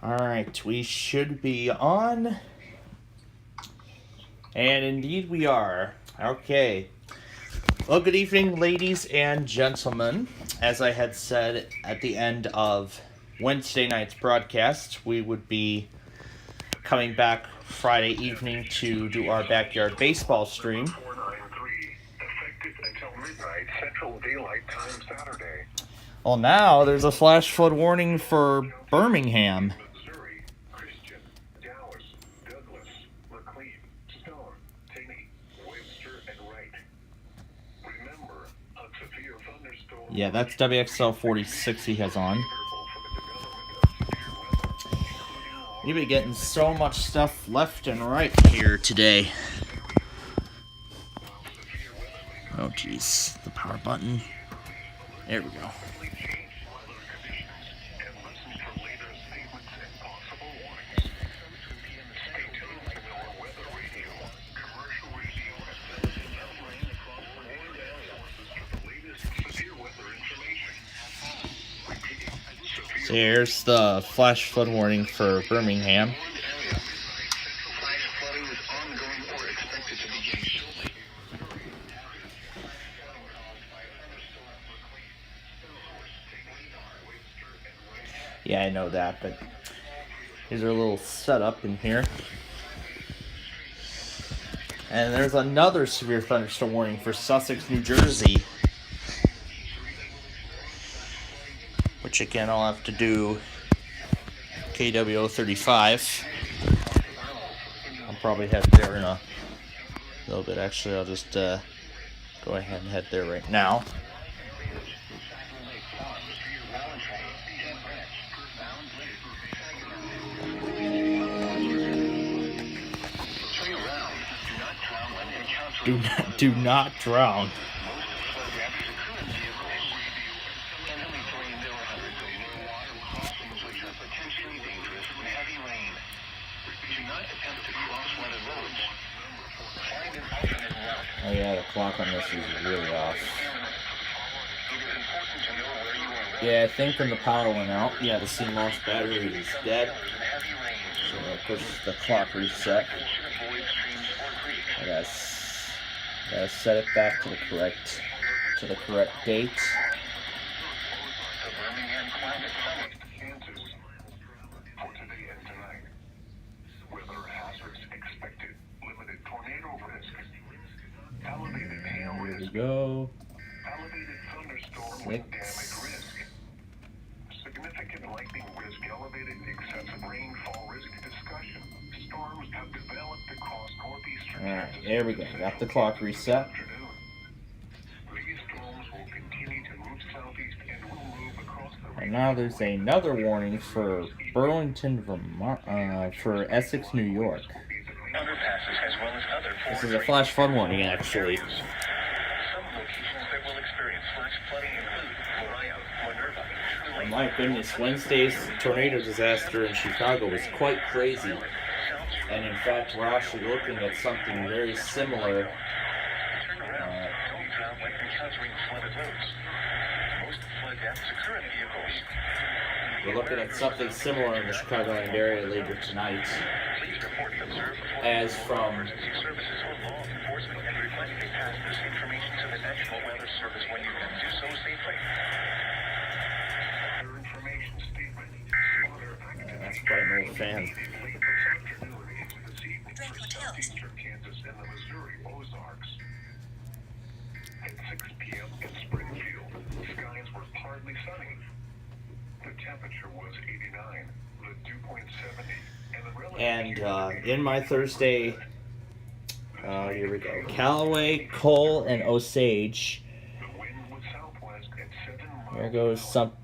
Alright, we should be on. And indeed we are. Okay. Well, good evening, ladies and gentlemen. As I had said at the end of Wednesday night's broadcast, we would be coming back Friday evening to do our backyard baseball stream. Well, now there's a flash flood warning for Birmingham. Yeah, that's WXL 46 he has on. You've been getting so much stuff left and right here today. Oh, jeez. The power button. There we go. So here's the flash flood warning for Birmingham. Yeah, I know that, but here's our little setup in here. And there's another severe thunderstorm warning for Sussex, New Jersey. Which again, I'll have to do KWO 35. I'll probably head there in a little bit. Actually, I'll just go ahead and head there right now. Do not drown. Oh yeah, the clock on this is really off. Yeah, I think when the power went out, yeah, the CMOS battery is dead. So of course the clock reset. I gotta set it back to the correct date. Here we go. 6. Significant lightning risk, elevated excessive rainfall risk discussion. Storms have developed across northeastern Kansas. Alright, there we go. Got the clock reset. These storms will continue to move southeast and will move across the And now there's another warning for Burlington, Vermont, for Essex, New York. underpasses as well as other This is a flash flood warning, actually. Some locations that will experience flash flooding include Mariah, Minerva, Oh my goodness, Wednesday's tornado disaster in Chicago was quite crazy. And in fact, we're actually looking at something very similar. We're looking at something similar in the Chicagoland area later tonight. As from that's quite an old fan. Kansas and the Missouri Ozarks. At 6 p.m. in Springfield, skies were partly sunny. The temperature was 89, the dew point 70, and the relative And in my Thursday, here we go. Callaway, Cole, and Osage. the wind was southwest at 7 miles.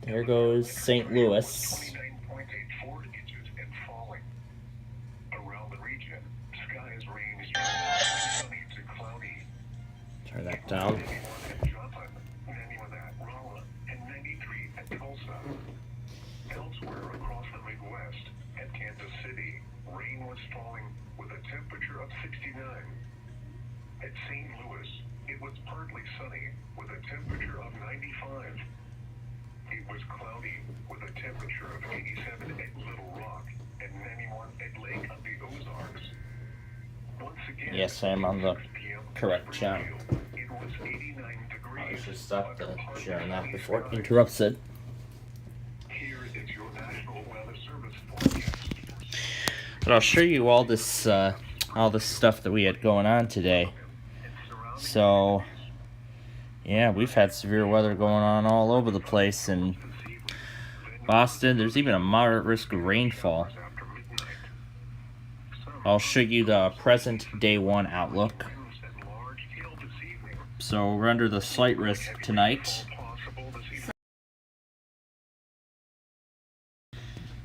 Here goes St. Louis. 29.84 inches and falling. Around the region, skies ranged sunny to cloudy. Turn that down. At Joplin, 91 at Rolla, and 93 at Tulsa. Elsewhere across the Midwest, at Kansas City, rain was falling with a temperature of 69. At St. Louis, it was partly sunny with a temperature of 95. It was cloudy with a temperature of 87 at Little Rock 91 at Lake of the Ozarks. Once again, Yes, I am on the 6 p.m. correct channel. It was 89 degrees. I should stop sharing that before it interrupts it. Here is your National Weather Service forecast. But I'll show you all this stuff that we had going on today. So, yeah, we've had severe weather going on all over the place in Boston. There's even a moderate risk of rainfall. I'll show you the present day one outlook. So we're under the slight risk tonight.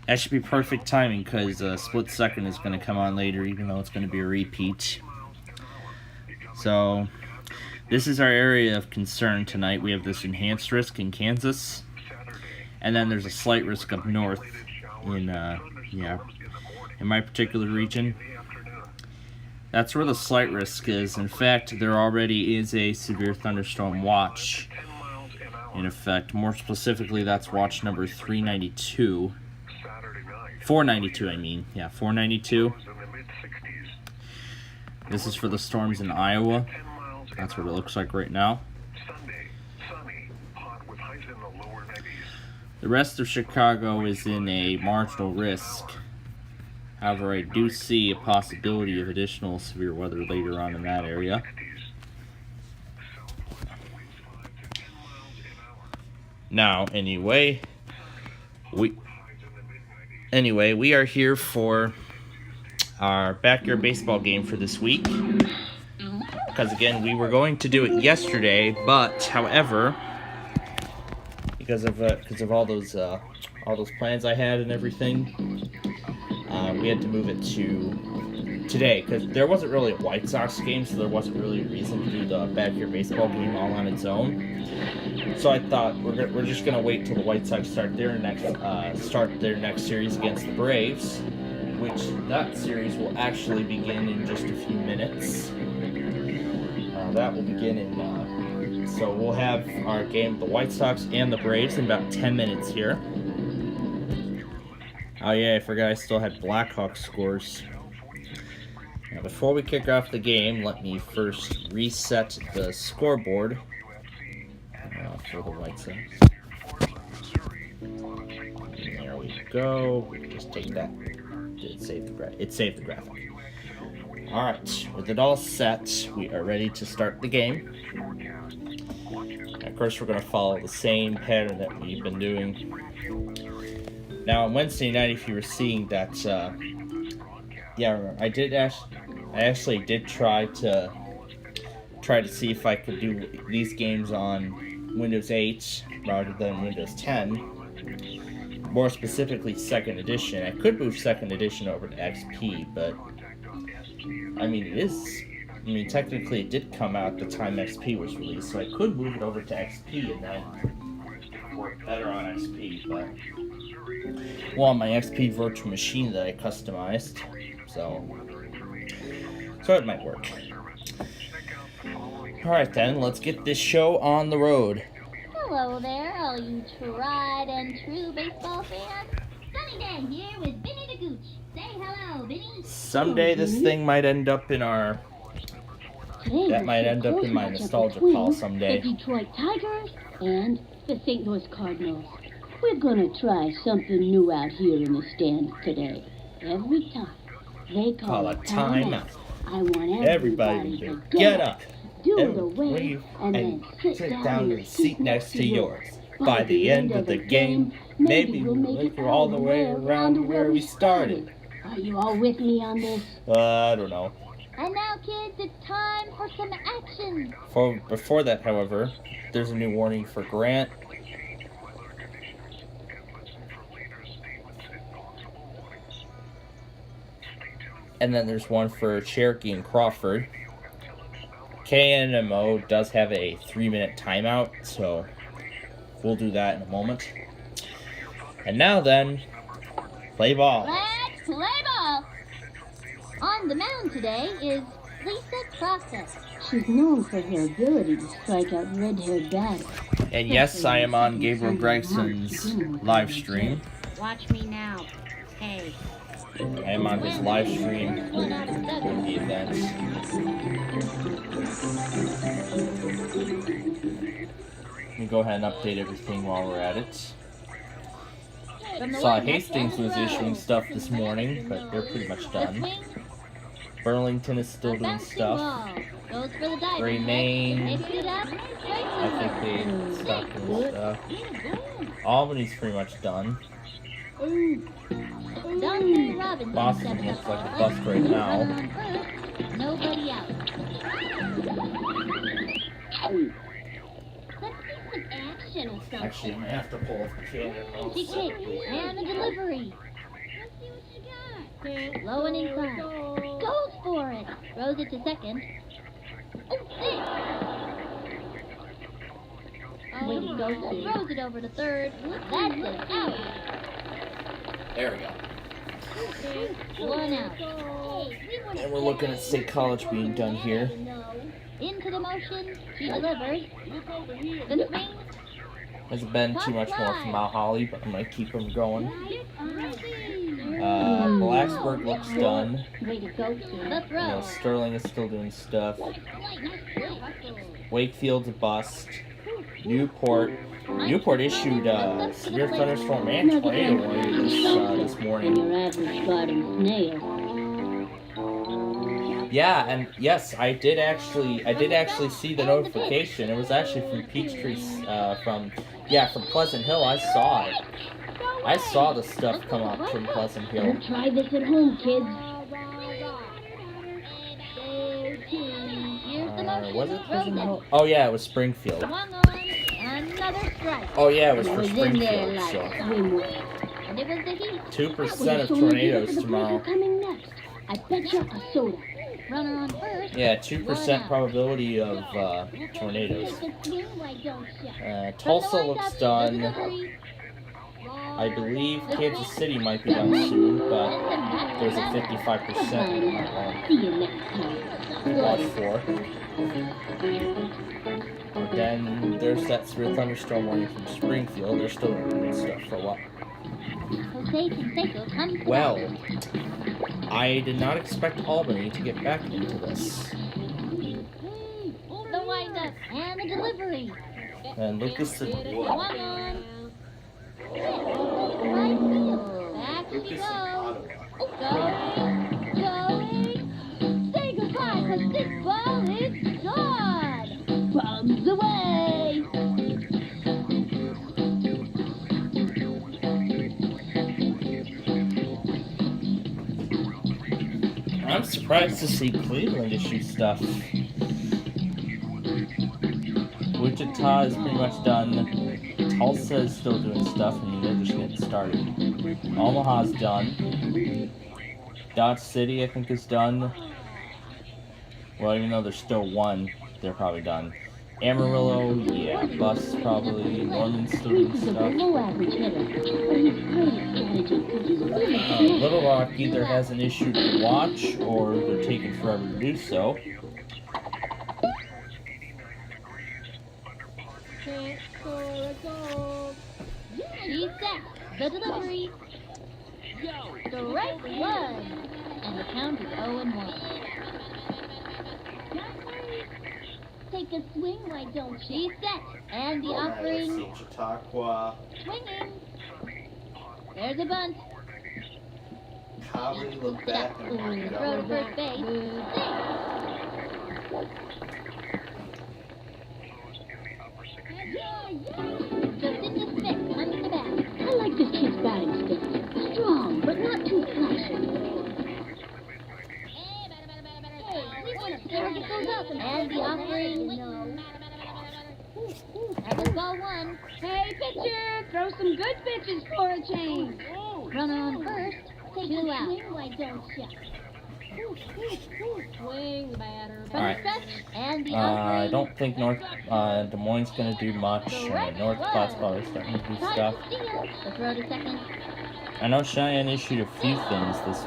That should be perfect timing because split second is going to come on later, even though it's going to be a repeat. So this is our area of concern tonight. We have this enhanced risk in Kansas, and then there's a slight risk up north in my particular region. That's where the slight risk is. In fact, there already is a severe thunderstorm watch in effect. More specifically, that's watch number 392. 492, I mean. Yeah, 492. This is for the storms in Iowa. That's what it looks like right now. The rest of Chicago is in a marginal risk. However, I do see a possibility of additional severe weather later on in that area. Now, anyway, we are here for our backyard baseball game for this week. Because again, we were going to do it yesterday, but however, because of all those plans I had and everything, we had to move it to today because there wasn't really a White Sox game, so there wasn't really a reason to do the backyard baseball game all on its own. So I thought we're just gonna wait till the White Sox start their next series against the Braves, which that series will actually begin in just a few minutes. That will begin in so we'll have our game, the White Sox and the Braves, in about 10 minutes here. Oh yeah, I forgot I still had Blackhawks scores. Now before we kick off the game, let me first reset the scoreboard for the White Sox. There we go. Just take that. It saved the graphic. Alright, with it all set, we are ready to start the game. Of course, we're going to follow the same pattern that we've been doing. Now, on Wednesday night, if you were seeing that, I actually did try to see if I could do these games on Windows 8 rather than Windows 10. More specifically, 2nd Edition. I could move 2nd Edition over to XP, but technically it did come out at the time XP was released, so I could move it over to XP and then work better on XP, but on my XP virtual machine that I customized, so it might work. Alright then, let's get this show on the road. Hello there, all you tried and true baseball fans. Sunny Day here with Vinny the Gooch. Say hello, Vinny. Someday this thing might end up in our... That might end up in my nostalgia pile someday. The Detroit Tigers and the St. Louis Cardinals. We're gonna try something new out here in the stands today. Every time they call a timeout, I want everybody to get up, do the wave, and then sit down in the seat next to yours. By the end of the game, maybe we'll make it all the way around to where we started. Are you all with me on this? I don't know. And now, kids, it's time for some action. Before that, however, there's a new warning for Grant. And then there's one for Cherokee and Crawford. KNMO does have a 3-minute timeout, so we'll do that in a moment. And now then, play ball. Let's play ball. On the mound today is Lisa Crockett. She's known for her ability to strike out red-haired batters. And yes, I am on Gabriel Gregson's live stream. Watch me now. Hey, I am on his live stream One out of for seven. the events. Let me go ahead and update everything while we're at it. From the Saw one next Hastings to the was row. issuing stuff this morning, but they're pretty much The done. swing, Burlington is still a doing bouncing stuff. ball. Goes for the diving Gray head. Maine, Picks it up. I think they stopped doing stuff. Albany's pretty much done. Dante Robinson Boston steps looks up like a for bust right runner now. on first. Nobody out. Let's see some action or something. Actually, I'm gonna have to pull up the camera. She kicks and the delivery. Low and inside. Goes for it. Throws it to second. Oh, six. Way to go, kid. Throws it over to third. That's it. Out. There we go. One out. And we're looking at State College being done here. Into the motion. She delivers. The swing. Hasn't been too much more from Mount Holly, but I'm gonna keep them going. Mm. Blacksburg looks done. Way to go, The kid. You know, throw. Sterling is still doing stuff. Wakefield's a bust. Newport issued severe thunderstorm and tornado warnings this Than morning. your average garden snail. Yeah, and yes, I did actually see the notification. It was actually from Peachtree, from Pleasant Hill. I saw it. I saw the stuff come up from Pleasant Hill. Don't try this at home, kids. Here's the motion. Was it Pleasant Throws Hill? Oh yeah, it was Springfield. Swung on. Another strike. Oh yeah, it was It for was in there Springfield. like So swimwear. And it was the heat. 2% of tornadoes tomorrow. Coming next. I bet you a soda. Runner on first. Yeah, 2% probability of tornadoes. Tulsa looks done. I believe Kansas City might be done soon, but there's a 55% See you next time. watch for. And then there's that severe thunderstorm warning from Springfield. They're still doing stuff for a while. Jose Canseco comes Well, I did not expect Albany to get back into this. the windup and the delivery. And Lucas, One on. Right field. Back she goes. Going. Say goodbye, 'cause this ball is gone. Bombs away. I'm surprised to see Cleveland issue stuff. Wichita is pretty much done. Tulsa is still doing stuff. I mean, they're just getting started. Omaha's done. Dodge City, I think, is done. Well, even though there's still one, they're probably done. Amarillo, yeah, bus probably. Norman's still doing Reeves is a stuff. below average hitter, but he's great at strategy because he's really smart. Little Rock either hasn't issued a watch or they're taking forever to do so. She's set. The delivery. Strike one. And the count is 0-1. Take a swing, why don't you? She's set. And the offering. Chautauqua, Swinging. There's a bunt. Cowley, Lebec, and Throw to first base. Josita Smith comes to bat. I like this kid's batting stance. Strong, but not too flashy. Target goes up and the offering. That was ball one. Hey, pitcher, throw some good pitches for a change. Runner on first. Take two out. Why don't you? Swing, batter. From Alright. the stretch and the I offering. don't think Des Moines gonna do much. North Platte probably starting to do Tries stuff. to steal. The throw to second. I know Cheyenne issued a few things this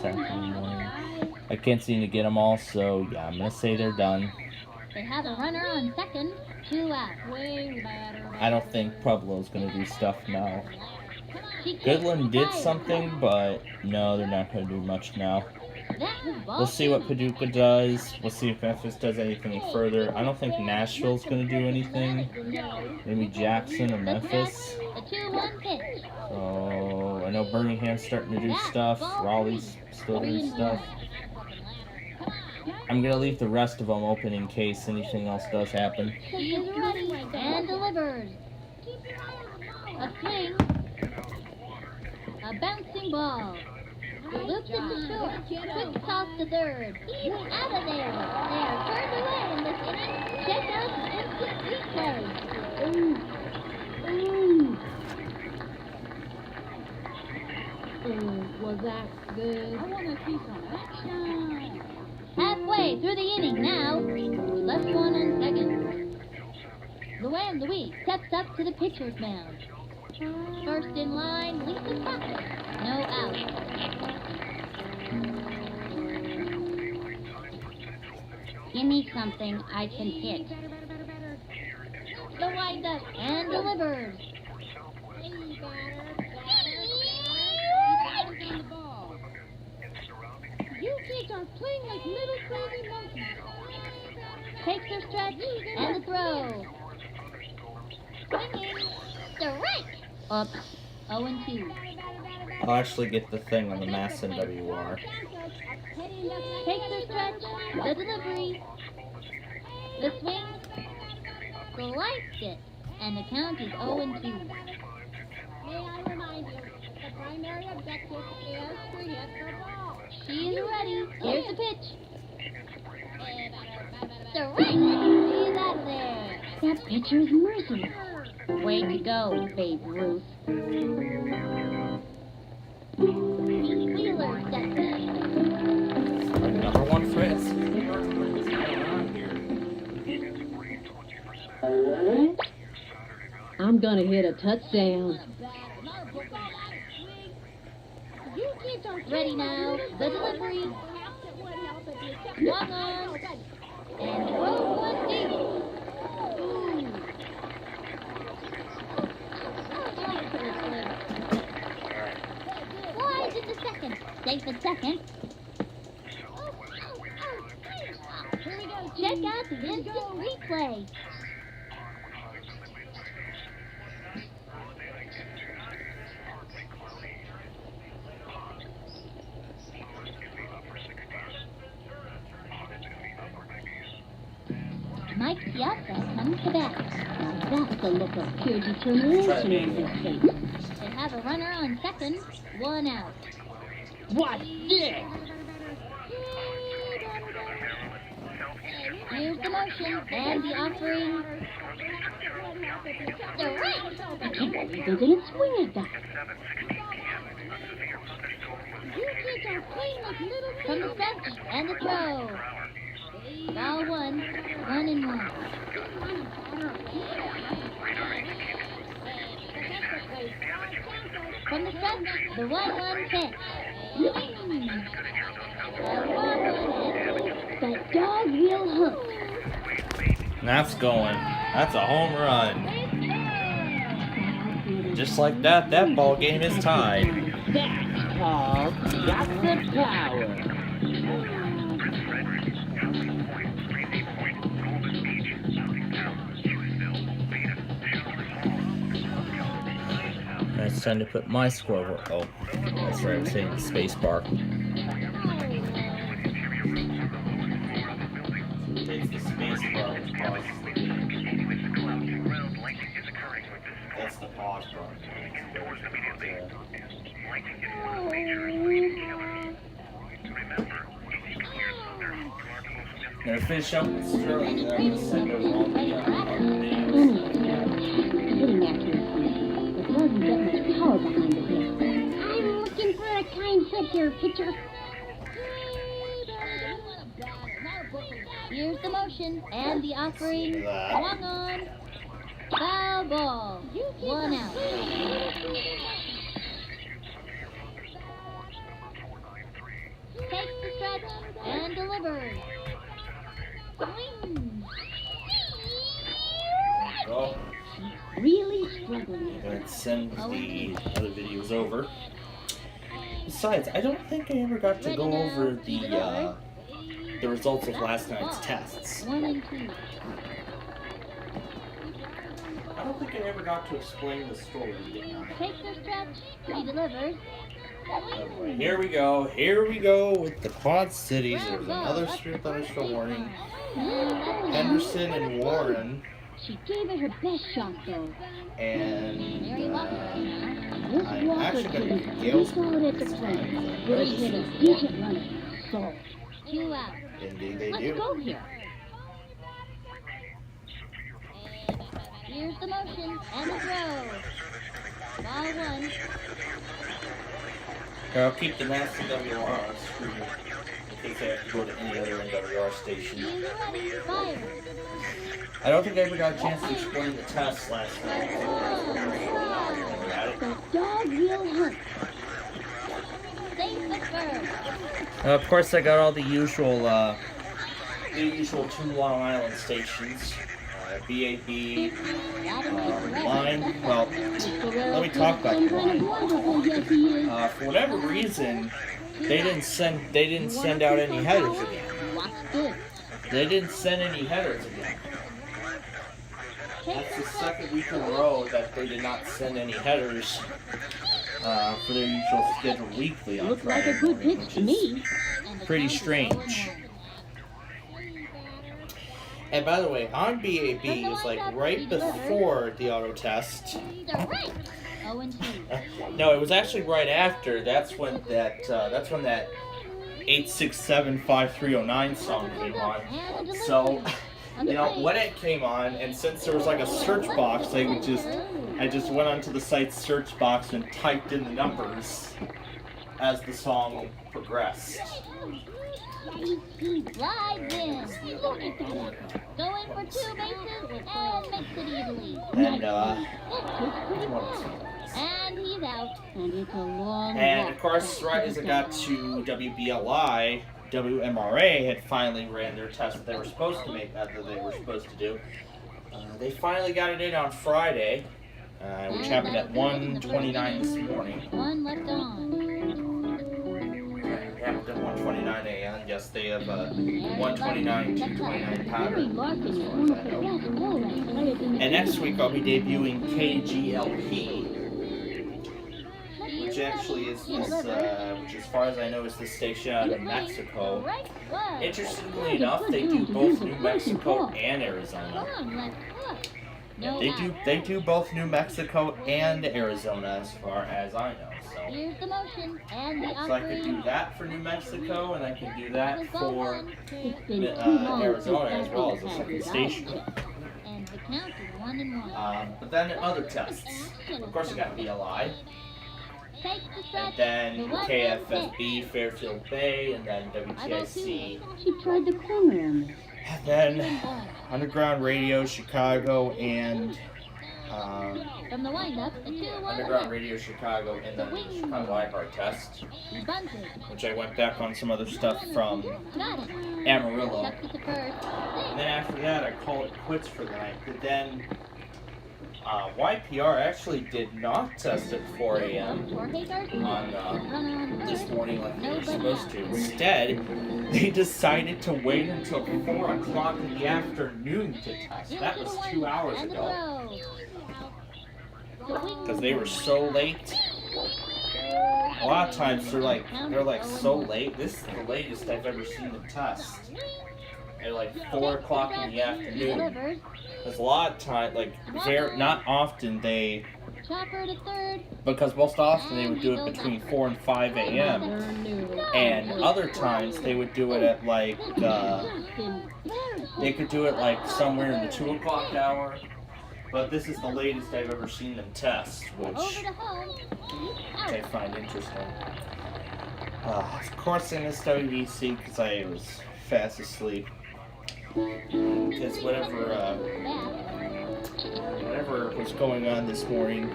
afternoon morning. I can't seem to get them all, so yeah, I'm gonna say they're done. They have a runner on second. Two out. Swing, batter. I don't think Pueblo's gonna do stuff now. Goodland did something, but no, they're not going to do much now. We'll see what Paducah does. We'll see if Memphis does anything further. I don't think Nashville's going to do anything. Maybe Jackson or Memphis. The 2-1 pitch. So I know Birmingham's starting to do stuff. Raleigh's still doing stuff. I'm going to leave the rest of them open in case anything else does happen. He's ready and delivers. A swing. A bouncing ball. Loops into short. Quick toss to third. He's out of there. They are turned away in this inning. Check out the instant replay. Was that good? I want to see some action. Halfway through the inning now. Left one on second. Luann Louise steps up to the pitcher's mound. First in line, Lisa Tucker. No out. Give me something I can hit. The windup and delivers. You kids are playing like little crazy monkeys. Takes her stretch and the throw. Swinging. Strike. Up. 0-2. I'll actually get the thing on the Mass NWR. Takes her stretch. The delivery. The swing. Sliced it. And the count is 0-2. May I remind you, the primary objective is to hit the ball. She's ready. Here's the pitch. Strike. She's out of there. That pitcher is merciless. Way to go, Babe Ruth. Wheeler steps in. Number one, Fritz. I'm gonna hit a touchdown. You kids are Ready now. The delivery. Swung on. And throw one deep. Slides into second. Safe at second. Check out the instant replay. Mike Piazza comes to bat. Now that's the look of pure determination in his face. They have a runner on second, one out. What's this? Here's the motion and the offering. Strike! I can't believe they're gonna swing at that. You kids are playing like little From the stretch and the throw. Ball 1-1. From the stretch, the 1-1 pitch. That dog will hunt. That's going. That's a home run. Just like that, that ball game is tied. That's called got the power. It's time to put my score over. Oh, that's right. I was hitting the space bar. It's the space bar which pauses the game. That's the pause button. Gonna finish up with Sterling, and I'm gonna send over all the names. Hitting accuracy, but doesn't get much power behind the hit. I'm looking for a kind hit here, pitcher. Here's the motion and the offering. Swung on. Foul ball. One out. Takes the stretch and delivers. Swing. Go. Really struggling. Gonna did send the other videos over. Besides, I don't think I ever got to go over the results of last night's tests. 1 and 2. I don't think I ever got to explain the story, did I? Takes her stretch. He delivers. Anyway, here we go with the Quad Cities. There's another Spirit Thunderstorm warning. Henderson and Warren. She gave it her best shot, though. And This I'm Walker actually going to kid, be we Gale's saw it at the play, but he hit a decent runner. So, 2 out. Indeed they let's do. go here. Here's the motion and the throw. Ball 1. Here, I'll keep the master WR on screen in case I have to go to any other NWR station. He's ready. Fire. I don't think I ever got a chance to explain the test last night. The dog will hunt. Save the bird. Of course, I got all the usual 2 Long Island stations. BAB, Line. Well, let me talk about the Line. For whatever reason, they didn't send out any headers again. Watch this. They didn't send any headers again. That's the second week in a row that they did not send any headers for their usual scheduled weekly on Looks like Friday a good morning, pitch which to is me. And the pretty count is strange. 0-1. And by the way, on BAB, it was like right before the auto test. Direct. 0 and 2. No, it was actually right after. That's when that 8675309 song came on. So, you know, when it came on, and since there was like a search box, I just went onto the site's search box and typed in the numbers as the song progressed. He glides in. Look at that. Going for 2 bases and makes it easily. And And he's out. And it's a long And walk of course, back right to as the it got dugout. to WBLI, WMRA had finally ran their test that they were supposed to make, that they were supposed to do. They finally got it in on Friday, which happened at 1:29 this morning. 1 left on. It happened at 1:29 a.m. Yes, they have 1:29 2:29 Harry pattern. Larkin is one of the best all-around players in the And next game. week I'll be debuting KGLP, which actually is which as far as I know is the station out of Mexico. Right foot. Interestingly enough, they do both New Mexico and Arizona. Long left foot. No They out. do both New Mexico and Arizona as far as I know. So Here's the motion and the I could do offering. that for New Mexico, and I can do that for It's been too long Arizona since as well I've as the had second his station. eyes checked. And the count is 1 and 1. But then other tests. Of course, you got BLI, Take the and stretch. then The 1 KFSB, Fairfield Bay, and then WTIC, She tried the corner on this. and then Underground Radio Chicago, and From the windup, a 2-1. Underground Radio Chicago, and then the Chicago iHeart test, He bunted. which I went back on some other stuff from Got it. Amarillo. Chucks it to first. And then after that, I called it quits for the night. But then YPR actually did not test at 4 a.m. Jorge Garcia. on Runner on this first. morning like they were supposed to. Instead, they decided to wait until 4 o'clock in the afternoon to test. That was 2 hours And the ago. throw. Because they were so late. A lot of times they're like so late. This is the latest I've ever seen them test. At like 4 o'clock in the afternoon. Delivers. Because a lot of time, like not often they, Chopper to third. because most often they would do it between 4 and 5 a.m. And other times they would do it at like, they could do it like somewhere in the 2 o'clock hour. But this is the latest I've ever seen them test, Over which to home. I find interesting. Of course I missed WBC because I was fast asleep. Because whatever was going on this morning,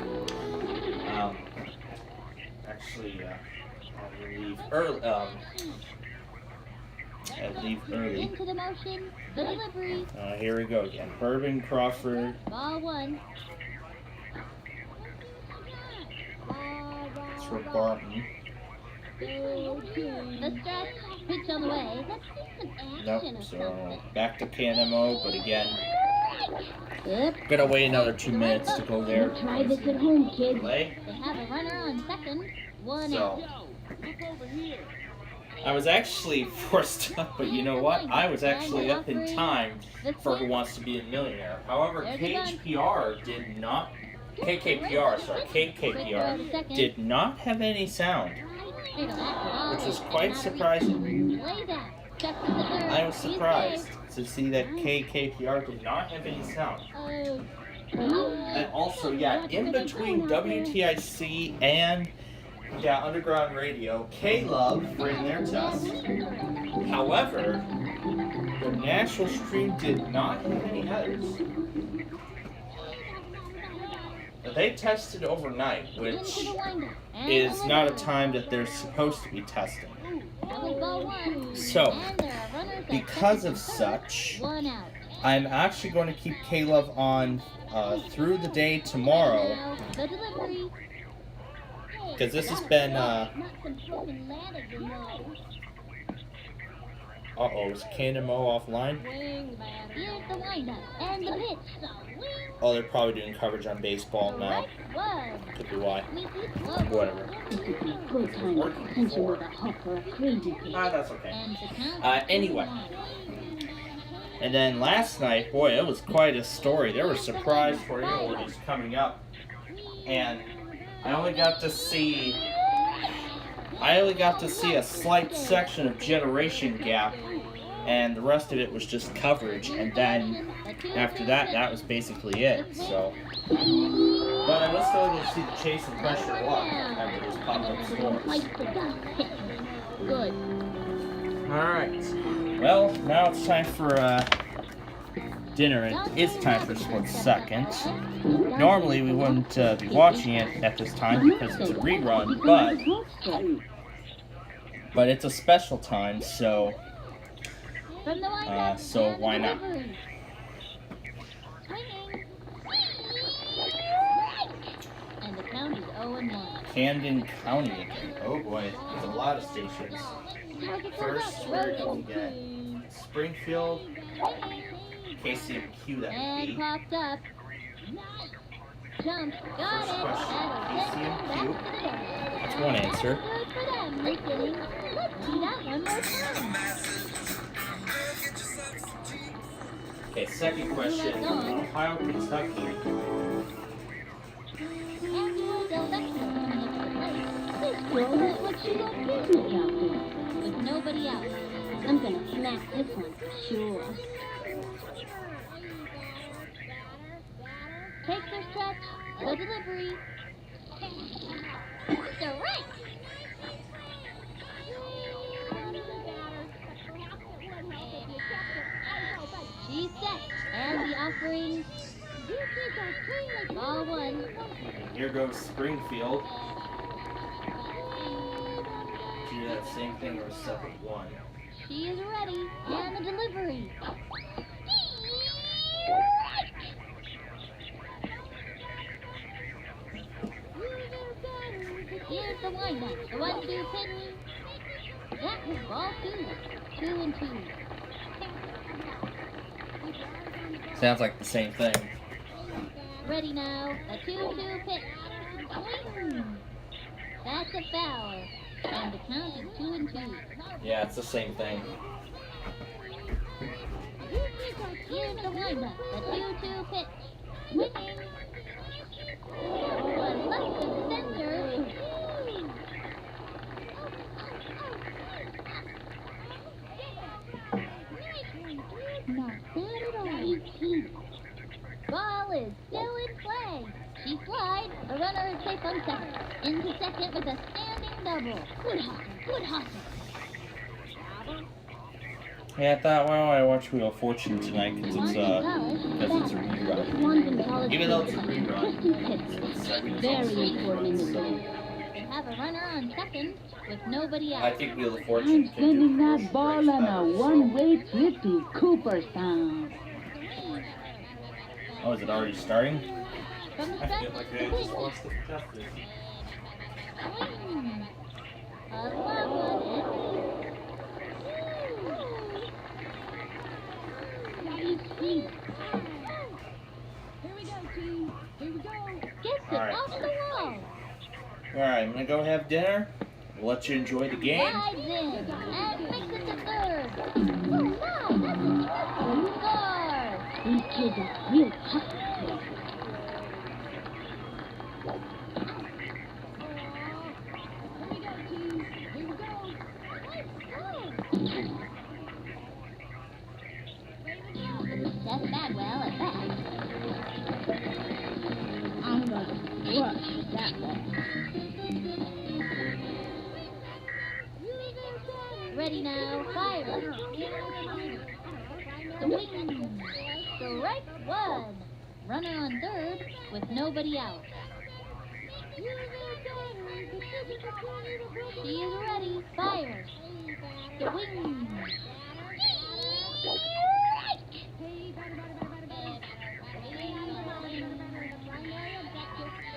actually, I leave early. I leave early. Into the motion. The delivery. Here we go again. Bourbon Crawford. Ball 1. That's for Barton. The stretch, pitch on the way. Let's see some action Nope, or so something. back to KNMO, but again, Yep. gonna wait another 2 minutes to go there. Try this at home, kids. Play. They have a runner on second. One So, out. I was actually forced up, but you know what? I was actually up in time for Who Wants to Be a Millionaire. However, KKPR did not did not have any sound, which was quite surprising. I was surprised to see that KKPR did not have any sound. And also, yeah, in between WTIC and Underground Radio, K-Love ran their test. However, the national stream did not have any headers. Now, they tested overnight, which is not a time that they're supposed to be testing. So, because of such, I'm actually going to keep K-Love on through the day tomorrow, because this has been, is KNMO offline? Here's the windup and the pitch. Oh, they're probably doing coverage on baseball now. Could be why. Whatever. This would be a good time to clinch him with a hook or a crazy pitch. That's okay. Anyway. And then last night, boy, it was quite a story. There were surprise tornadoes coming up. And I only got to see a slight section of Generation Gap, and the rest of it was just coverage, and then after that, that was basically it. So, but I was still able to see the Chase and Pressure Luck after those pop-up scores. Good. Alright. Well, now it's time for dinner. It's time for Split Second. Normally we wouldn't be watching it at this time because it's a rerun, but it's a special time, so why not? And the count is 0-1. Camden County again. Oh boy, there's a lot of stations. First, we're going to get Springfield, KCMQ, that would And be. popped up. Jump, got First it. question, KCMQ. That's one answer. Good for them, listening. Let's see that one more time. Okay, second question, Ohio, Kentucky. Afterwards, Alexa makes the play This girl knows what she got picnic out there. with nobody out. I'm gonna smack this one for sure. Takes her stretch. The delivery. Direct. She's set. And the offering. Ball one. And here goes Springfield. Do that same thing or a separate one. She is ready. And the delivery. Here's the windup. The 1-2 pitch. That was ball 2. 2-2. Sounds like the same thing. Ready now. A 2-2 pitch. Swing. That's a foul. And the count is 2-2. Yeah, it's the same thing. Here's the windup. A 2-2 pitch. Swinging. One left of center. Not bad at all. Ball is still in play. She slides. A runner is safe on second. Into second with a standing double. Good hustle. Good hustle. Yeah, I thought, well, I watched Wheel of Fortune tonight because it's a rerun. Even though it's a rerun. Very important in the game. They have a runner on second with nobody I out. think Wheel of Fortune I'm can sending do that ball on a one-way trip to Cooperstown. Oh, is it already starting? From the I stretch, feel like I the just pitch. lost the test. Swing. A long one and Sweet. Here we go, team. Here we go. gets it Alright. off the wall. Alright, I'm gonna go have dinner. We'll let you enjoy the game. Slides in and makes it to third. Oh my, that's a These kids are real tough. Here we go, team. Here we go. Seth Bagwell at bat. I'm gonna crush that one. Ready now, fire. Swing. Strike one. Runner on third with nobody out. She is ready, fire. Swing.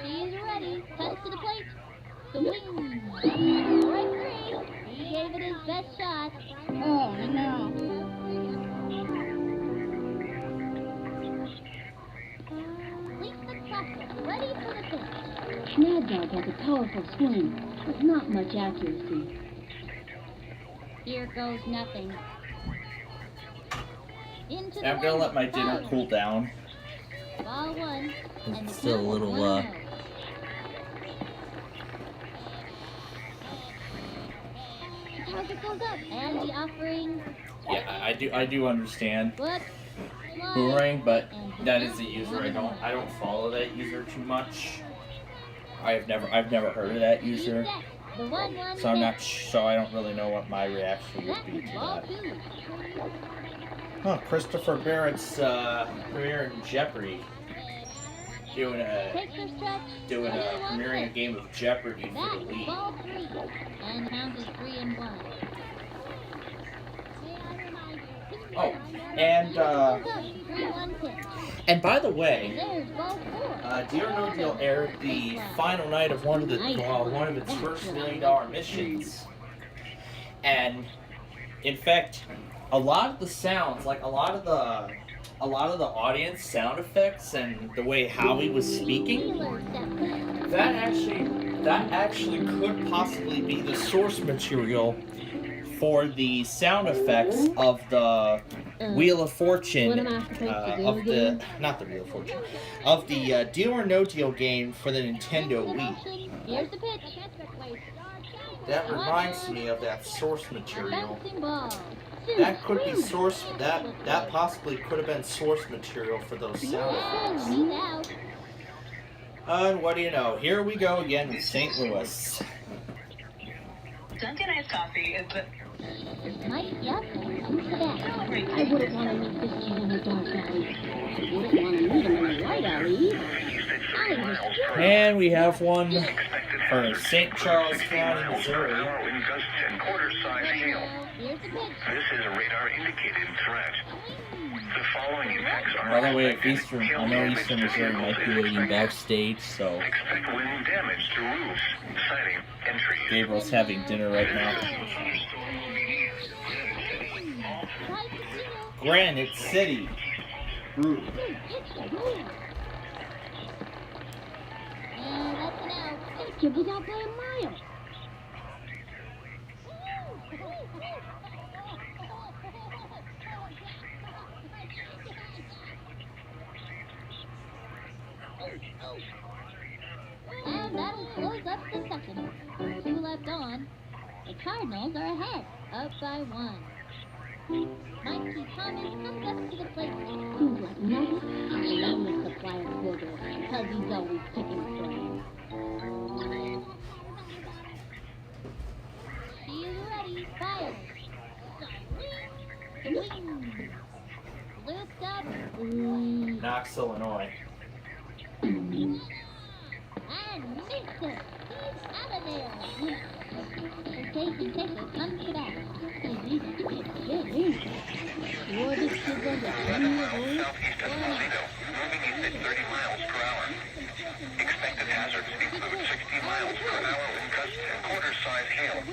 She is ready, cuts to the plate. Swing. Strike three. He gave it his best shot. Oh, no. Leaps the crosser, ready for the pitch. Mad Dog has a powerful swing, but not much accuracy. Here goes nothing. Into the I'm gonna let my dinner fire. cool down. Ball one. And the It's still a count is little, 1-0. Target goes up, and the offering. Yeah, I do understand But Boomerang, but that is a user I don't follow that user too much. I've never heard of that user, The 1-1 so I'm not pitch. so I don't really know what my reaction would That's be to ball that. 2. Huh, Christopher Barrett's premiere in Jeopardy. Doing a Takes her stretch. premiering a game of Jeopardy for the That's league. ball 3. And count is 3-1. Oh, and 3-1 pitch. and by the way, There's ball 4. Dear No Deal aired the final night of one of its first $1 million missions, and in fact, a lot of the sounds, like a lot of the audience sound effects and the way Howie was speaking, Wheeler steps in. that actually could possibly be the source material for the sound effects of the Wheel of Fortune, what am I supposed to do of the again? not the Wheel of Fortune, of the Deal or No Deal game for the Nintendo Wii. Here's the pitch. That reminds me of that source A material. bouncing ball. That could be source. That possibly could have been source material for those sound effects. He's out. And what do you know? Here we go again with St. Louis. Dunkin' Iced Coffee is the Mike, yep. Who's the bat? I wouldn't want to meet this kid in the dark alley. I wouldn't want to meet him in the light alley either. I was And we have one for St. Charles County, Missouri. in gusts and quarter-size hail. Here's the pitch. This is a radar-indicated threat. The following impacts are By the way, expected. I know Eastern Missouri might be waiting backstage, so Expect wind damage to roofs, siding, and trees. Gabriel's having dinner right now. Tries to steal. Granite City. Ooh. Pitch to Wheeler. And that's an out. that kid was out by a mile. And that'll close up the second. 2 left on. The Cardinals are ahead, up by 1. Mikey Thomas comes up to the plate. Seems like nothing. I love the supplier quarter because he's always picking friends. She is ready, fire. Swing. Looped up. Knox, Illinois. And makes it. He's out of there. The safety taker comes to bat. He's easy to get kid, ain't he? Sure, this kid's under 10 years old. Southeast of Toledo, moving east at 30 miles per hour. Expected hazards include 60 miles per hour wind localized hail.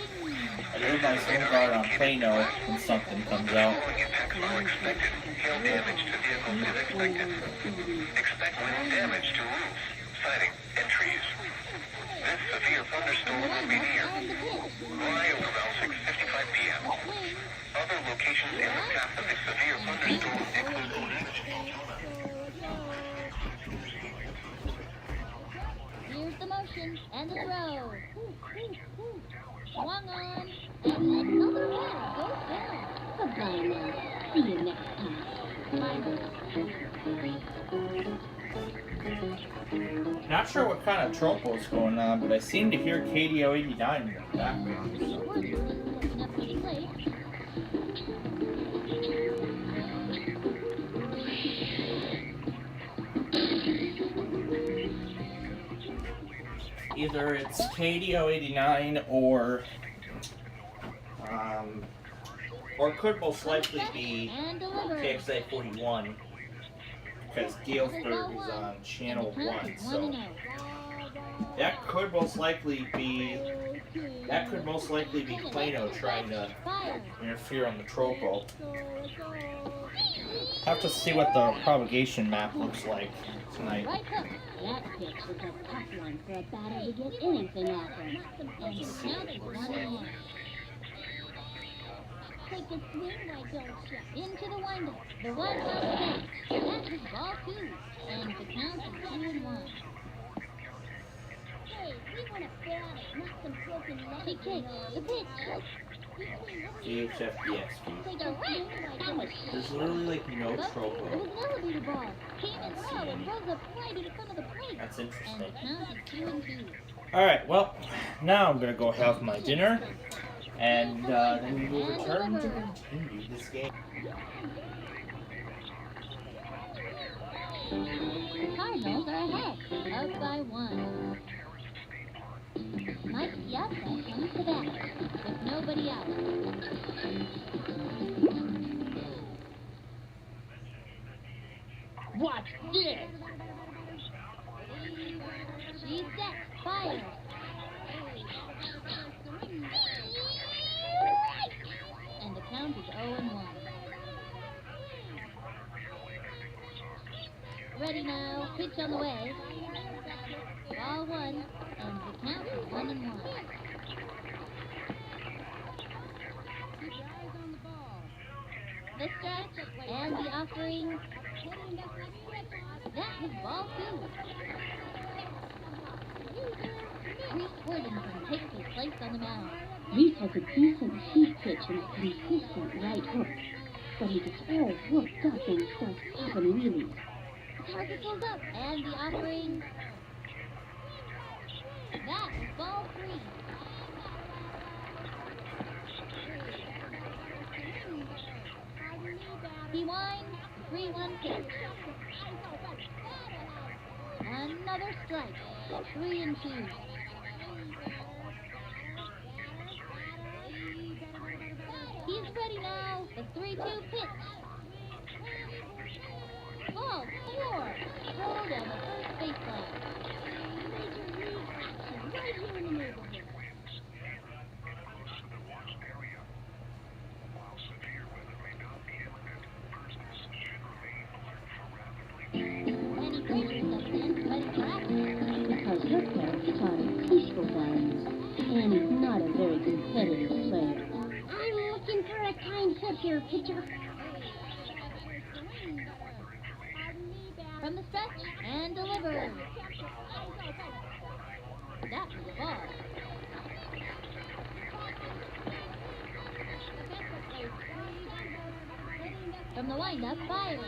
I live my home guard on Plano when something comes out. Falling impacts are expected. Hail damage to vehicles is expected. Expect wind damage to roofs, siding, and trees. This severe thunderstorm will be near. Flyover around 6:55 p.m. Other locations in the path of the severe thunderstorm include Here's the motion and the throw. Swung on. And another one. Go down. Bye-bye now. See you next time. Not sure what kind of tropo is going on, but I seem to hear KDO 89 in the background. Either it's KDO 89 or it could most likely be And delivered. KXA 41 because Galesburg is on channel 1, so that could most likely be Plano trying to interfere on the tropo. Have to see what the propagation map looks like tonight. Right hook. That pitch was a tough one for a batter to get anything off him. And the count is 1-1. Take a swing, why don't you? Into the windup. The one on the back. That is ball 2. And the count is 2-1. Hey, we want a batter, not some broken legs. He takes the pitch. GHFDXP. Take a swing, why don't you? There's literally like no It was tropo. an elevator ball. Came in low and rose up right in front of the plate. That's And the interesting. count is 2-2. Alright, well, now I'm gonna go have my dinner, and then we will return to continue this game. The Cardinals are ahead, up by 1. Mike Piazza comes to bat, with nobody out. Watch this! She's set, fire. And the count is 0-1. Ready now, pitch on the way. Ball 1, and the count is 1-1. The stretch and the offering. That was ball 2. Reese Worthington takes his place on the mound. Reese has a decent heat pitch and a consistent right hook, but he gets all worked up when he starts popping wheelies. The target goes up, and the offering. That is ball 3. He winds, 3-1 pitch. Another strike, 3-2. He's ready now, the 3-2 pitch. Ball 4, throw down the first baseline. Right here in the neighborhood. And he puts himself in, ready for action. Because her parents taught her peaceful values, and he's not a very competitive player. I'm looking for a kind hit here, pitcher. From the stretch, and delivered. That was a ball. From the windup, fired.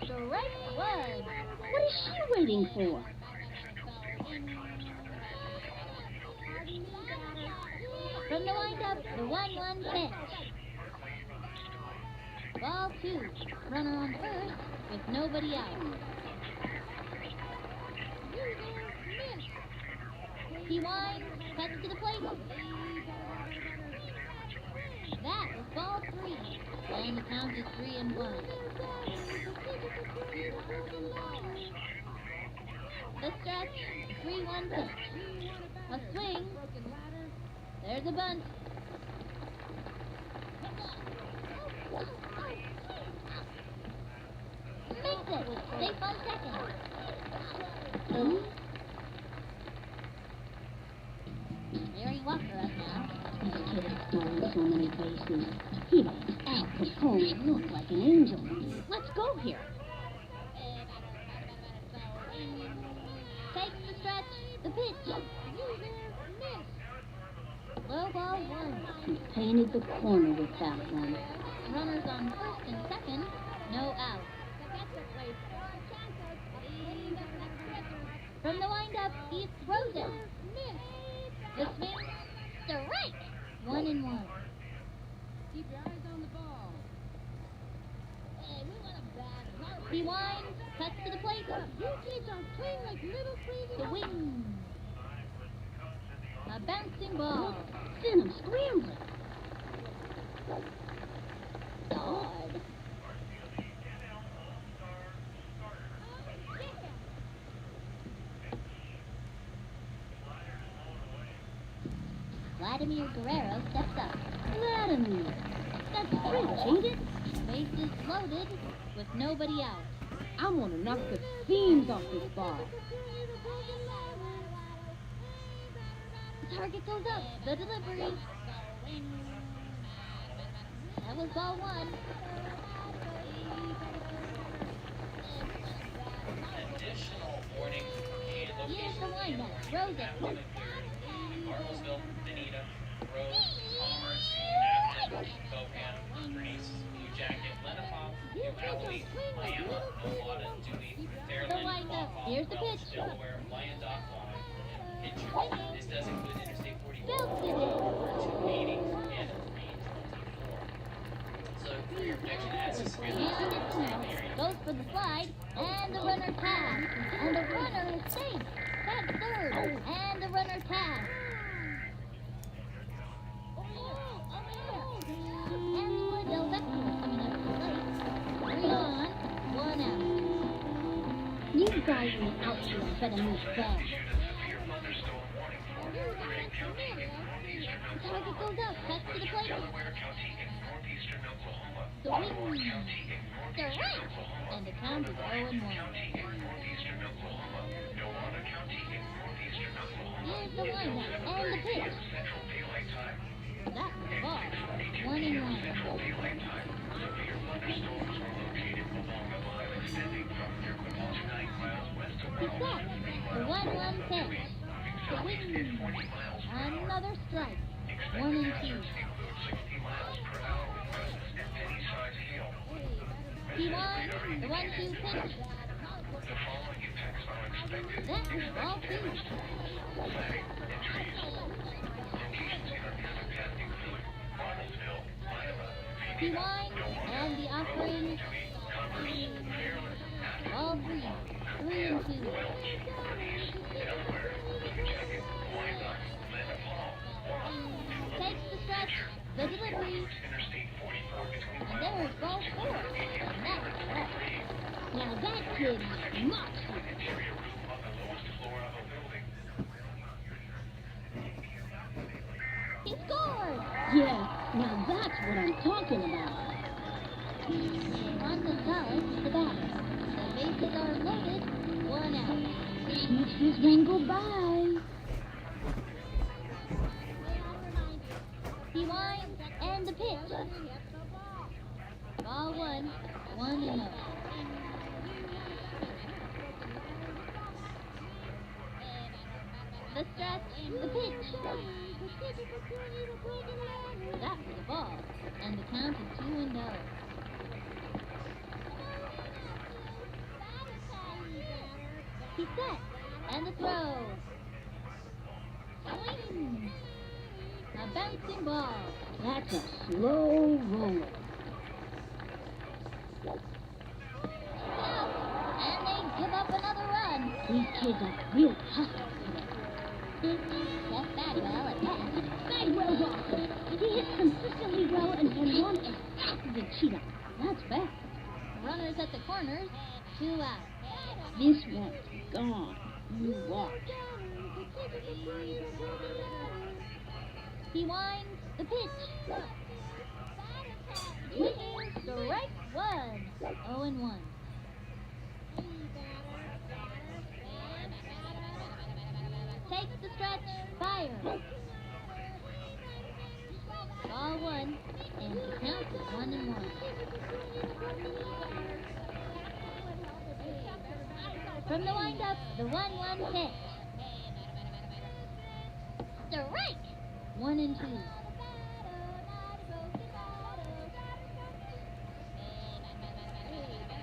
Strike 1. What is she waiting for? From the windup, the 1-1 pitch. Ball 2. Runner on first with nobody out. He winds, cuts to the plate. That was ball 3. And the count is 3-1. The stretch, 3-1 pitch. A swing. There's a bunt. Makes it. Safe on second. Jerry Walker up now. This kid has stolen so many bases. He makes Al Capone look like an angel. Let's go here. Takes the stretch. The pitch. Low ball 1. He painted the corner with that one. Runners on first and second. No out. From the windup, he throws it. The swing. Strike. 1-1. Keep your eyes on the ball. He winds, cuts to the plate. You kids are playing like little crazy. The wing. A bouncing ball. Send him scrambling. God. Vladimir Guerrero steps up. Vladimir. That's French, ain't it? Bases loaded with nobody out. I want to knock the seams off this ball. The target goes up. The delivery. That was ball 1. Additional warning and Here's the windup. Throws it. Marlsville, Benita, Rose, Commerce, Athens, Copan, Bernice, New Jacket, Lenape, New Albany, Miami, Nolata, Dewey, The Fairland, windup. Wawa, Here's the Wells, pitch. Delaware, Wyandotte, Lyme, Pitcher. This does include Interstate 44, Belted it. 280, and 324. So, for your protection, as is And it's now. Goes for the slide. And the runner pass. And the runner is safe. That's third. And the runner pass. And Woodell Vector coming up to the plate. 3 on, 1 out. You guys in the outfield better move fast. The target goes up, cuts to the plate. The wing. Strike. And the count is 0-1. Here's the windup and the pitch. That was the ball. 1-1. He set. The 1-1 pitch. The wing. Another strike. 1-2. He won the 1-2 pitch. That was ball 2. He winds and the offering. Ball 3. 3-2. Takes the stretch, the delivery. And there's ball 4. And that's all. Now that kid is much. He scored! Yeah, now that's what I'm talking about. Juan Gonzalez, the batter. The bases are loaded. 1 out. Snooch this one goodbye. He winds and the pitch. Ball 1, 1-0. The stretch, the pitch. That was the ball, and the count is 2-0. He's set, and the throw. Swing. A bouncing ball. That's a slow roller. Out, and they give up another run. These kids are real hustlers today. Seth Bagwell at bat. Bagwell's awesome. He hits consistently well and can run as fast as a cheetah. That's fast. Runners at the corners, 2 out. This one's gone. You watch. He winds the pitch. Swinging, strike one. 0-1. Takes the stretch, fire. Ball one, and the count is 1-1. From the windup, the 1-1 pitch. Strike! 1-2.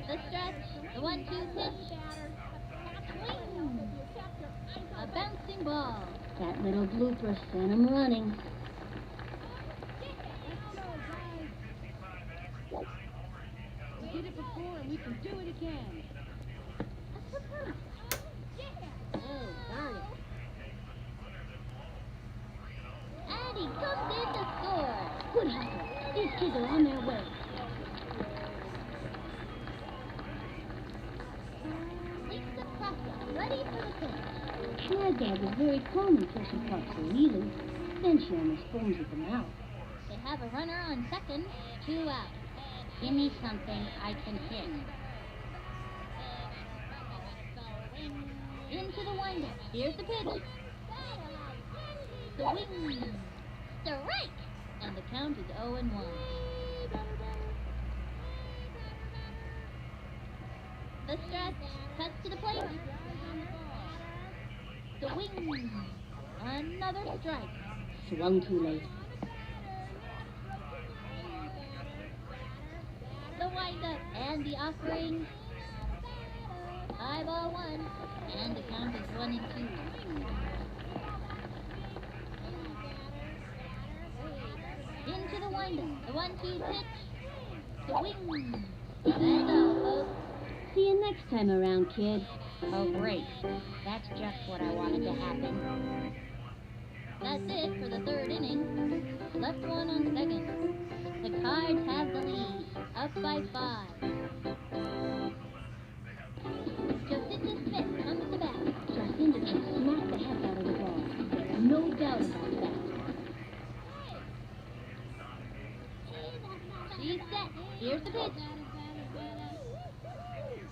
The stretch, the 1-2 pitch. Swing! A bouncing ball. That little blooper sent him running. We did it before and we can do it again. Oh, darn it. And he comes in to score. Good hustle. These kids are on their way. Leaps across it, ready for the pitch. Mad Dog is very calm until she talks to Lily. Then she almost foams at the mouth. They have a runner on second, 2 out. Give me something I can hit. Into the windup. Here's the pitch. Swing. Strike. And the count is 0-1. The stretch cuts to the plate. Swing. Another strike. Swung too late. The windup and the offering. High ball one. And the count is 1-2. Into the windup. The 1-2 pitch. Swing. That's all, folks. See you next time around, kid. Oh, great. That's just what I wanted to happen. That's it for the third inning. Left one on second. The Cards have the lead, up by 5. Jacinta Smith comes to bat. Jacinta can smack the heck out of the ball. There's no doubt about that. She's set. Here's the pitch.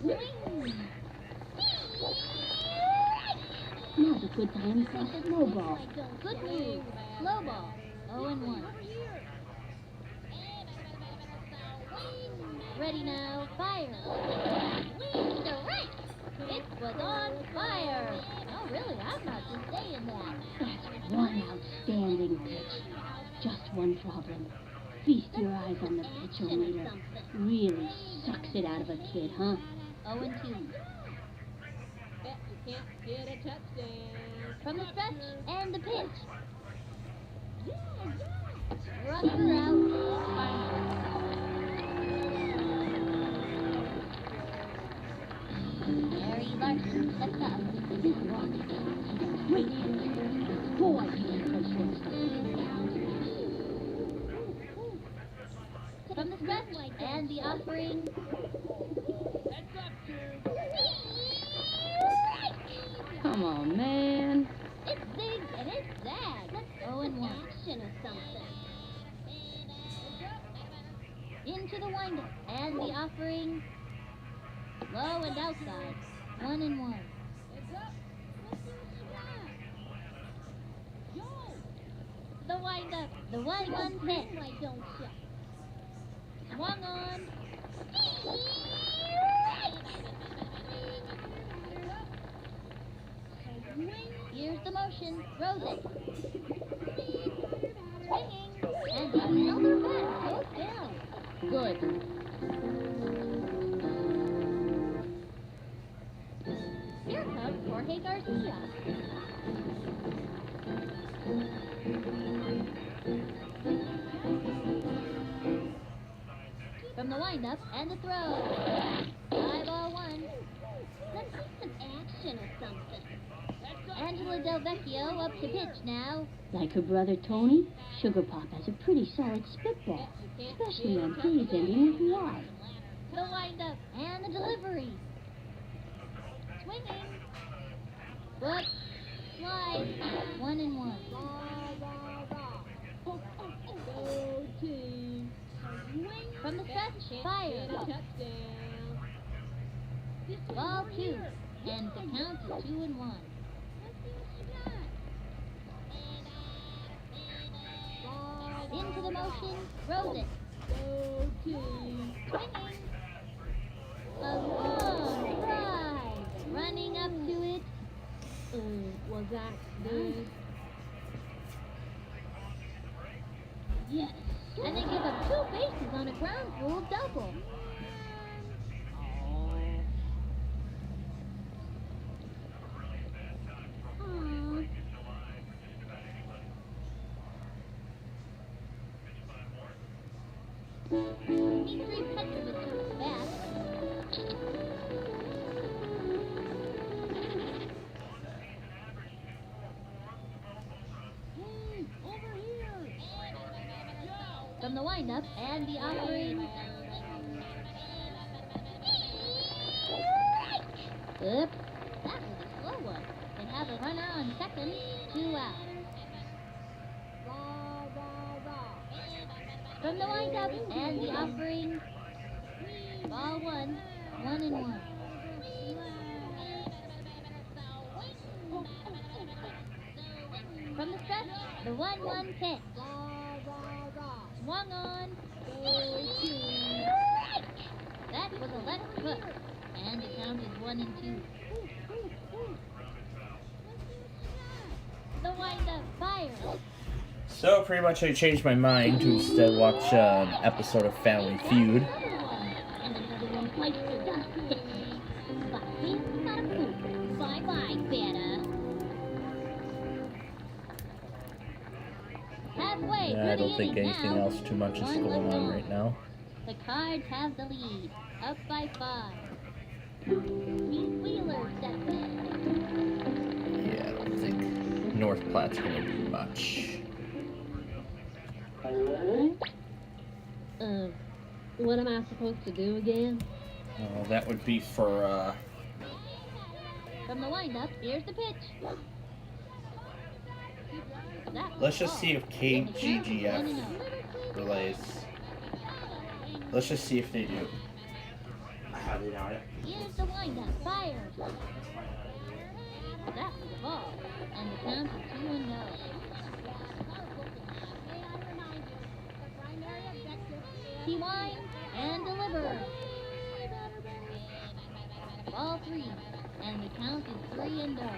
Swing. Now's a good time for a slow ball. Good move. Slow ball. 0-1. Ready now. Fire. Strike. It was on fire. Oh, really? I'm not just saying that. That's one outstanding pitch. Just one problem. Feast your eyes on the pitcher meter. Really sucks it out of a kid, huh? 0-2. Bet you can't get a touchdown. From the stretch and the pitch. Runner out. Mary Larson steps up. This one is a great pitch. Boy, he can play shortstop. From the stretch and the offering. Come on, man. It's big and it's zagged. 0-1. Action or something. Into the windup and the offering. Low and outside. 1-1. The windup. The 1-1 pitch. Why don't you? Swung on. Here's the motion. Throws it. Swinging. And another bat goes down. Good. Here comes Jorge Garcia. From the windup and the throw. High ball one. Let's see some action or something. Angela Del Vecchio up to pitch now. Like her brother Tony, Sugar Pop has a pretty solid spitball, especially on days ending with Y. The windup and the delivery. Swinging. But slide. 1 and 1. Go team. From the stretch, fire. Touchdown. Ball 2. And the count is 2 and 1. Into the motion, throws it. Go team. Swinging. A long drive. Running up to it. Was that good? Yes. And they give up 2 bases on a ground rule double. Aw. Dmitry Petrovich took bat. Hey, over here. From the windup and the offering. Oops, that was a slow one. They have a runner on second, 2 out. Rah, rah, rah. From the windup and the offering. Ball 1, 1 and 1. From the stretch, the 1-1 pitch. Rah, rah, rah. Swung on. Go team. That was a left hook. And the count is 1 and 2. The windup fires. So pretty much I changed my mind to instead watch an episode of Family Feud. And another one bites the dust. But he's not a fool. Bye-bye, Beta. Halfway Yeah, I through don't the think inning anything now. else too much is One going on left right now. The Cards have the lead, up by 5. Pete Wheeler steps in. Yeah, I don't think North Platte's gonna do much. What am I supposed to do again? That would be for From the windup, here's the pitch. That was let's just ball. see if And the count is 1 KGF and 0. relays. Let's just see if they do. Have they done it? Here's the windup, fires. That was a ball, and the count is 2 and 0. He winds and delivers. Ball 3, and the count is 3 and 0.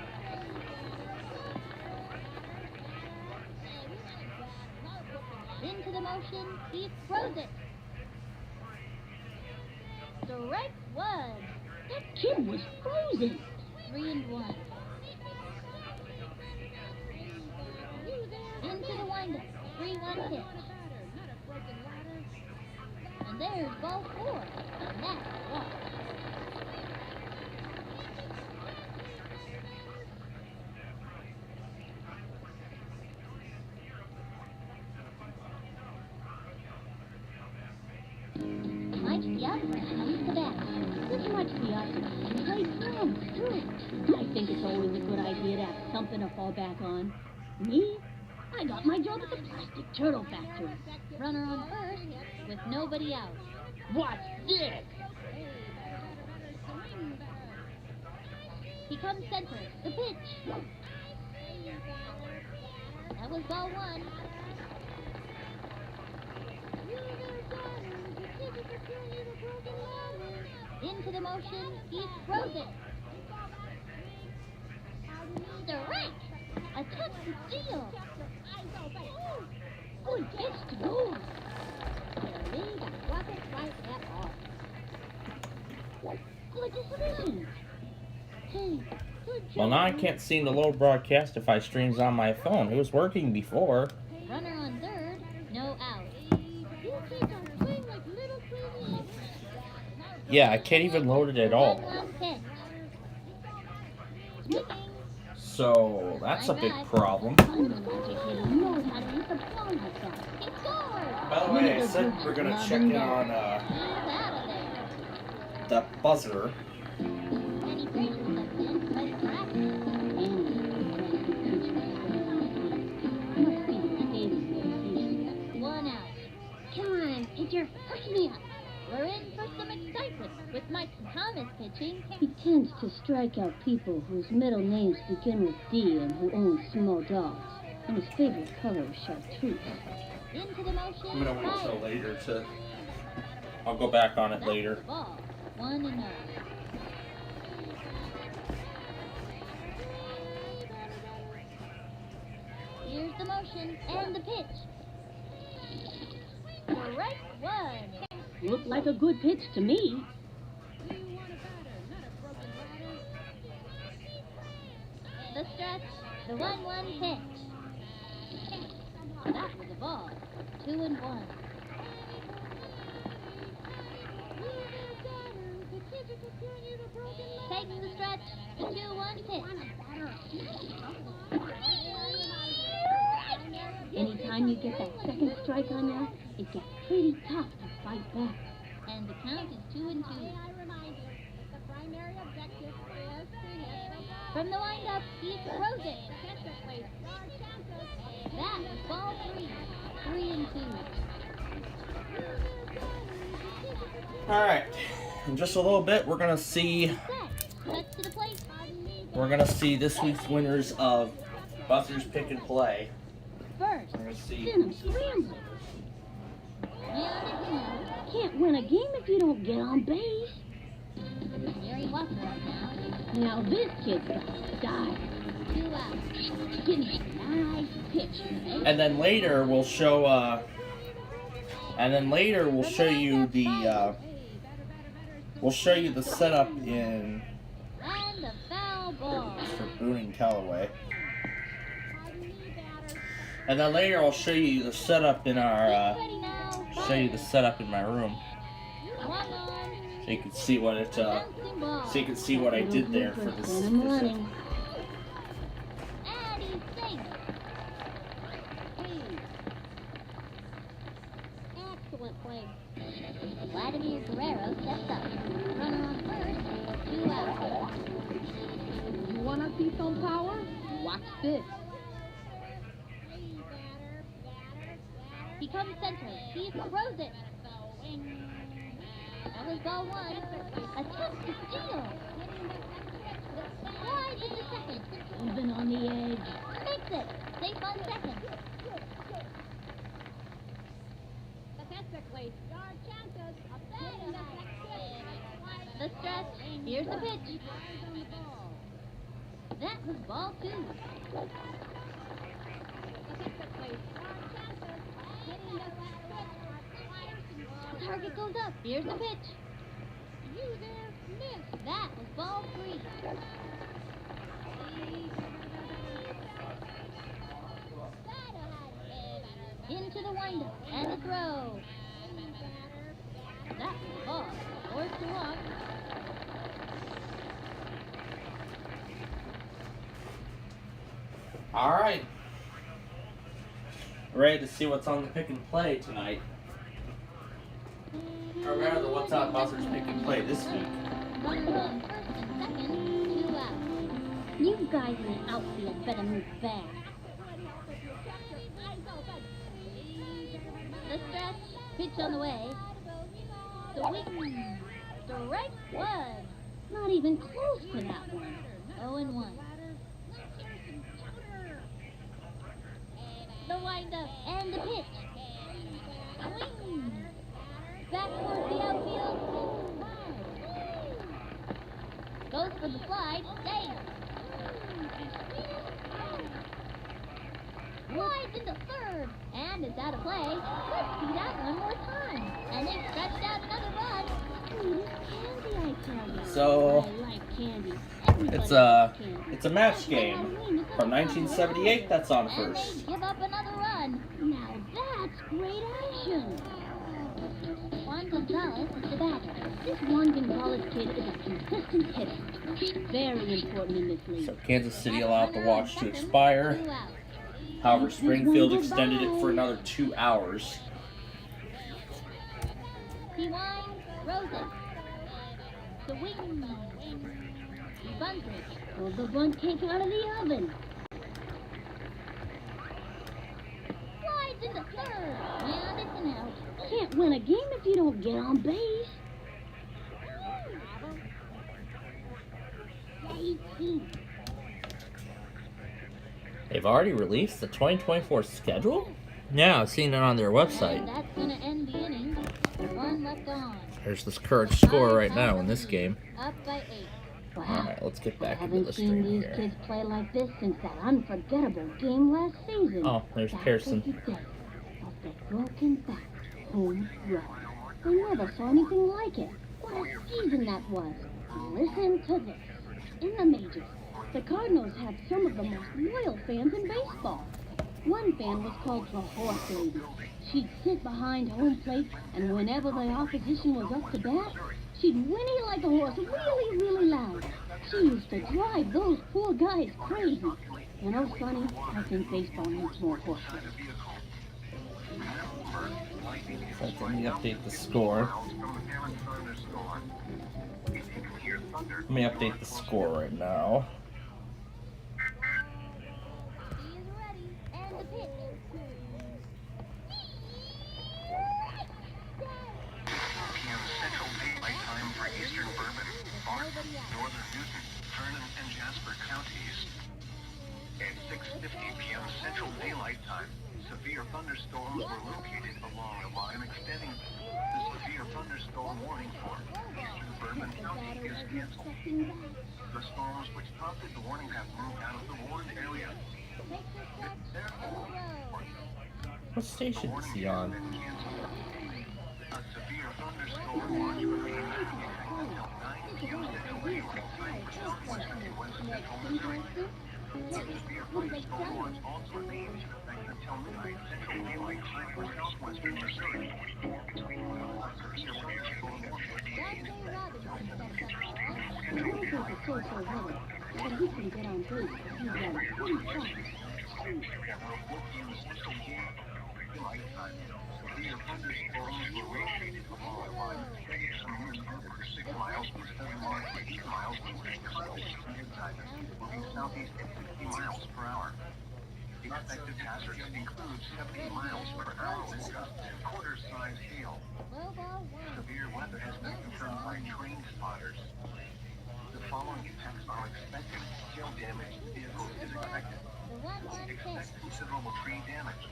Into the motion, he throws it. Strike 1. That kid was frozen. 3 and 1. Into the windup, 3-1 pitch. And there's ball 4, and that's a walk. Mike Piazza comes to bat. This much Piazza plays strong, too. I think it's always a good idea to have something to fall back on. Me? I got my job at the Plastic Turtle Factory. Runner on first, with nobody out. What's this? He comes center, the pitch. That was ball 1. Into the motion, he throws it. Strike! A tough steal. Good pitch to go. Wasn't right at all. Good decision. Hey, good job. Well, now I can't see the low broadcast if I streams on my phone. It was working before. Runner on third, no out. Yeah, I can't even load it at all. 1-1 pitch. Swinging. So that's a big problem. Magic hitter knows how to hit the ball like that. He scores. By the way, I said we're gonna check in on He's out of there. the buzzer. Penny Fraser steps in, but practice. And to strike out people whose middle names begin with D and who own small dogs. And his favorite color is chartreuse. Into the motion. I'm gonna wait till fire. later to. I'll go back on it That's later. the ball. 1-0. Here's the motion and the pitch. Strike one. Looked like a good pitch to me. The stretch. The 1-1 pitch. That was a ball. 2-1. Takes the stretch. The 2-1 pitch. Anytime you get that second strike on you, it gets pretty tough to fight back. And the count is 2-2. The primary objective is to hit From the windup, he throws it. That was ball 3. 3-2. All right. In just a little bit, we're gonna see. Set. Stretch to the plate. We're gonna see this week's winners of Buzzers Pick and Play. First. We're gonna see. Then I'm scrambling. Can't win a game if you don't get on base. Jerry Walker up now. Now this kid's got style. 2 out. Give me a nice pitch. And then later we'll show. We'll show you the. We'll show you the setup in And the foul ball. for Boone Callaway. And then later I'll show you the setup in our. Ready now. Show you the setup in my room, 1-1. so you can see what it. Bouncing ball. So you can see what I did there for this. When I'm running. And he sinks. Excellent play. Vladimir Guerrero steps up. Runner on first. 2 out. You want to see some power? Watch this. He comes center. He throws it. That was ball 1. Attempt to steal. Slides into second. Moving on the edge. Makes it. Safe on second. Statistically, there are chances of hitting The stretch. Here's the pitch. That was ball 2. The target goes up. Here's the pitch. You there, miss. That was ball 3. Into the windup and a throw. That was a ball. Forced to walk. All right. Ready to see what's on the Pick and Play tonight. Or rather, what's on Buzzers Pick and Play this week. Runner on first and second. 2 out. You guys in the outfield better move fast. The stretch. Pitch on the way. Swing. Strike 1. Not even close to that one. 0-1. The windup and the pitch. Swing. Back towards the outfield. Goes for the slide. Safe. Slides into third. And it's out of play. Let's see that one more time. And they stretched out another run. Ooh, this candy, I tell you. So, I like candy. Everybody It's likes a candy. it's a match game from 1978. That's on And first. they give up another run. Now that's great action. Juan Gonzalez is the batter. This Juan Gonzalez kid is a consistent hitter. Very important in this league. So Kansas City allowed the watch to expire. 2 out. However, Springfield extended it for another 2 hours. He winds, throws it. Swing. He bunts it. Pull the bunt cake out of the oven. Slides into third. And it's an out. Can't win a game if you don't get on base. 18. They've already released the 2024 schedule? Yeah, I've seen it on their And website. that's gonna end the inning. One left on. There's this current score right now in this game. Up by 8. Wow. Alright, let's get I back into haven't the seen stream these here. kids play like this since that unforgettable game last season. Oh, there's Back Pearson. in the day of the broken back home run. They never saw anything like it. What a season that was. Listen to this. In the majors, the Cardinals had some of the most loyal fans in baseball. One fan was called the Horse Lady. She'd sit behind home plate, and whenever the opposition was up to bat, she'd whinny like a horse really, really loud. She used to drive those poor guys crazy. You know, Sonny, I think baseball needs more horses. So let me update the score. Let me update the score right now. He is ready. And the pitch. 4 p.m. Central Daylight Time for Eastern Bourbon, Barton, Northern Newton, Vernon, and Jasper counties. At 6:50 p.m. Central Daylight Time, severe thunderstorms were located along a line extending. The severe thunderstorm warning for Eastern Bourbon County is canceled. The storms which prompted the warning have moved out of the warned area. Therefore, What station is he on? a severe thunderstorm watch remains until 9 p.m. Central Daylight Time for southwestern and west central Missouri. A severe thunderstorm watch also remains in effect until midnight Central Daylight Time for southwestern Missouri. Between mile markers, severe storm watch remains in effect until midnight Central I don't think it's so heavy, but he can get on base if he runs pretty fast. Severe thunderstorms were located along a line for 6 miles to 7 miles to 8 miles moving southeast at 60 miles per hour. Expected hazards include 70 miles per hour wind gusts and quarter-size hail. Low ball 1. Severe weather has been confirmed by train spotters. The following impacts are expected. Hail damage to vehicles is expected. The 1-1 pitch. Expect considerable tree damage.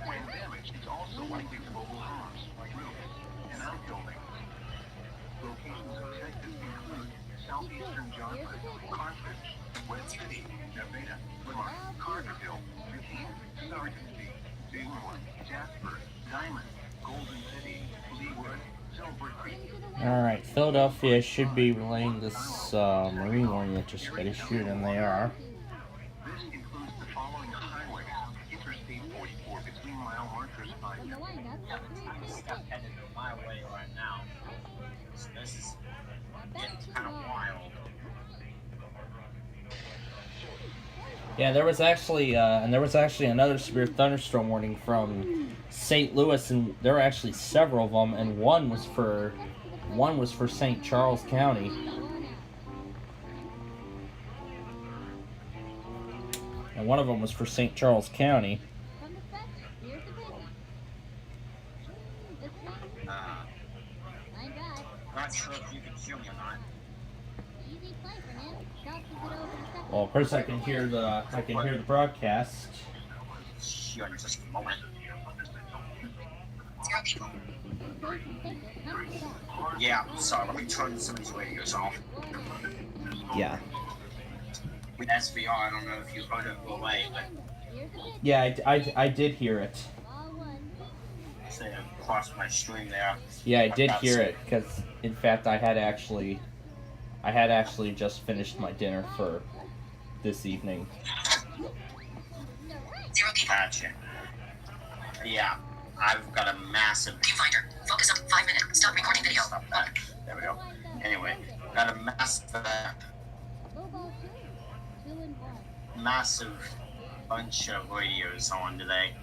Wind damage is also likely to mobile homes, roofs, and outbuildings. Locations affected include southeastern Johnson, Carthage, West City, Nevada, Lamar, Carterville, McKean, Sargentby, Bigwood, Jasper, Diamond, Golden City, Leewood, Silver Creek. Alright, Philadelphia should be relaying this marine warning that just got issued, and they are. This includes the following highways: Interstate 44 between mile markers 5 From the windup, the 3-2 pitch. Headed my way right now. So this is A bouncing kind of ball. wild. Yeah, there was actually another severe thunderstorm warning from St. Louis, and there were actually several of them, and one was for St. Charles County. 1 out. And one of them was for St. Charles County. From the stretch, here's the pitch. The swing. Line drive. Not sure if you can hear me or not. Easy play for him. Tosses it over to second. Well, of course I can hear the broadcast. Here in just a moment. Base and pitcher comes back. Yeah, sorry, let me turn some of these radios off. Yeah. With SVR, I don't know if you heard it go away, but Here's the pitch. Yeah, I did hear it. Ball 1. it's across my stream there. Yeah, I did hear it, because in fact I had actually just finished my dinner for this evening. Gotcha. Yeah, I've got a massive. Viewfinder. Focus on 5 minutes. Stop recording video. Stop that. There we go. Anyway, got a massive, Low ball 2. 2 and 1. massive bunch of radios on today.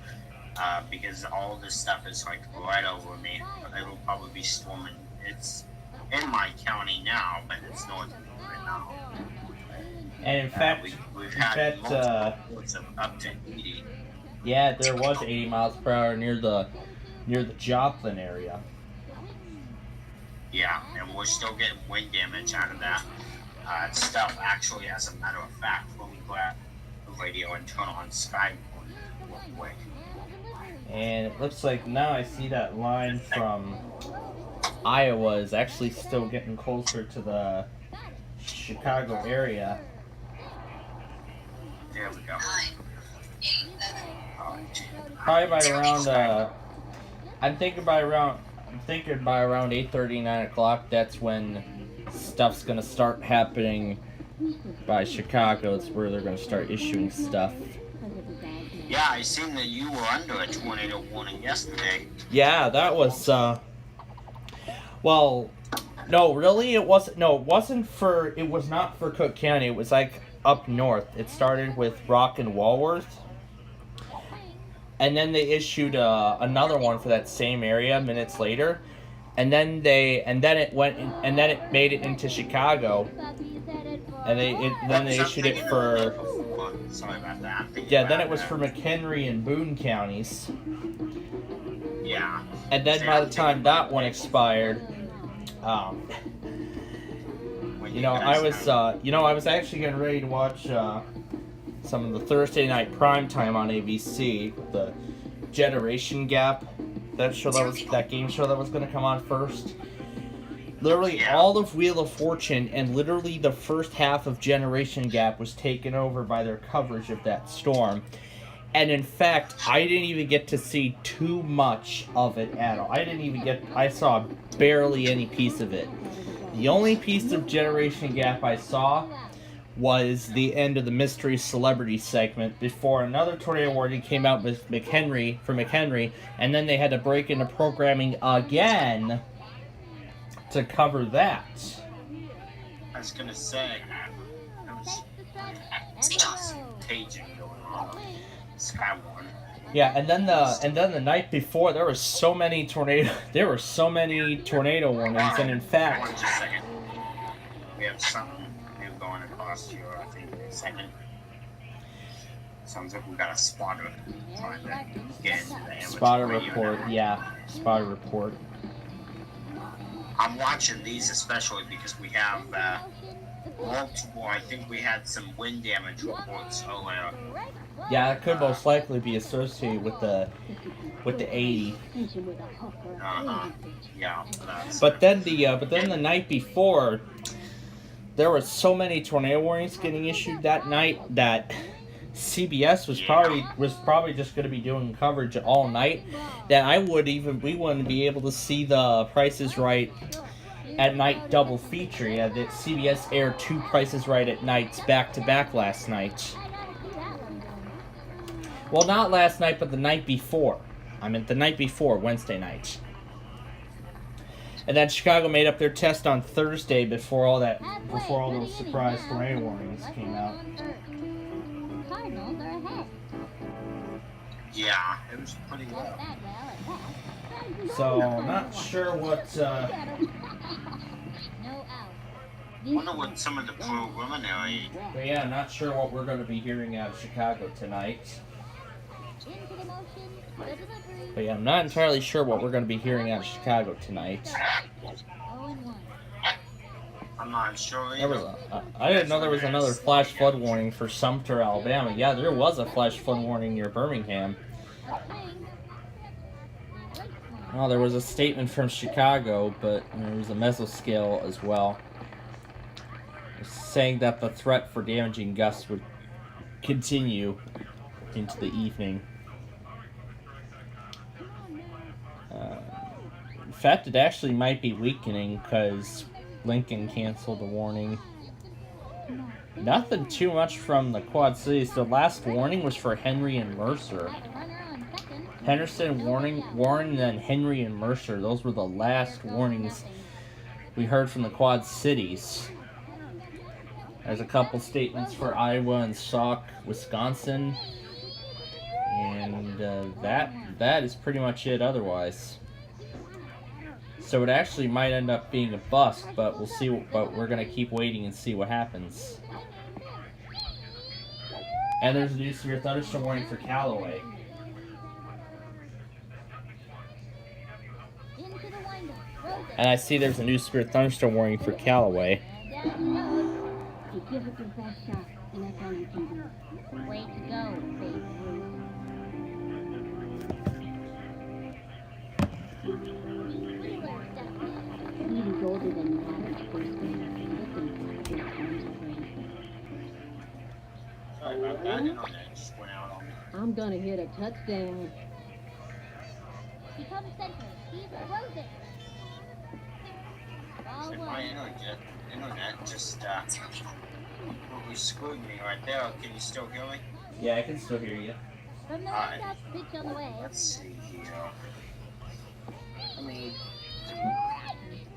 Because all this stuff is like right over me. It'll probably be storming. It's in my county now, but it's north of me right now. And in fact, We've had multiple reports of up to 80. yeah, there was 80 miles per hour near the Joplin area. Yeah, and we're still getting wind damage out of that. stuff. Actually, as a matter of fact, let me grab the radio and turn on Skype real quick. And it looks like now I see that line from Iowa is actually still getting closer to the Chicago area. There we go. Probably by around, I'm thinking by around 8:30, 9 o'clock, that's when stuff's gonna start happening by Chicago. It's where they're gonna start issuing stuff. Yeah, I seen that you were under a tornado warning yesterday. Yeah, that was, well, no, really, it wasn't not for Cook County. It was like up north. It started with Rock and Walworth. And then they issued another one for that same area minutes later, and then it made it into Chicago, and then they issued it for. Sorry about that. Yeah, then it was for McHenry and Boone counties. Yeah. And then by the time that one expired, I was actually getting ready to watch some of the Thursday night primetime on ABC, the Generation Gap, that game show that was going to come on first. Literally all of Wheel of Fortune and literally the first half of Generation Gap was taken over by their coverage of that storm. And in fact, I didn't even get to see too much of it at all. I saw barely any piece of it. The only piece of Generation Gap I saw was the end of the mystery celebrity segment before another tornado warning came out with McHenry, and then they had to break into programming again to cover that. I was gonna say, there was paging going on. Skywarn. Yeah, and then the night before there were so many tornado warnings, and in fact, Just a second. We have something new going across here. I think in a second. Sounds like we got a spotter trying to get into the amateur spotter radio report, now. yeah, spotter report. I'm watching these especially because we have multiple. I think we had some wind damage reports earlier. Yeah, it could most likely be associated with the 80. Yeah. But then the night before, there were so many tornado warnings getting issued that night that CBS was probably just going to be doing coverage all night. That we wouldn't be able to see the Price is Right at night double feature. Yeah, that CBS aired 2 Price is Right at nights back to back last night. Well, not last night, but the night before. I meant the night before, Wednesday night. And then Chicago made up their test on Thursday before all those surprise tornado warnings came out. Cardinals are ahead. Yeah, it was pretty low. So, not sure what. No out. I wonder what some of the preliminary. But yeah, not sure what we're going to be hearing out of Chicago tonight. Into the motion. The delivery. But yeah, I'm not entirely sure what we're going to be hearing out of Chicago tonight. 0-1. I'm not sure. I didn't know there was another flash flood warning for Sumter, Alabama. Yeah, there was a flash flood warning near Birmingham. Oh, there was a statement from Chicago, but there was a mesoscale as well, saying that the threat for damaging gusts would continue into the evening. In fact, it actually might be weakening because Lincoln canceled the warning. Nothing too much from the Quad Cities. The last warning was for Henry and Mercer. Runner on second. Henderson, Warren, and then Henry and Mercer. Those were the last warnings we heard from the Quad Cities. There's a couple statements for Iowa and Sauk, Wisconsin. And that is pretty much it otherwise. So it actually might end up being a bust, but we'll see. But we're gonna keep waiting and see what happens. And there's a new severe thunderstorm warning for Callaway. Into the windup. Rosen. And I see there's a new severe thunderstorm warning for Callaway. Down the road. You give it your best shot, and that's all you can do. Way to go, Babe Ruth. He's older than the average person. Looking for his arms already. Sorry about that. Internet just went out on me. I'm gonna hit a touchdown. Become center. He's frozen. Ball My one. internet just really screwed me right there. Can you still hear me? Yeah, I can still hear you. From the Alright. windup, pitch on the way. Let's see here. Let me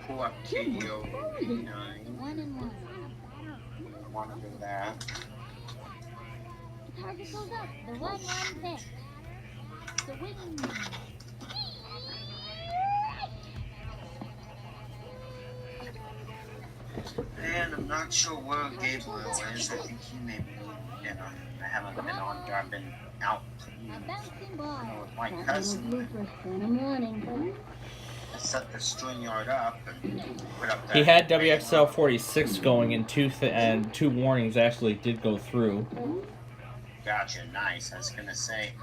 pull up KDO 89. 1-1. Want to do that? The target goes up. The 1-1 pitch. The wing. And I'm not sure where Gabriel is. I think he may be eating dinner. I haven't been on there. I've been out A bouncing ball. with my That little cousin. blooper spent him running. I set the string yard up and put up that. He had WXL 46 going, and two warnings actually did go through. Gotcha, nice. I was gonna say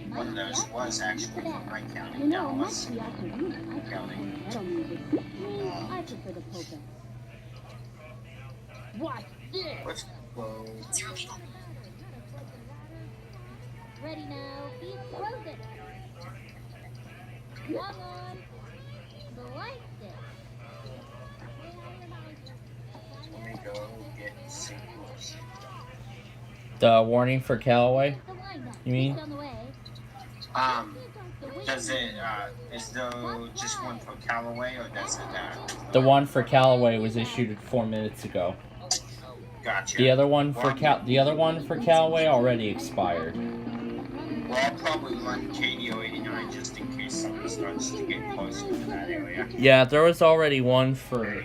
one of those was actually from my county. You know, it Dallas must be after you. I County. metal music. I prefer the polka. Watch this. Let's go. 0 people. Ready now. He's frozen. Long on. Sliced it. Let me go get St. Louis. The warning for Callaway, The windup. you mean? Pitch on the way. The wing. Does it, is there just one for Callaway or does it, The one for Callaway was issued 4 minutes ago. gotcha. The other one for Callaway already expired. Well, I'll probably run KDO 89 just in case something starts to get closer to that area. Yeah, there was already one for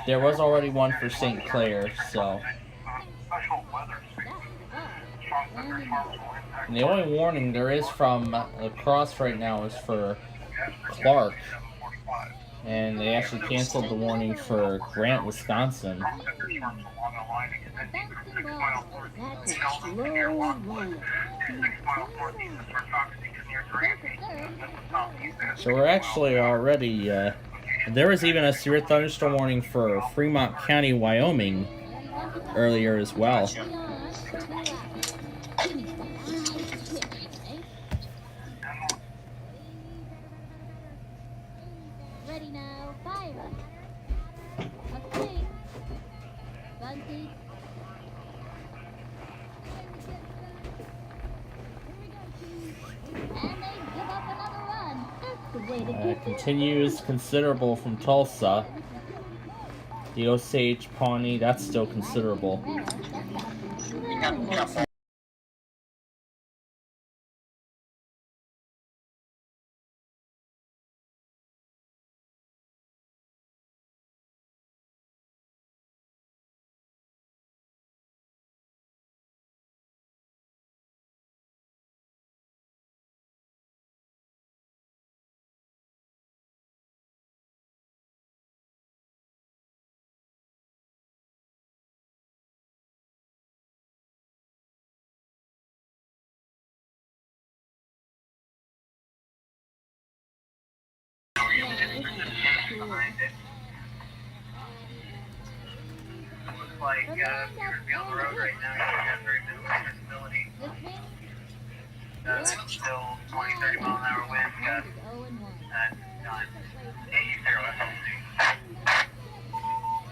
St. Clair, so. And the only warning there is from lacrosse right now is for Clark. And they actually canceled the warning for Grant, Wisconsin. A bouncing ball. That's a slow one. So we're actually already, there was even a severe thunderstorm warning for Fremont County, Wyoming earlier as well. Gotcha. Ready now. Fire. A swing. Bunty. And they give up another run. That's the way to get it. Continues considerable from Tulsa. The Osage Pawnee, that's still considerable. We have to be careful. Like, if you're gonna be on the road right now, you have very minimal visibility. Still 20, 30 mile an hour wind, gusts, and done.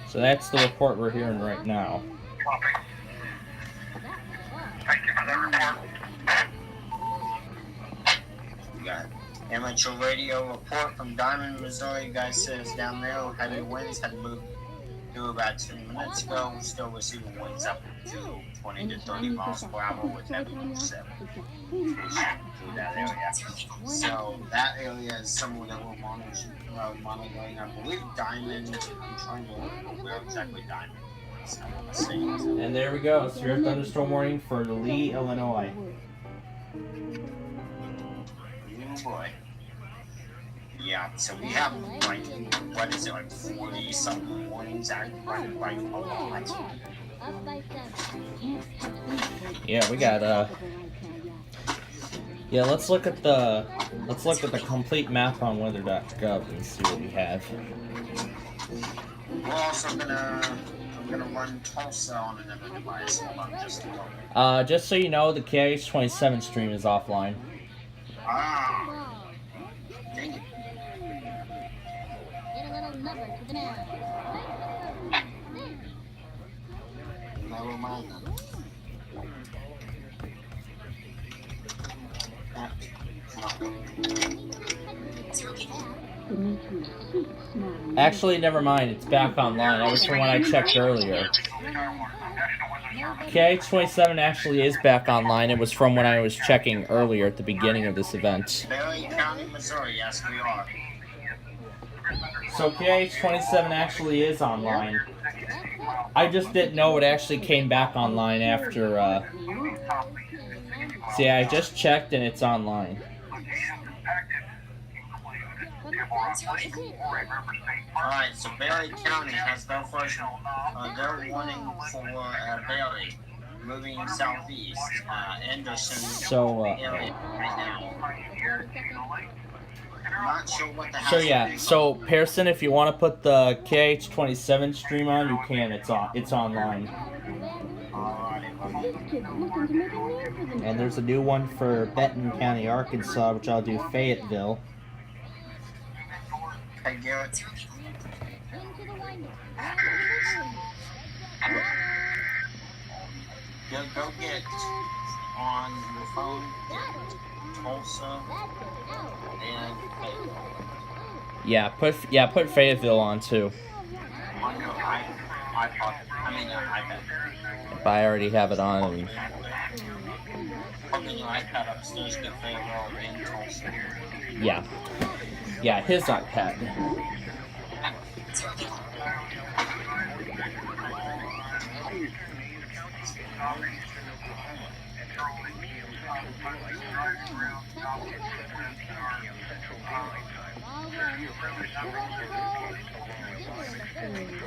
So that's the report we're hearing right now. Copy. Thank you for that report. We got amateur radio report from Diamond, Missouri. Guy says down there heavy winds had moved through about 10 minutes ago. We're still receiving winds up to 20 to 30 miles per hour with heavy winds through that area. So that area is somewhere that we're monitoring. I believe Diamond. I'm trying to remember where exactly Diamond is. I want to say. And there we go, severe thunderstorm warning for Lee, Illinois. Oh boy. Yeah, so we have like, what is it, like 40 something warnings out, like a lot. Up by 7. Yeah, we got yeah, let's look at the complete map on weather.gov and see what we have. We're also I'm gonna run Tulsa on another device. Hold on just a moment. Just so you know, the KH27 stream is offline. Ah, dang it. Get a little number to the now. Never mind then. Actually, never mind. It's back online. That was from when I checked earlier. KH27 actually is back online. It was from when I was checking earlier at the beginning of this event. Berry County, Missouri, yes we are. So KH27 actually is online. I just didn't know it actually came back online after, see, I just checked and it's online. Alright, so Berry County has their first, they're warning for Berry, moving southeast, Anderson So, area right now. I'm not sure what the So hell. yeah, so Pearson, if you want to put the KH27 stream on, you can. It's online. Alrighty, buddy. And there's a new one for Benton County, Arkansas, which I'll do Fayetteville. Hey Garrett. Into the window. Go get on your phone, get Tulsa and Fayetteville. Yeah, put Fayetteville on too. On your iPad. But I already have it on. And, Open your iPad upstairs, get Fayetteville and Tulsa. yeah, his iPad.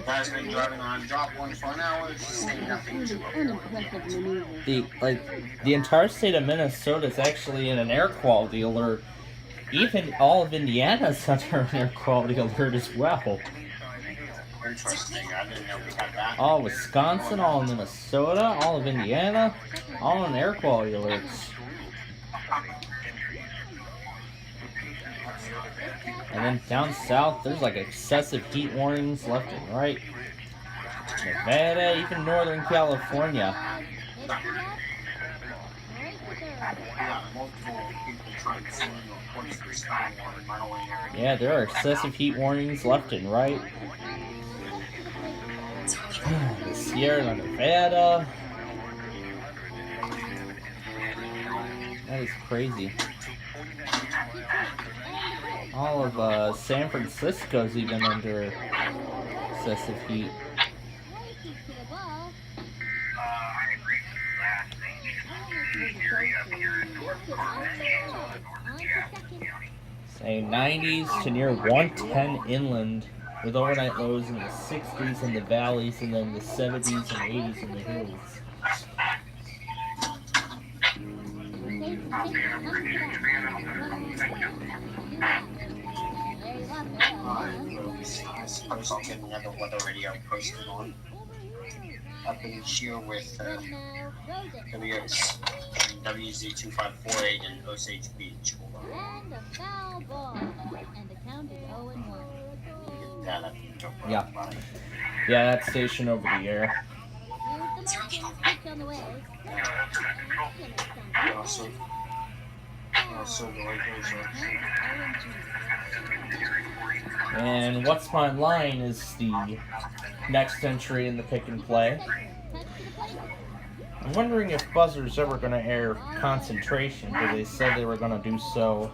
Guys been driving on drop one for an hour, say nothing to it. The entire state of Minnesota is actually in an air quality alert. Even all of Indiana's under an air quality alert as well. Interesting, I didn't know we had that. All of Wisconsin, all of Minnesota, all of Indiana, all on air quality alerts. And then down south, there's like excessive heat warnings left and right. Nevada, even Northern California. Yeah, there are excessive heat warnings left and right. The Sierra Nevada. That is crazy. All of San Francisco's even under excessive heat. Say 90s to near 110 inland, with overnight lows in the 60s in the valleys and then the 70s and 80s in the hills. I suppose I'll get another weather radio posted on. Up in here with WZ2548 and Osage Beach. Hold on. And a foul ball. And the count is 0-1. Get that up and jump Yeah. right by. Yeah, that station over the air. Here's the marking switch on the way. Also, the radios are. And What's My Line is the next entry in the pick and play. I'm wondering if Buzzer's ever going to air Concentration, because they said they were going to do so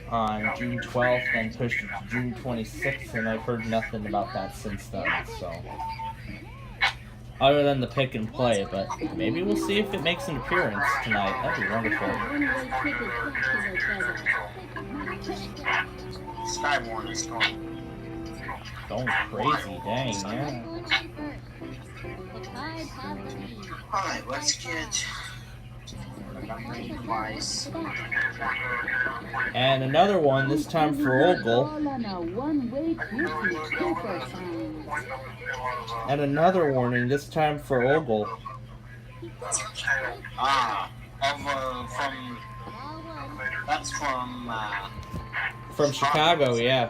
on June 12th and pushed it to June 26th, and I've heard nothing about that since then, so. Other than the pick and play, but maybe we'll see if it makes an appearance tonight. That'd be wonderful. Skywarn is going. Going crazy, dang, yeah. Going on first. The Tides have the lead. Alright, let's get the number device. And another one, this time for Ogle. All on a one-way ticket, super fine. And another warning, this time for Ogle. From that's From Chicago, yeah.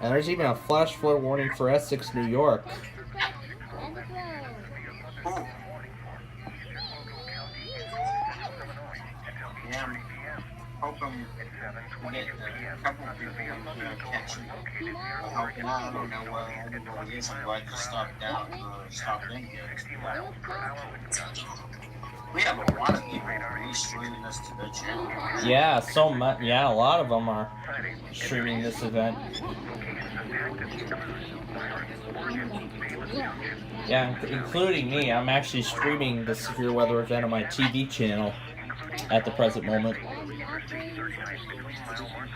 And there's even a flash flood warning for Essex, New York. And the throw. ooh. Yeah, I'm hoping we get a couple of people in here catching. Helping out. I don't know where everybody is. I'm glad you stopped out or stopped in here. We have a lot of people restreaming this to their channel. Yeah, so much. Yeah, a lot of them are streaming this event. Yeah, including me. I'm actually streaming the severe weather event on my TV channel at the present moment,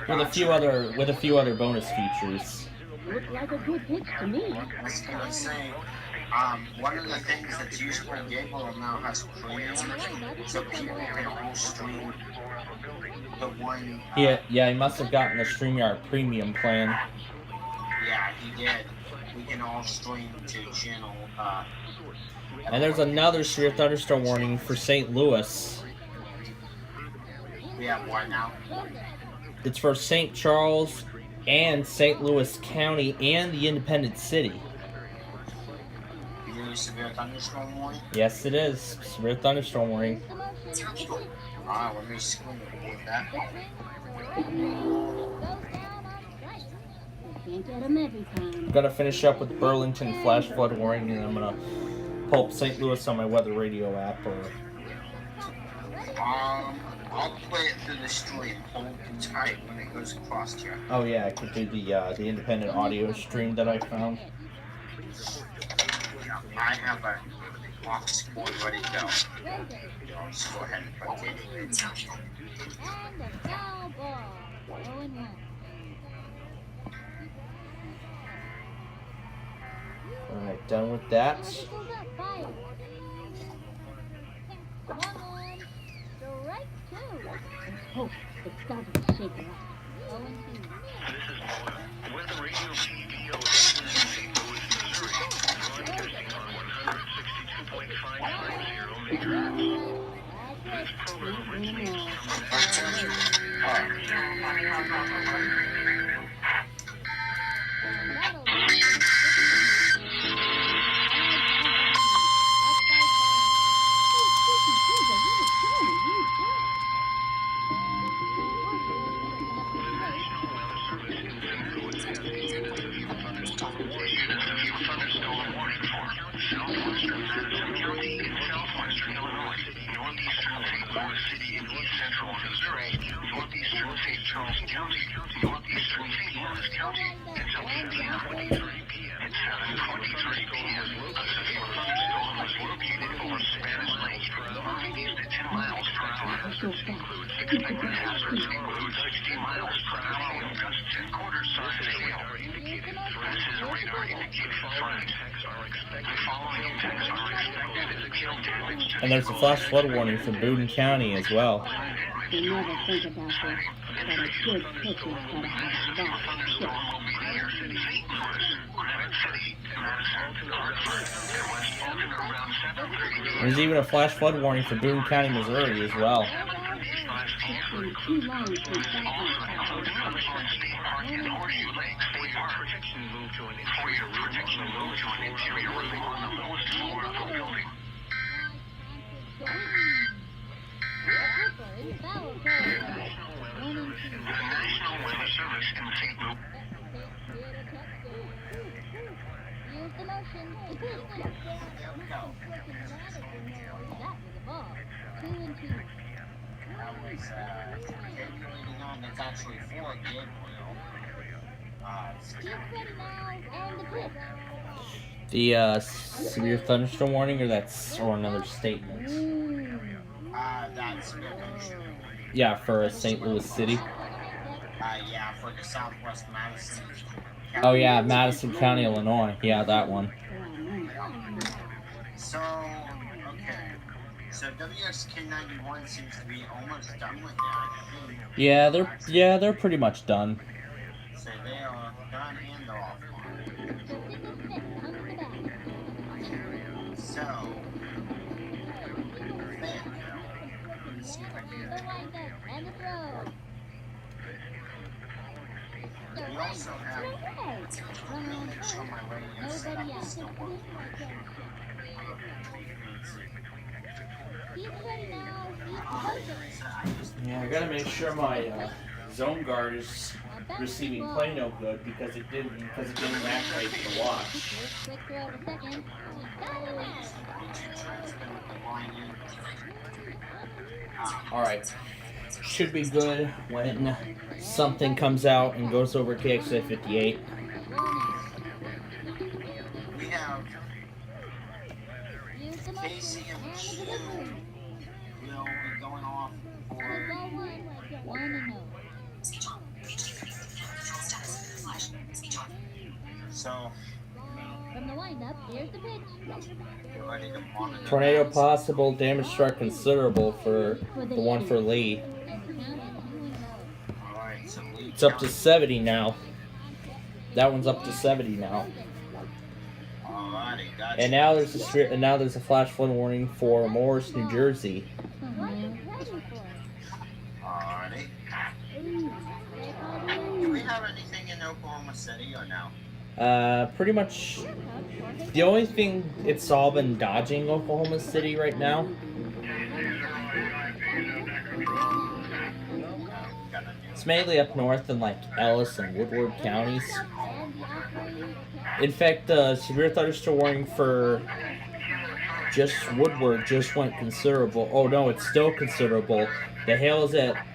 with a few other bonus features. Looked like a good pitch to me. I was gonna say, one of the things that's useful in Gabriel now has premium, so people can all stream the one. Yeah, he must have gotten the StreamYard Premium plan. Yeah, he did. We can all stream to channel. And there's another severe thunderstorm warning for St. Louis. We have one now. It's for St. Charles and St. Louis County and the Independent City. Really severe thunderstorm warning. Yes, it is. Severe thunderstorm warning. Alright, let me screen record that. Can't get 'em every time. I'm gonna finish up with Burlington flash flood warning, and I'm gonna pull up St. Louis on my weather radio app. I'll play it through the stream. Hold it tight when it goes across here. Oh yeah, I could do the independent audio stream that I found. I have a box board ready to go. I'll just go ahead and put it in. And the foul ball. 0-1. Alright, done with that. Eagles up 5. 1-1. Strike 2. Oh, it started to shake it up. 0-2. Weather Radio PBO in St. Louis, Missouri. Broadcasting on 162.550 megahertz. This program originates from thunderstorm warning for southwestern Madison County in southwestern Illinois, northeastern St. Louis City in east central Missouri, northeastern St. Charles County, northeastern St. Louis County, until 7:23 p.m. At 7:23 p.m., a severe thunderstorm was located over Spanish Lake, moving east at 10 miles per hour. Includes expected hazards include 60 miles per hour with gusts and quarter-size hail. This is a radar indicated front. The following impacts are expected. Hail damage to And there's a flash flood warning for Boone County as well. You never think about this, but a good pitcher's gotta have that shit. will be near St. Louis, Granite City, Madison, Hartford, and West Fulton around 7:30. There's even a flash flood warning for Boone County, Missouri as well. It's been too long since that was talked about. For your protection, move to an interior room on the lowest floor of the building. Foul ball. The National Weather Service in St. Louis. Use the motion. That was a ball. 2-2. That was calculating on that's actually for Gabriel. Keep ready now. And the pitch. The severe thunderstorm warning, or another statement. That's good. Yeah, for St. Louis City. Yeah, for the Southwest Madison. Oh yeah, Madison County, Illinois. Yeah, that one. So, okay. So WXK91 seems to be almost done with that. Yeah, they're pretty much done. So they are done and offline. So, there you go. Let's see if I can. And the throw. We also have. Let me make sure my radio setup is still working. He's ready now. Yeah, I gotta make sure my zone guard is receiving play no good because it didn't activate the watch. Quick throw to second. Alright. Should be good when something comes out and goes over KXA 58. We have Use the Casey motion and and the Q delivery. will be going off for. Ball one and oh. Speech on. Control status. Flash. Speech on. So, From the windup, here's the pitch. get ready to monitor. Tornado that. possible, damage struck considerable for the one for Lee. And the count is 2-0. Alright, so we It's up to 70 now. That one's up to 70 now. Alrighty, gotcha. And now there's a flash flood warning for Morris, New Jersey. Alrighty. Do we have anything in Oklahoma City or no? Pretty much the only thing it's all been dodging Oklahoma City right now. It's mainly up north in like Ellis and Woodward counties. In fact, severe thunderstorm warning for just Woodward just went considerable. Oh no, it's still considerable. The hail is at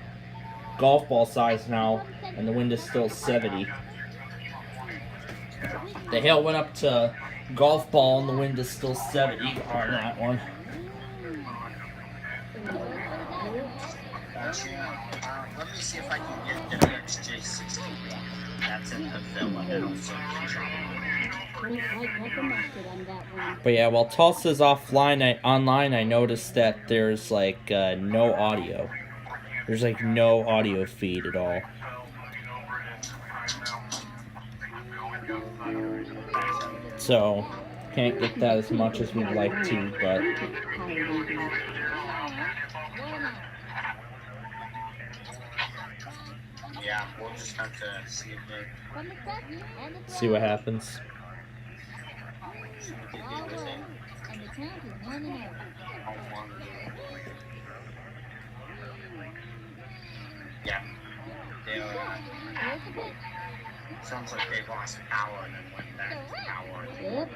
golf ball size now, and the wind is still 70. The hail went up to golf ball, and the wind is still 70 on that one. Gotcha. Let me see if I can get WXJ61. That's in the villa now, so But yeah, while Tulsa's online, I noticed that there's like no audio. There's like no audio feed at all. So, can't get that as much as we'd like to, but yeah, we'll just have to see if they From the set and the throw. see what happens. see what they Ball do with it. one. And the count is 1-0. I'll monitor it. Yeah. They Here's the pitch. sounds like they lost power and then went back to power. Yep.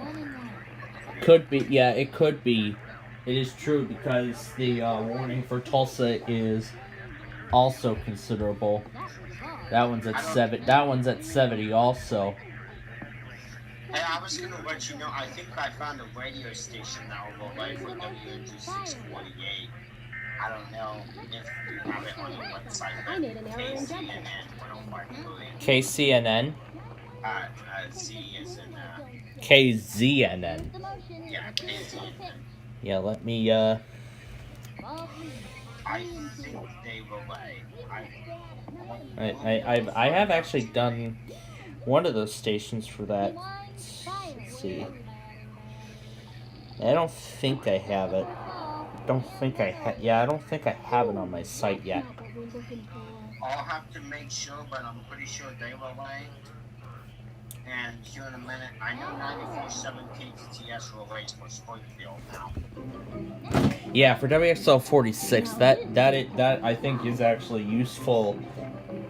1-1. Could be, yeah, it could be. It is true because the warning for Tulsa is also considerable. That one's at 7. That one's at 70 also. Hey, I was gonna let you know, I think I found a radio station that will relay for WNG648. I don't know if you have it on your website, but KCNN 105.3. KCNN, Z is in, KZNN. The motion. yeah, KCNN. Yeah, let me Ball three. I think they relay. I have actually done one of those stations for that. Let's see. I don't think I have it. I don't think I have it on my site yet. I'll have to make sure, but I'm pretty sure they relay. And here in a minute, I know 94.7 KTTS relays for Springfield now. Yeah, for WXL 46, that I think is actually useful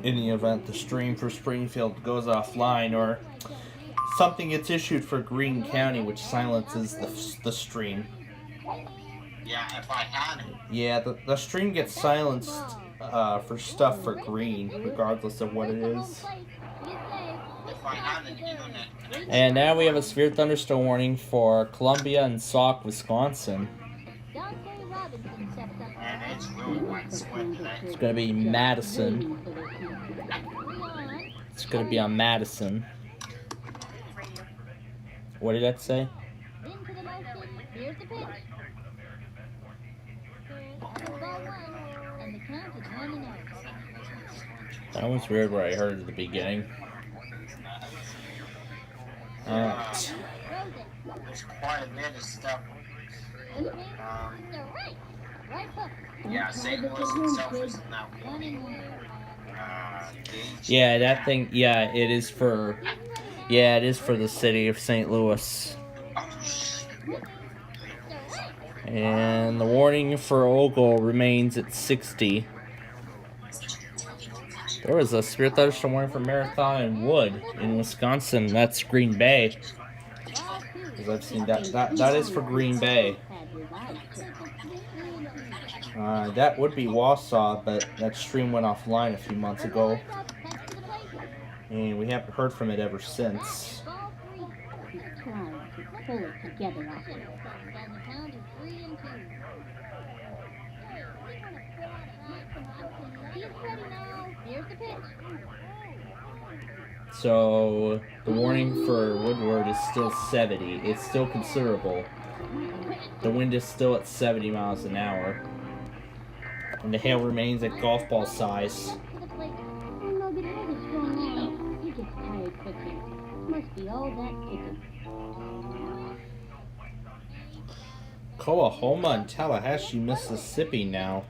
in the event the stream for Springfield goes offline or something gets issued for Greene County, which silences the stream. Yeah, if I had it. Yeah, the stream gets silenced for stuff for Greene, regardless of what it is. If I had an internet connection. And now we have a severe thunderstorm warning for Columbia and Sauk, Wisconsin. Dante Robinson steps up. and it's really widespread today. It's gonna be Madison. It's gonna be on Madison. What did that say? Into the motion. Here's the pitch. That's ball one. And the count is 1-0. That was weird what I heard at the beginning. Alright. Throws it. There's quite a bit of stuff. The right. Right hook. Yeah, St. Louis itself isn't that 1-1. Yeah, that thing, yeah, it is for, yeah, it is for the city of St. Louis. And the warning for Ogle remains at 60. There was a Spirit Thunderstorm warning for Marathon and Wood in Wisconsin. That's Green Bay. Because I've seen that is for Green Bay. That would be Wausau, but that stream went offline a few months ago. And we haven't heard from it ever since. Ball 3. He's trying to pull it together out there. And the count is 3-2. He's ready now. Here's the pitch. So the warning for Woodward is still 70. It's still considerable. The wind is still at 70 miles an hour. And the hail remains at golf ball size. To the plate. Oh, no, but that is strong out. He gets tired quickly. Must be all that kicking. Coahoma and Tallahassee, Mississippi now.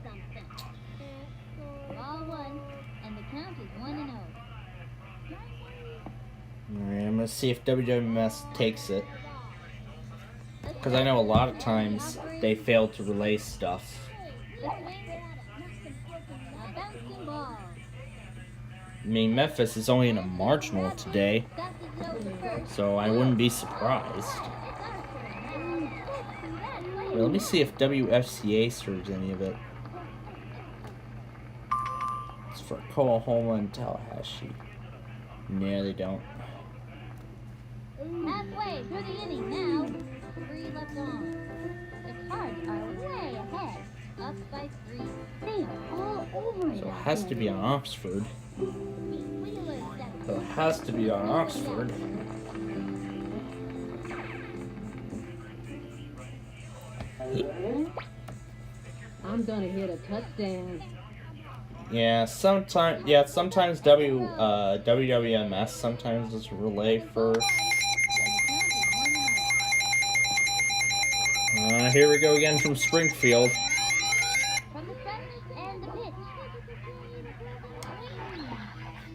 Ball 1. And the count is 1-0. Alright, I'm gonna see if WWMS takes it. Because I know a lot of times they fail to relay stuff. A bouncing ball. I mean, Memphis is only in a marginal today, That's his nose at first. so I wouldn't be surprised. But let me see if WFCA serves any of it. It's for Coahoma and Tallahassee. No, they don't. Halfway through the inning now. 3 left on. The Cards are way ahead. Up by 3. They are all over it. So it out has to there. be on Oxford. Wheeler's down. So it has to be on Oxford. I'm gonna hit a touchdown. Yeah, sometimes WWMS sometimes is relay for. Here we go again from Springfield. From the stretch and the pitch.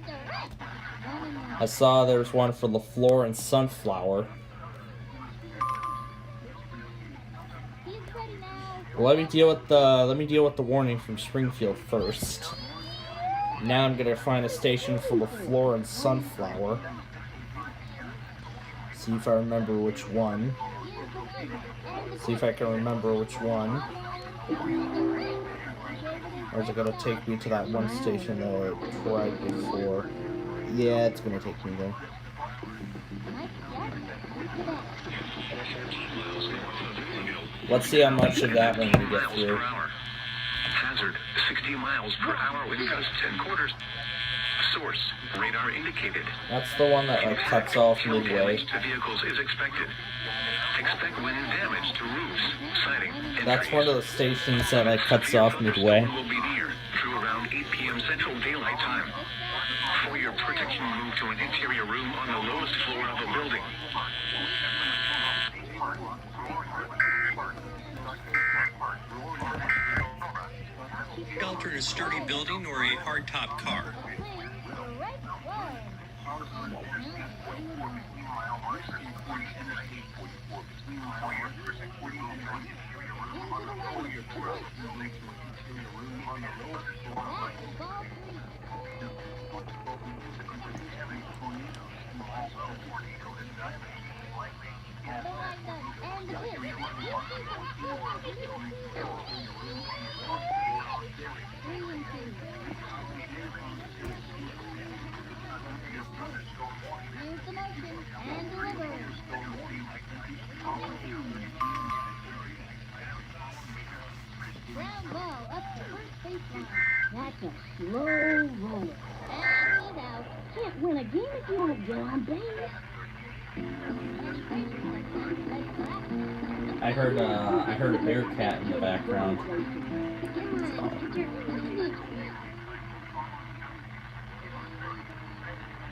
Direct. 1-1. I saw there's one for LaFleur and Sunflower. He's ready now. Let me deal with the warning from Springfield first. Now I'm gonna find a station for LaFleur and Sunflower. See if I remember which one. See if I can remember which one. Or is it gonna take me to that one station that I tried before? Yeah, it's gonna take me there. Let's see how much of that one we get through. Hazard 60 miles per hour with gust 10 quarters. Source radar indicated. That's the one that like cuts off midway. Damage to vehicles is expected. Expect wind damage to roofs, siding, and That's trees. one of the stations that like cuts off midway. Will be near through around 8 p.m. Central Daylight Time. For your protection, move to an interior room on the lowest floor of the building. Shelter in a sturdy building or a hardtop car. Here's the motion and delivery. ground ball up the first baseline. That's a slow roller. And he's out. Can't win a game if you don't get on base. I heard a bear cat in the background.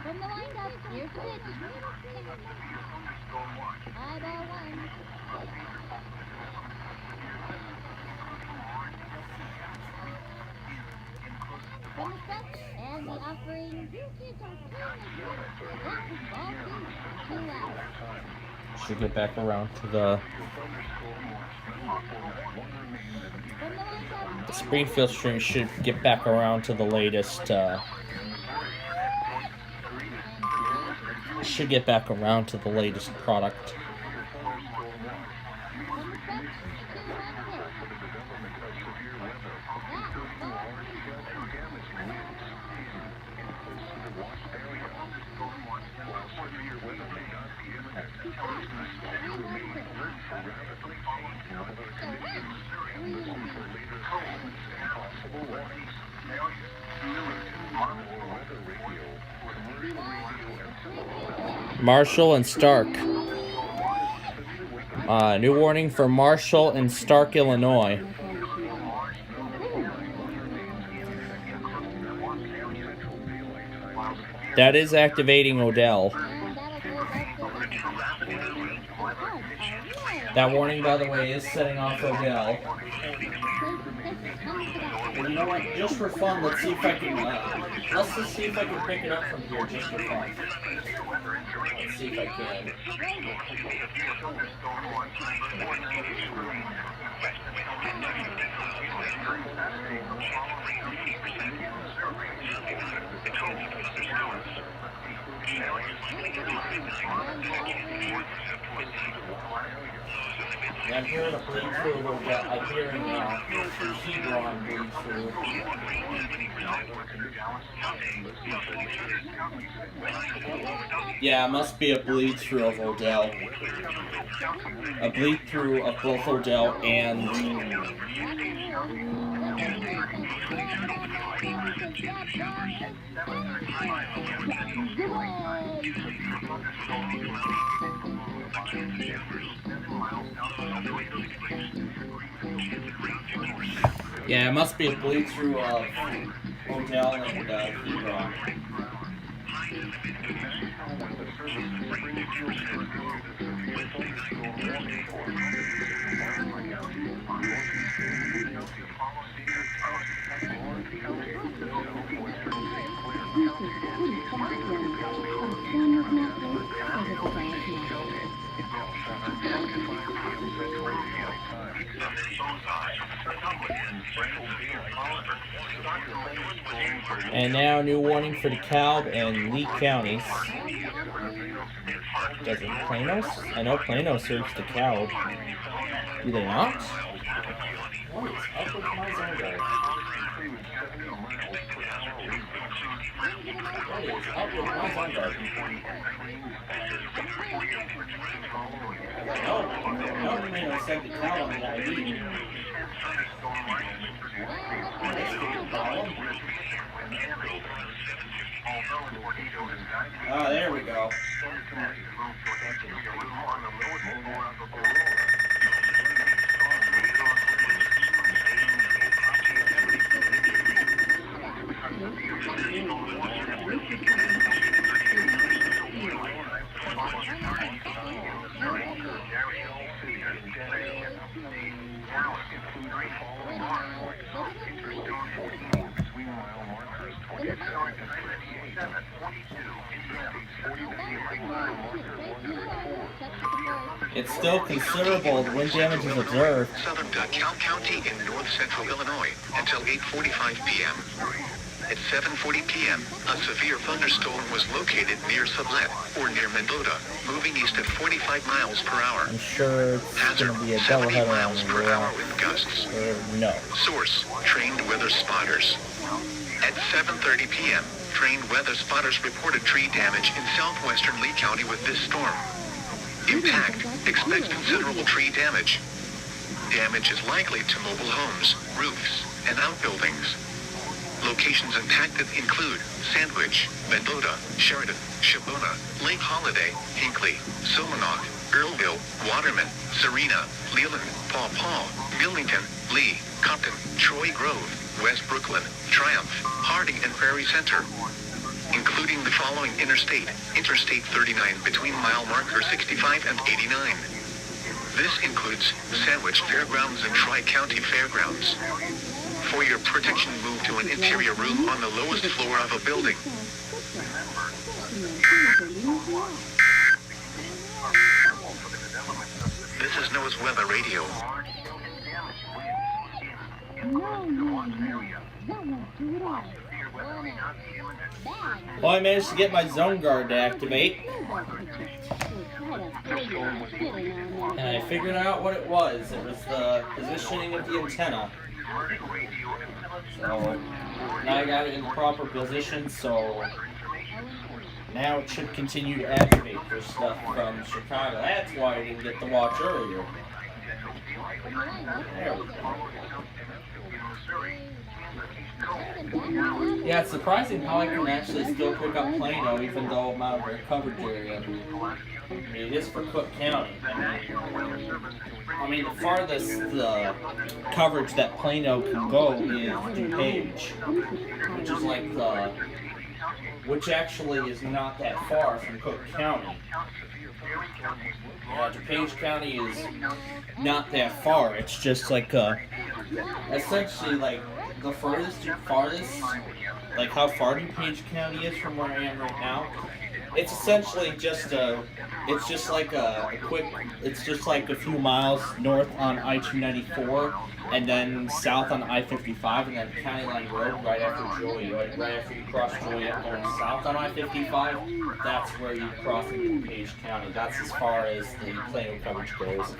From the windup, here's the pitch. High ball one. From the stretch, and the offering. Ball two out. Should get back around to the From the windup, Springfield stream. Should get back around to the latest. Should get back around to the latest product. from the stretch, 2-run hit. Marshall and Stark. New warning for Marshall and Stark, Illinois. That is activating Odell. That warning, by the way, is setting off Odell. And you know what? Just for fun, let's see if I can. Let's just see if I can pick it up from here, just for fun. Let's see if I can. Yeah, I'm hearing a bleed through a little bit. I'm hearing Hebron bleed through. Yeah, it must be a bleed through of Odell. A bleed through of both Odell and yeah, it must be a bleed through of Odell and Hebron. And now, new warning for DeKalb and Lee counties. Does it Plano? I know Plano serves DeKalb. Do they not? What is up with my zone guard? What is up with my zone guard? No, Plano said DeKalb on the ID. That's the problem. Oh, there we go. It's still considerable. The wind damage is observed. Southern DeKalb County in north central Illinois until 8:45 p.m. At 7:40 p.m., a severe thunderstorm was located near Sublette, or near Mendota, moving east at 45 miles per hour. I'm sure it's going to be a 70 doubleheader miles on per the hour with gusts. no. Source, trained weather spotters. At 7:30 p.m., trained weather spotters reported tree damage in southwestern Lee County with this storm. Impact, expect considerable tree damage. damage is likely to mobile homes, roofs, and outbuildings. Locations impacted include Sandwich, Mendota, Sheridan, Shibona, Lake Holiday, Hinkley, Somonauk, Earlville, Waterman, Serena, Leland, Paw Paw, Wilmington, Lee, Compton, Troy Grove, West Brooklyn, Triumph, Harding, and Prairie Center, including the following interstate: Interstate 39 between mile marker 65 and 89. This includes Sandwich Fairgrounds and Tri-County Fairgrounds. For your protection, move to an interior room on the lowest floor of a building. This is NOAA's Weather Radio. Well, I managed to get my zone guard to activate, and I figured out what it was. It was the positioning of the antenna. So now I got it in the proper position, so now it should continue to activate for stuff from Chicago. That's why I didn't get the watch earlier. There we go. Yeah, it's surprising how I can actually still pick up Plano even though I'm out of the coverage area. I mean, it is for Cook County. I mean, the farthest coverage that Plano can go is DuPage, which is like which actually is not that far from Cook County. DuPage County is not that far. It's just like essentially like the farthest, like how far DuPage County is from where I am right now. It's essentially just it's just like a few miles north on I-294, and then south on I-55, and then County Line Road right after Joliet, right after you cross Joliet going south on I-55. That's where you cross into DuPage County. That's as far as the Plano coverage goes.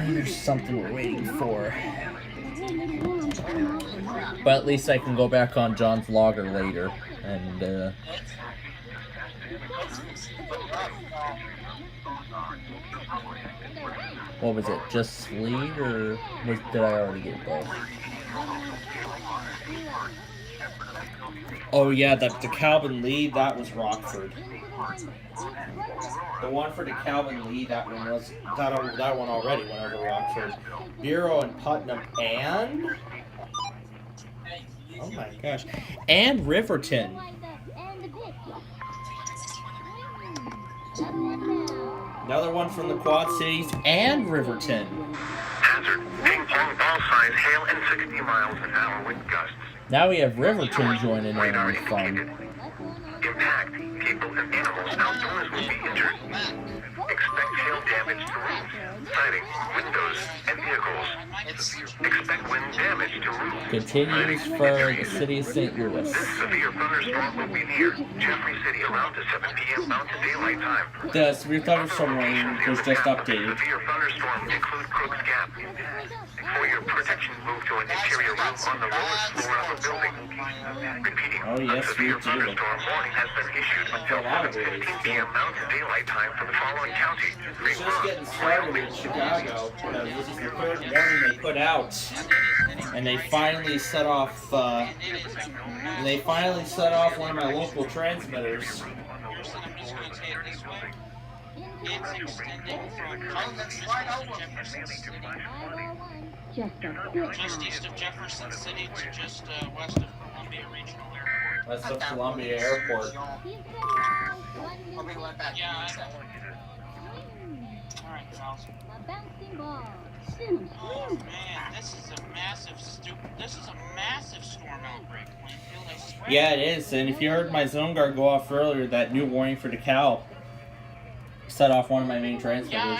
There's something we're waiting for. But at least I can go back on John's logger later and what was it? Just Sleet, or did I already get both? Oh yeah, the Calvin Lee, that was Rockford. The one for DeKalb Lee, that one already went over Rockford. Bureau and Putnam, and oh my gosh, and Riverton. Another one from the Quad Cities and Riverton. Hazard, ping pong ball size hail and 60 miles an hour with gusts. Now we have Riverton joining in on the fun. Impact, people and animals outdoors will be injured. Expect hail damage to roofs, siding, windows, and vehicles. Expect wind damage to roofs. Continues for the city of St. Louis. This severe thunderstorm will be near Jeffrey City around the 7 p.m. Mountain Daylight Time. The severe thunderstorm warning was just updated. Severe thunderstorms include Crooks Gap. For your protection, move to an interior room on the lowest floor of a building. Repeating, oh yes, a severe thunderstorm warning has been issued until 7:15 p.m. Mountain Daylight Time for the following county. It's just getting started in Chicago. This is the third warning they put out, and they finally set off. One of my local transmitters. It's extended from just east of Jefferson City to just west of Columbia Regional Airport. West of Columbia Airport. I'll be right back. Yeah, I know. All right, Charles. A bouncing ball. Oh man, this is a massive storm outbreak, Plainfield, I swear. Yeah, it is. And if you heard my zone guard go off earlier, that new warning for DeKalb set off one of my main transmitters. Yeah,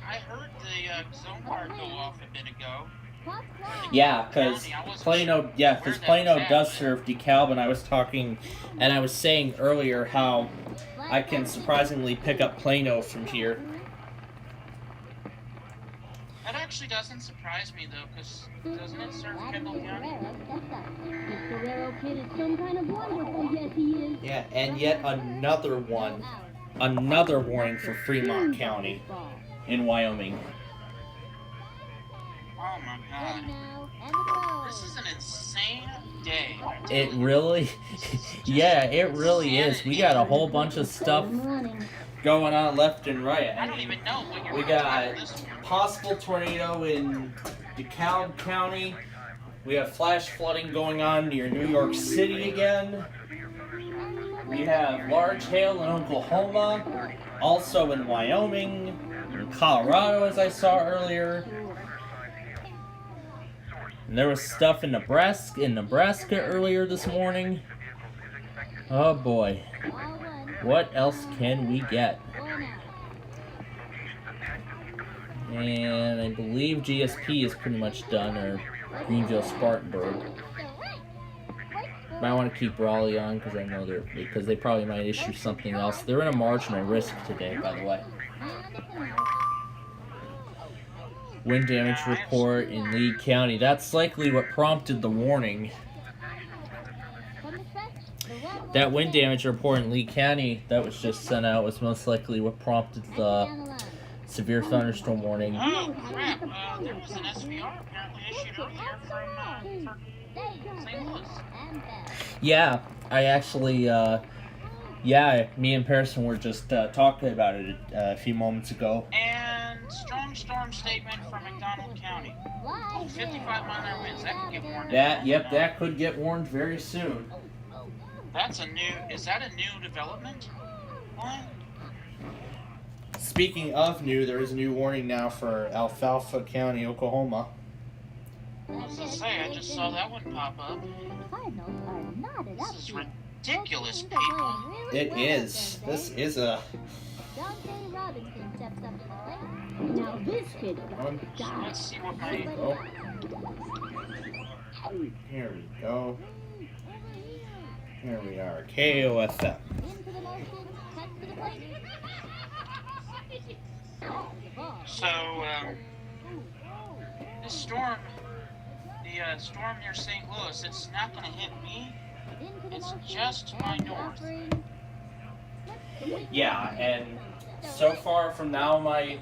I heard the zone guard go off a bit ago. Yeah, because Plano does serve DeKalb, and I was saying earlier how I can surprisingly pick up Plano from here. That actually doesn't surprise me though, because doesn't it serve Kendall County? This Guerrero kid is some kind of wonderful, yes he is. Yeah, and yet another warning for Fremont County. in Wyoming. Oh my Ready god. now, and the road. This is an insane day. It really, yeah, it really is. We got a whole bunch of stuff I'm running. going on left and right. I don't even know what you're We gonna got do this morning. possible tornado in DeKalb County. We have flash flooding going on near New York City again. We have large hail in Oklahoma, also in Wyoming, in Colorado, as I saw earlier. And there was stuff in Nebraska earlier this morning. Oh boy. All one. What else can we get? Going out. And I believe GSP is pretty much done, or Greenville Spartanburg. But I want to keep Raleigh on because I know because they probably might issue something else. They're in a marginal risk today, by the way. Wind damage report in Lee County. That's likely what prompted the warning. From the stretch, the red That one wind clear. damage report in Lee County that was just sent out was most likely what prompted Down the the line. severe thunderstorm warning. Oh crap! There was an SVR apparently issued earlier from St. Louis. And back. Yeah, I actually, me and Pearson were just talking about it a few moments ago. And strong storm statement from McDonald County. Oh, 55-mile-an-hour winds. That could get warned. That could get warned very soon. That's a new. Is that a new development? What? Speaking of new, there is a new warning now for Alfalfa County, Oklahoma. I was gonna say, I just saw that one pop up. Cardinals are knotted up This is here. ridiculous, Both teams are people. playing really It well is. out there This today. is a. Dante Robinson steps up to the plate. Now this kid got One. die. Let's see what my. Oh. Here we go. Here we are. KOFM. Into the motion, cuts to the plate. The ball. So, this storm, the storm near St. Louis, it's not gonna hit me. Into the It's motion, just to my and north. offering. Yeah, and so far from now, my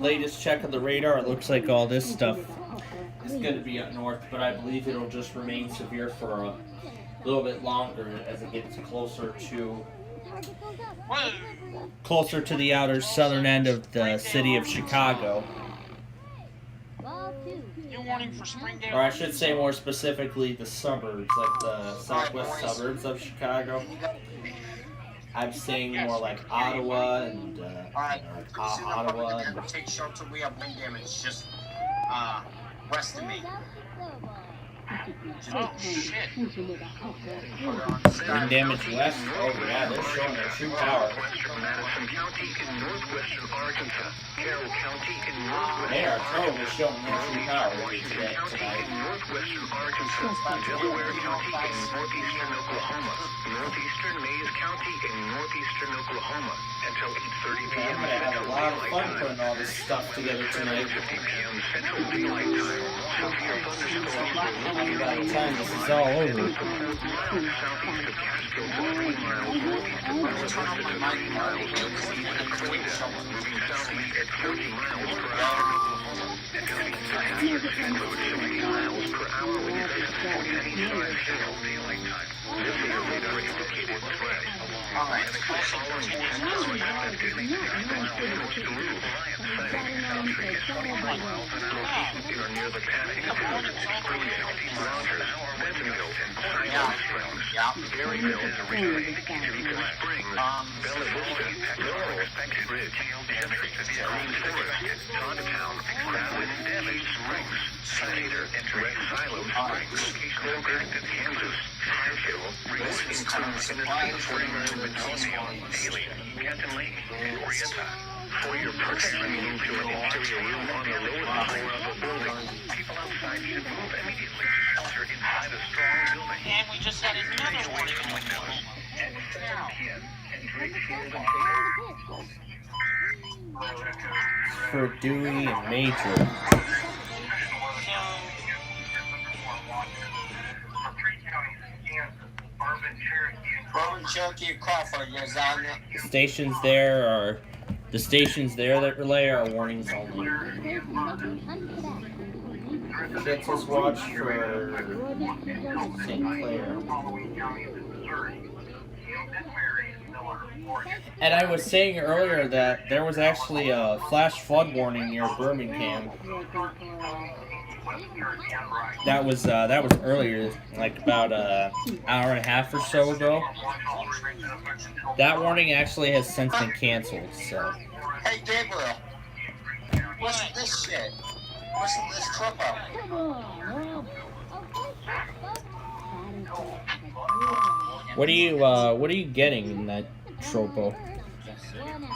latest check of the radar, it looks like all this stuff is going to be up north, but I believe it'll just remain severe for a little bit longer as it gets closer to Target goes up. Whoa! the outer southern end of the city of Chicago. Ball two. New warning for Springdale. Or I should say more specifically the suburbs, like the southwest suburbs of Chicago. I'm saying more like Ottawa and Alright, Ottawa. And, take shelter. We have wind damage just west of me. Goes out to slow ball. Oh shit! wind damage west. Oh yeah, they're showing their true power. Northwestern Madison County in northwestern Arkansas. Carroll County in northwestern They are totally showing their true power Washington today, County tonight. in northwestern Arkansas, Delaware County in northeastern Oklahoma, northeastern Mays County in northeastern Oklahoma until 8:30 I'm p.m. gonna have a Central lot of Daylight fun Time. putting all this stuff together tonight. 7:50 p.m. Central Daylight Time. Severe thunderstorms will By the time this is all over. miles southeast of Castro to 3 miles northeast of Northwest to 3 miles northeast of Toledo, moving southeast at 40 miles per hour. Estimated hazards include 70 miles per hour with excessive any-size hail. Daylight time. This is a radar indicated threat. Alright, Following 10 hours expected. Expect damage to roofs, siding, and trees 25 miles an hour. Locations are near the Paddington, Springdale, Rogers, Bentonville, Cypress Springs, Berryville, Beacon Springs, Bella Vista, Laurel, Ridge, Green Forest, Tontitown, Crowley, Davies Springs, Cedar, Red Silo Springs, Colbert, Kansas, Fairfield, Wilmington, Tennessee, 49 Bentonville, Haley, Canton Lake, and Orienta. For your protection into an interior room on the lowest floor of a building, people outside should move immediately to shelter inside a strong building. and we just had another warning in Oklahoma. Now, For Dewey and Major. Bourbon, Cherokee, and Crawford is on Stations there are The stations there that relay are warnings only. Let's just watch for St. Clair. And I was saying earlier that there was actually a flash flood warning near Birmingham. That was earlier, like about an hour and a half or so ago. That warning actually has since been canceled. So. Hey Gabriel, what's this shit? What's this trip up? What are you getting in that tropo?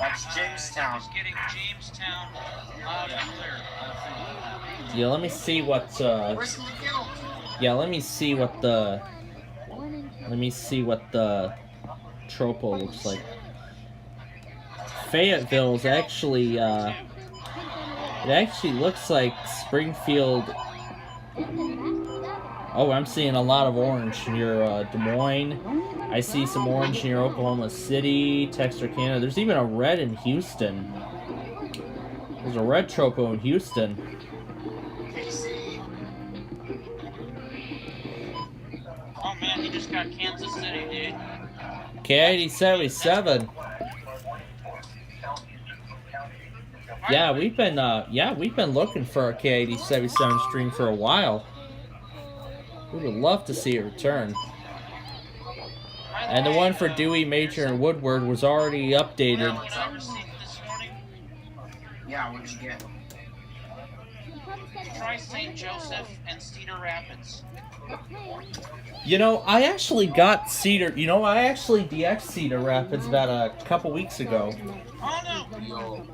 That's Jamestown. Just getting Jamestown loud and clear. Yeah, let me see what. Where's McGill? Yeah, let me see what the tropo looks like. Fayetteville's actually it actually looks like Springfield. Oh, I'm seeing a lot of orange near Des Moines. I see some orange near Oklahoma City, Texarkana. There's even a red in Houston. There's a red tropo in Houston. Oh man, he just got Kansas City, dude. K8077. Yeah, we've been looking for a K8077 stream for a while. We would love to see it return. And the one for Dewey, Major, and Woodward was already updated. You know what I received this morning? Yeah, what'd you get? Try St. Joseph and Cedar Rapids. You know, I actually got Cedar. You know, I actually DX'd Cedar Rapids about a couple weeks ago. Oh no!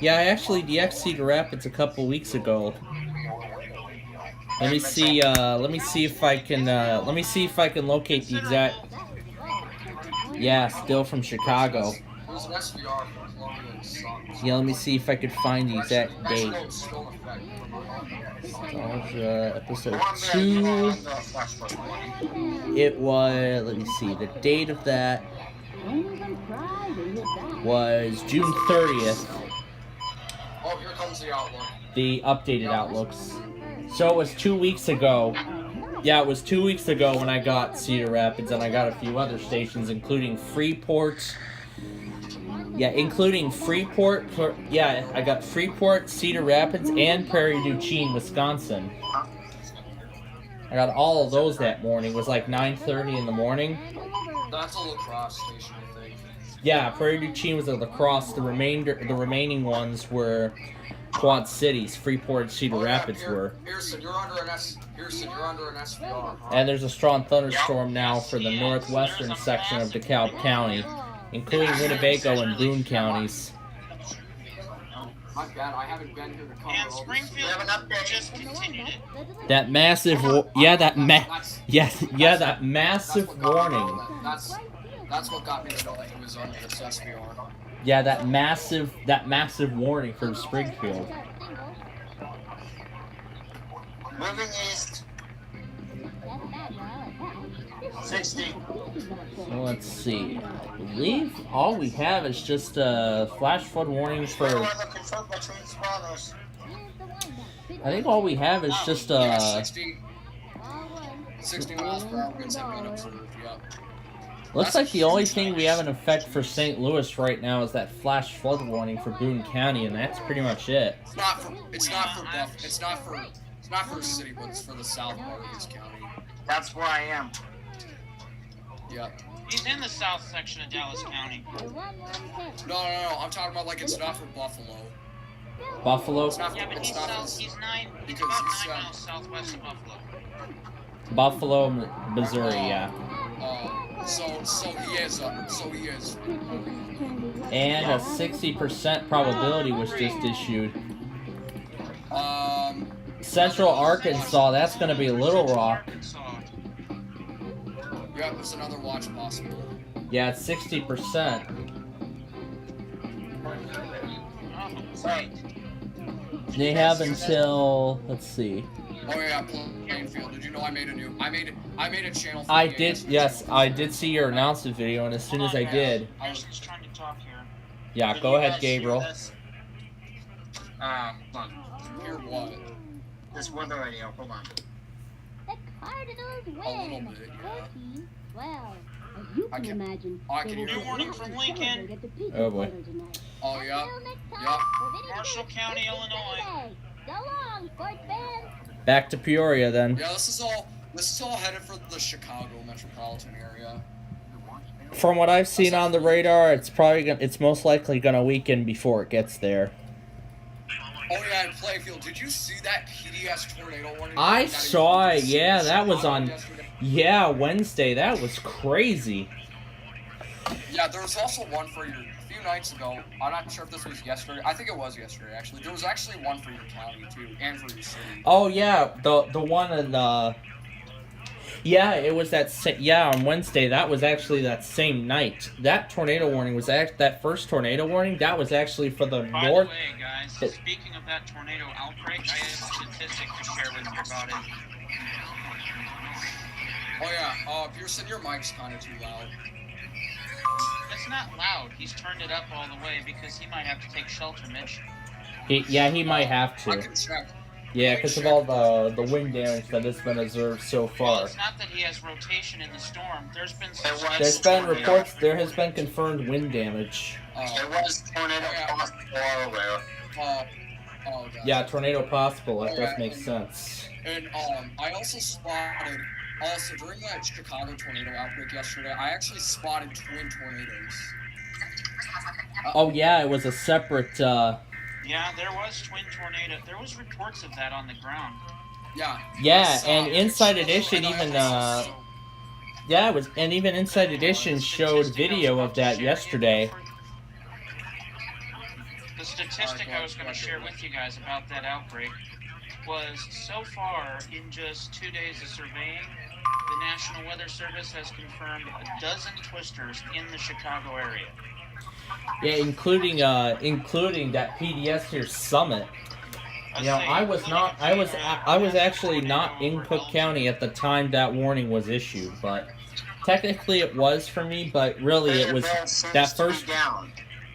Yeah, I actually DX'd Cedar Rapids a couple weeks ago. Let me see if I can locate the exact. Yeah, still from Chicago. Yeah, let me see if I could find the exact date. Episode 2. It was, let me see, the date of that was June 30th. Oh, here comes the outlook. The updated outlooks. So it was 2 weeks ago. Yeah, it was 2 weeks ago when I got Cedar Rapids, and I got a few other stations, including Freeport. Yeah, including Freeport. Yeah, I got Freeport, Cedar Rapids, and Prairie du Chien, Wisconsin. I got all of those that morning. It was like 9:30 in the morning. That's a lacrosse station, I think. Yeah, Prairie du Chien was a lacrosse. The remaining ones were Quad Cities. Freeport and Cedar Rapids were. Pearson, you're under an SVR. Huh? And there's a strong thunderstorm now for the northwestern section of DeKalb County, including Winnebago and Boone counties. My bad, I haven't been here to cover And all Springfield just continued it. That massive, that massive warning. That's what got me to know that he was under this SVR. Yeah, that massive warning from Springfield. Moving east. 60. So let's see. I believe all we have is just flash flood warnings for. I think all we have is just 60 miles per hour winds have been observed. Yep. Looks like the only thing we have in effect for St. Louis right now is that flash flood warning for Boone County, and that's pretty much it. It's not for city, but it's for the south part of this county. That's where I am. Yep. He's in the south section of Dallas County. No. I'm talking about like it's not for Buffalo. Buffalo? It's not for, Yeah, but he's about 9 miles southwest of Buffalo. Buffalo, Missouri, yeah. So he is. And a 60% probability was just issued. Central Arkansas, that's going to be Little Rock. Yeah, there's another watch possible. Yeah, it's 60%. Right. They have until, let's see. Oh yeah, Plainfield. Did you know I made a channel for I did, yes, I did see your announcement video, and as soon as I did. I was just trying to talk here. Yeah, Can go you ahead, guys hear Gabriel. this? Hold on. Hear what? This weather radio. Hold on. The Cardinals A little win. bit, yeah. 14-12. As you I can can- imagine, I there can will hear be you. Morning lots from to Lincoln. celebrate at the Peacock Oh, boy. Theater tonight. Oh, yeah. Until next time, Yup. we're Vinny Marshall Davis, County, Mr. Illinois. Sunday. So long, sports fans. Back to Peoria then. Yeah, this is all headed for the Chicago metropolitan area. From what I've seen on the radar, it's most likely gonna weaken before it gets there. Oh yeah, in Playfield, did you see that PDS tornado warning? I That saw it. included Yeah, that was Chicago on. yesterday? Yeah, Wednesday. That was crazy. Yeah, there was also one for a few nights ago. I'm not sure if this was yesterday. I think it was yesterday, actually. There was actually one for your county, too, and for your city. Oh yeah, the one in yeah, it was on Wednesday. That was actually that same night. That tornado warning was that first tornado warning. That was actually for the By north. the way, guys, speaking of that tornado outbreak, I have a statistic to share with you about it. Oh yeah, Pearson, your mic's kind of too loud. It's not loud. He's turned it up all the way because he might have to take shelter, Mitch. He might have I to. can check. Yeah, because of all the wind damage that has been observed so Well, far. it's not that he has rotation in the storm. There's been There's been reports. There has been confirmed wind damage. There was tornado possible everywhere. Oh, God. Yeah, tornado possible. That does make sense. And I also spotted during that Chicago tornado outbreak yesterday, I actually spotted twin tornadoes. Oh yeah, it was a separate. Yeah, there was twin tornado. There was reports of that on the ground. Yeah. Yeah, and Inside Edition even yeah, it was, and even Inside Edition showed video of that yesterday. The statistic I was going to share with you guys about that outbreak was so far in just 2 days of surveying, the National Weather Service has confirmed a dozen twisters in the Chicago area. Yeah, including that PDS here summit. You know, I was actually not in Cook County at the time that warning was issued, but technically it was for me, but really it was that first.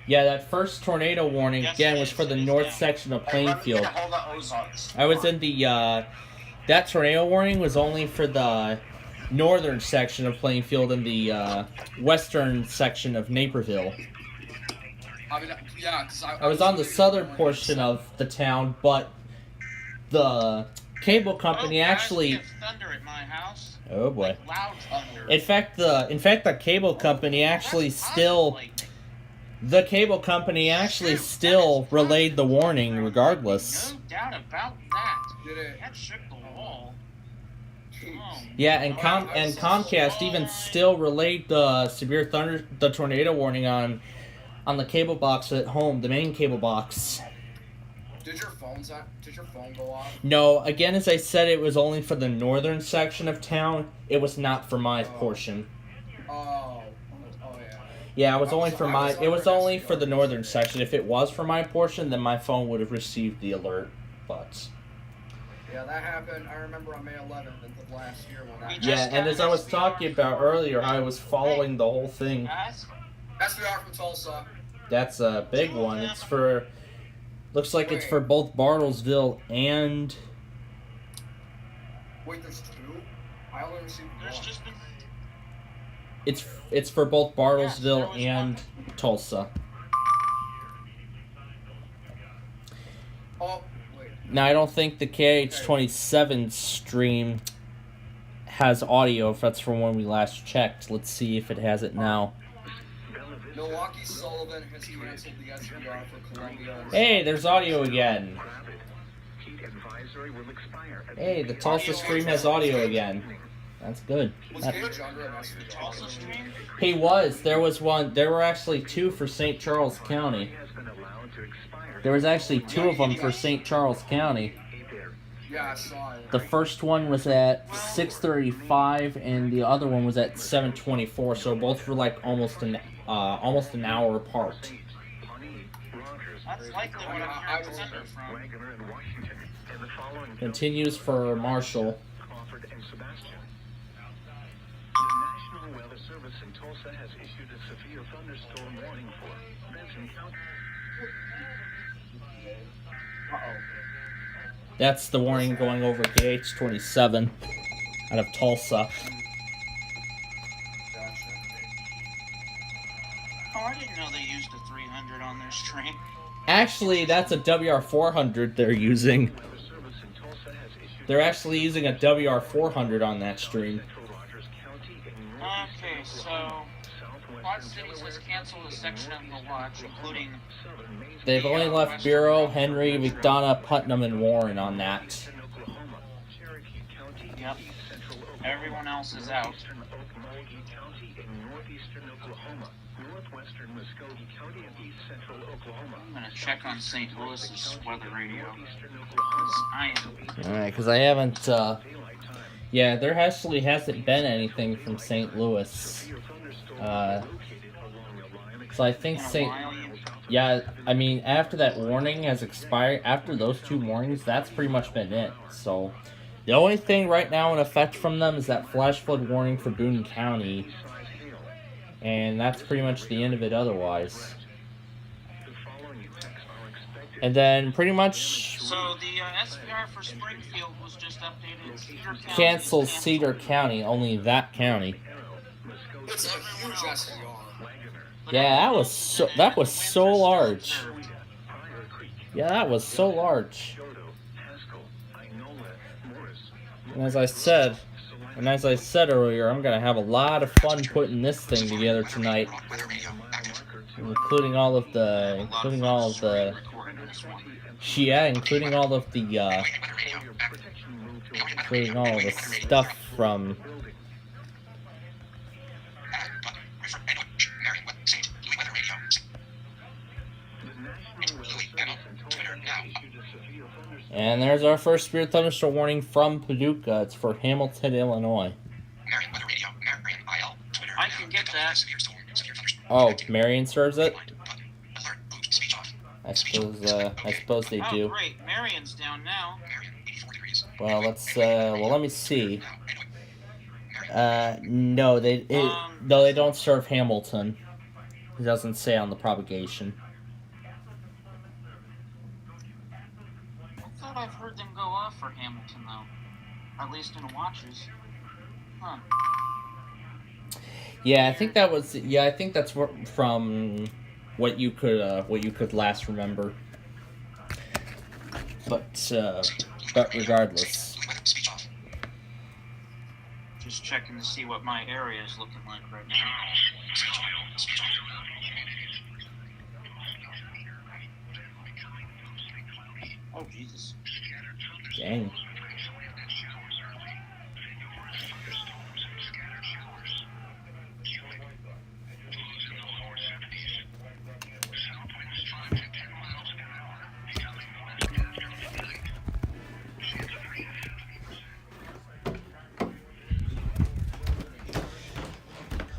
Yeah, that first tornado warning again was for the north section of Plainfield. I was in the that tornado warning was only for the northern section of Plainfield and the western section of Naperville. I mean, yeah, because I was on the southern portion of the town, but the cable company actually. Thunder at my house. Oh boy! Like loud thunder. In fact, the cable company actually still. The cable company actually still relayed the warning regardless. No doubt about that. Did it? That shook the wall. Oh, Yeah, and Comcast even still relayed the severe thunder, the tornado warning on the cable box at home, the main cable box. Did your phone go off? No, again, as I said, it was only for the northern section of town. It was not for my portion. Oh yeah. Yeah, it was only for my. It was only for the northern section. If it was for my portion, then my phone would have received the alert. But Yeah, that happened. I remember on May 11th of last year when that. yeah, and as I was talking about earlier, I was following the whole thing. guys. SBR from Tulsa. That's a big one. It's for. Looks like it's for both Bartlesville and. Wait, there's two? I only received There's one. just been. It's for both Bartlesville and Tulsa. Oh, wait. Now I don't think the KH27 stream has audio. If that's from when we last checked, let's see if it has it now. Milwaukee Sullivan has canceled the SBR for Columbia. Hey, there's audio again. Hey, the Tulsa stream has audio again. That's good. Was Gage under an SBR? Tulsa stream? He was. There was one. There were actually two for St. Charles County. There was actually two of them for St. Charles County. Yeah, I saw it. The first one was at 6:35, and the other one was at 7:24. So both were like almost an hour apart. That's likely what I'm hearing thunder from. Continues for Marshall. National Weather Service in Tulsa has issued a severe thunderstorm warning for Benson County. That's the warning going over KH-27 out of Tulsa. Oh, I didn't know they used a 300 on their stream. Actually, that's a WR-400 they're using. They're actually using a WR-400 on that stream. Okay, so Quad Cities has canceled a section of the watch, including... They've only left Bureau, Henry, McDonough, Putnam, and Warren on that. Yep. Everyone else is out. I'm gonna check on St. Louis's weather radio. Alright, because I haven't, yeah, there actually hasn't been anything from St. Louis. So I think yeah, I mean, after that warning has expired, after those two warnings, that's pretty much been it. So, the only thing right now in effect from them is that flash flood warning for Boone County. And that's pretty much the end of it otherwise. And then pretty much... So the SPR for Springfield was just updated. Cedar County Cancels Cedar County, only that county. It's a huge SDR. Yeah, that was so large. Yeah, that was so large. And as I said earlier, I'm gonna have a lot of fun putting this thing together tonight, including all of the stuff from. And there's our first severe thunderstorm warning from Paducah. It's for Hamilton, Illinois. I can get that. Oh, Marion serves it? I suppose they do. Oh, great. Marion's down now. Well, let me see. No, they don't serve Hamilton. It doesn't say on the propagation. I thought I've heard them go off for Hamilton, though. At least in watches. Huh. Yeah, I think that's from what you could last remember. But regardless. Just checking to see what my area is looking like right now. Oh, Jesus. Dang.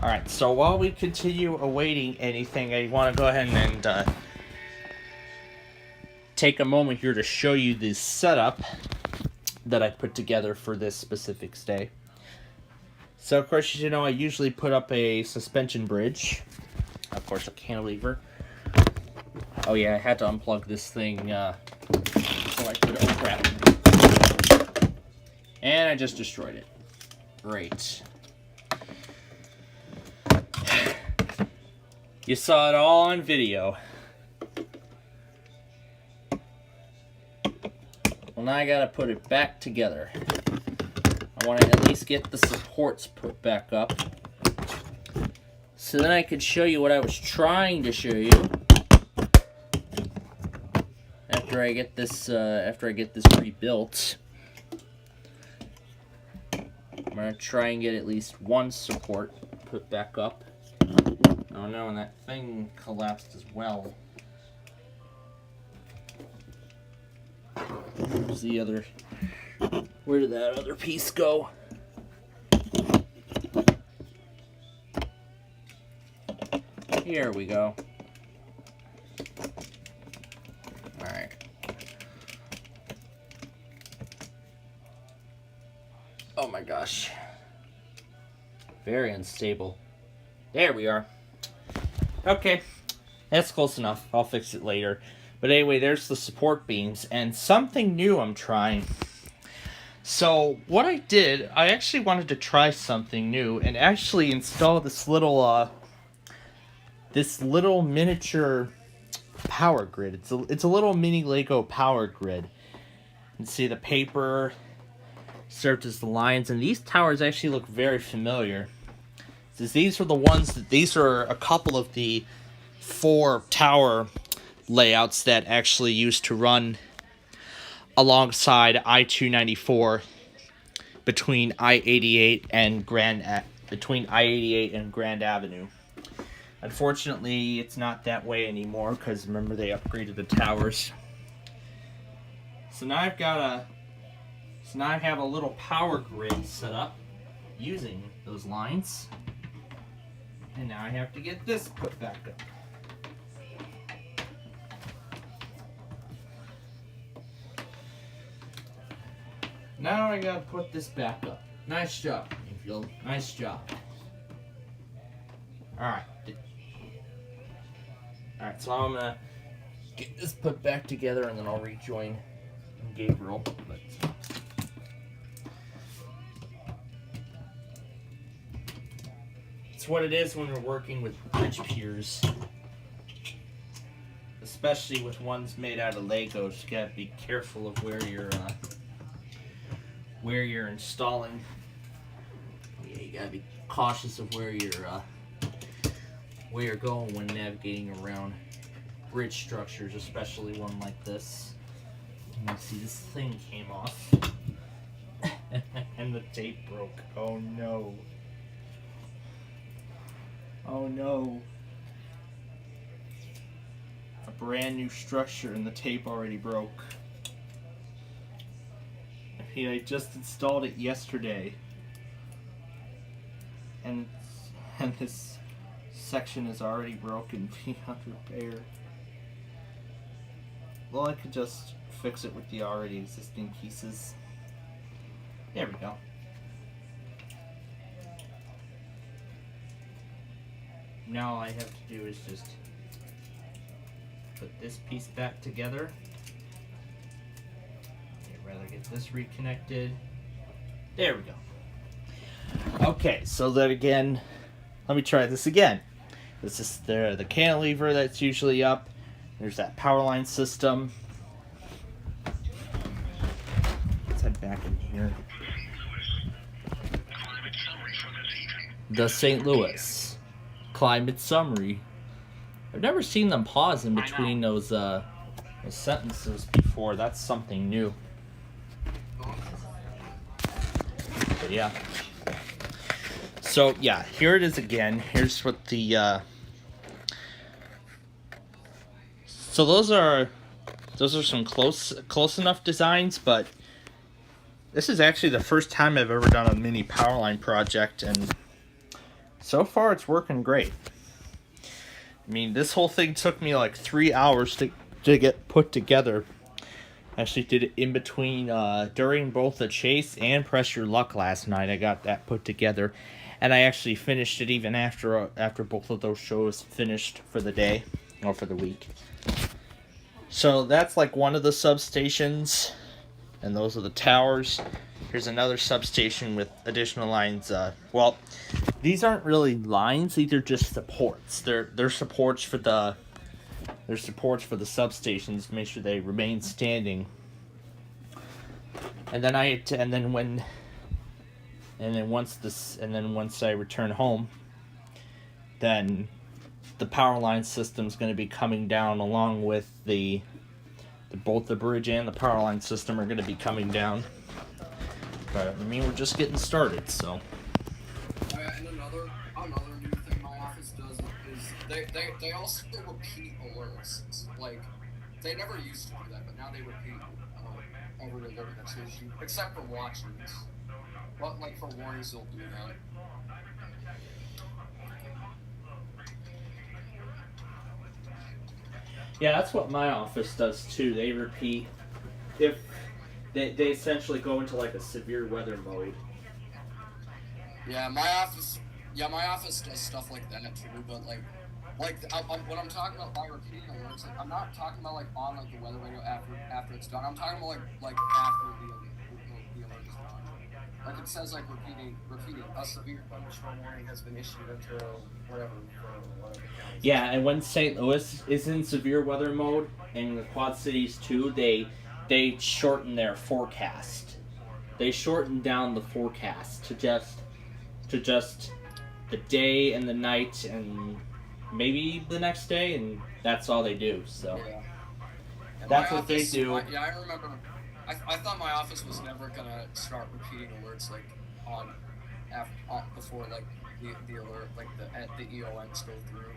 Alright, so while we continue awaiting anything, I want to go ahead and take a moment here to show you the setup that I put together for this specific stay. So, of course, you know, I usually put up a suspension bridge. Of course, a cantilever. Oh, yeah, I had to unplug this thing so I could... Oh, crap. And I just destroyed it. Great. You saw it all on video. Well, now I gotta put it back together. I want to at least get the supports put back up. So then I could show you what I was trying to show you. After I get this rebuilt. I'm gonna try and get at least one support put back up. Oh no, and that thing collapsed as well. Where's the other... Where did that other piece go? Here we go. Alright. Oh my gosh. Very unstable. There we are. Okay. That's close enough. I'll fix it later. But anyway, there's the support beams. And something new I'm trying. So, what I did, I actually wanted to try something new. And actually install this little miniature power grid. It's a little mini Lego power grid. You can see the paper served as the lines, and these towers actually look very familiar. These are a couple of the 4 tower layouts that actually used to run alongside I-294 between I-88 and Grand Avenue. Unfortunately, it's not that way anymore because remember they upgraded the towers. So now I have a little power grid set up using those lines. And now I have to get this put back up. Now I gotta put this back up. Nice job, Greenfield. Nice job. Alright. Alright, so I'm gonna get this put back together and then I'll rejoin Gabriel. It's what it is when we're working with bridge piers. Especially with ones made out of Legos. You gotta be careful of where you're installing. Yeah, you gotta be cautious of where you're going when navigating around bridge structures, especially one like this. You see this thing came off and the tape broke. Oh no. Oh no. A brand new structure and the tape already broke. I just installed it yesterday. And this section is already broken beyond repair. Well, I could just fix it with the already existing pieces. There we go. Now all I have to do is just put this piece back together. I'd rather get this reconnected. There we go. Okay, so that again, let me try this again. This is the cantilever that's usually up. There's that power line system. Let's head back in here. The St. Louis Climate Summary. I've never seen them pause in between those sentences before. That's something new. But yeah. So yeah, here it is again. Here's what the so those are some close enough designs, but this is actually the first time I've ever done a mini power line project, and so far it's working great. I mean, this whole thing took me like 3 hours to get put together. Actually did it in between during both the Chase and Press Your Luck last night. I got that put together, and I actually finished it even after both of those shows finished for the day or for the week. So that's like one of the substations, and those are the towers. Here's another substation with additional lines. Well, these aren't really lines; these are just supports. They're supports for the substations to make sure they remain standing. And then once I return home, then the power line system's going to be coming down along with both the bridge and the power line system are going to be coming down. But I mean, we're just getting started, so. And another new thing my office does is they also repeat alerts. Like, they never used to do that, but now they repeat over and over that issue, except for watchers. But like for warnings, they'll do that. Yeah, that's what my office does too. They repeat if they essentially go into like a severe weather mode. Yeah, my office Yeah, my office does stuff like that too, but like when I'm talking about by repeating alerts, like, I'm not talking about like on like the weather radio after it's done. I'm talking about like after the alert is done. Like it says like repeating a severe thunderstorm warning has been issued until whatever county. Yeah, and when St. Louis is in severe weather mode, and the Quad Cities too, they shorten their forecast. They shorten down the forecast to just the day and the night and maybe the next day, and that's all they do. So yeah. that's what they do. I remember. I thought my office was never gonna start repeating alerts like before like the alert like the EONs go through.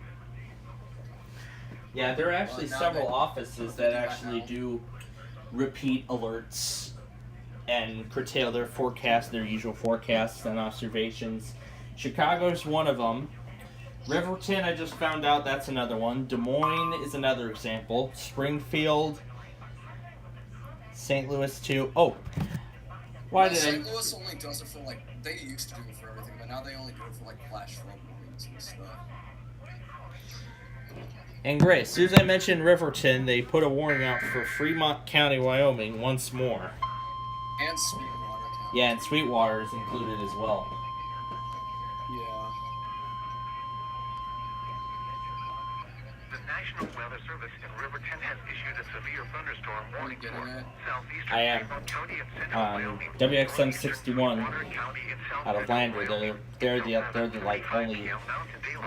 Yeah, there are actually several offices that actually do repeat alerts and curtail their forecast, their usual forecasts and observations. Chicago's one of them. Riverton, I just found out that's another one. Des Moines is another example. Springfield, St. Louis too. Oh, St. Louis only does it for like they used to do it for everything, but now they only do it for like flash flood warnings and stuff. And great, as soon as I mentioned Riverton, they put a warning out for Fremont County, Wyoming once more. And Sweetwater County. Yeah, and Sweetwater is included as well. Yeah. The National Weather Service in Riverton has issued a severe thunderstorm warning for southeastern I am. Fremont County and central Wyoming. WXM 61 out of Landry. They're the like only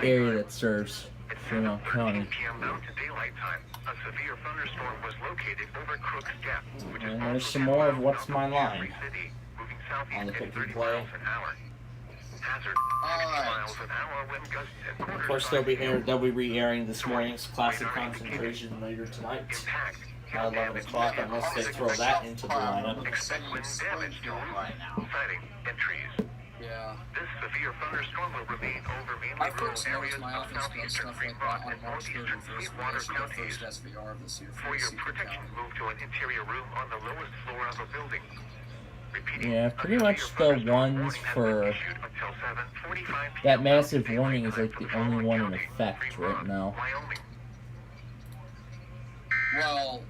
area that serves Fremont County. Mountain Daylight Time. A severe thunderstorm was located over Crook's Gap, which is And there's some more of What's My Line city, moving southeast on the at pick 30 and play. miles an hour. Hazard 60 miles an hour when gusts and quarters. Of course, they'll be re-airing this morning's Classic Concentration later tonight at 11 o'clock, unless they throw that into the lineup. Expect wind damage to roofs, siding, and trees. Yeah. This severe thunderstorm will remain over mainly I rural first areas noticed my of office does southeastern stuff like Fremont that on and March northeastern 31st when Sweetwater they issued the counties. first SVR of this year For your Secret protection, County. move to an interior room on the lowest floor of a building. Repeating, Yeah, pretty much the ones for that massive warning is like the only one in effect right now. Well,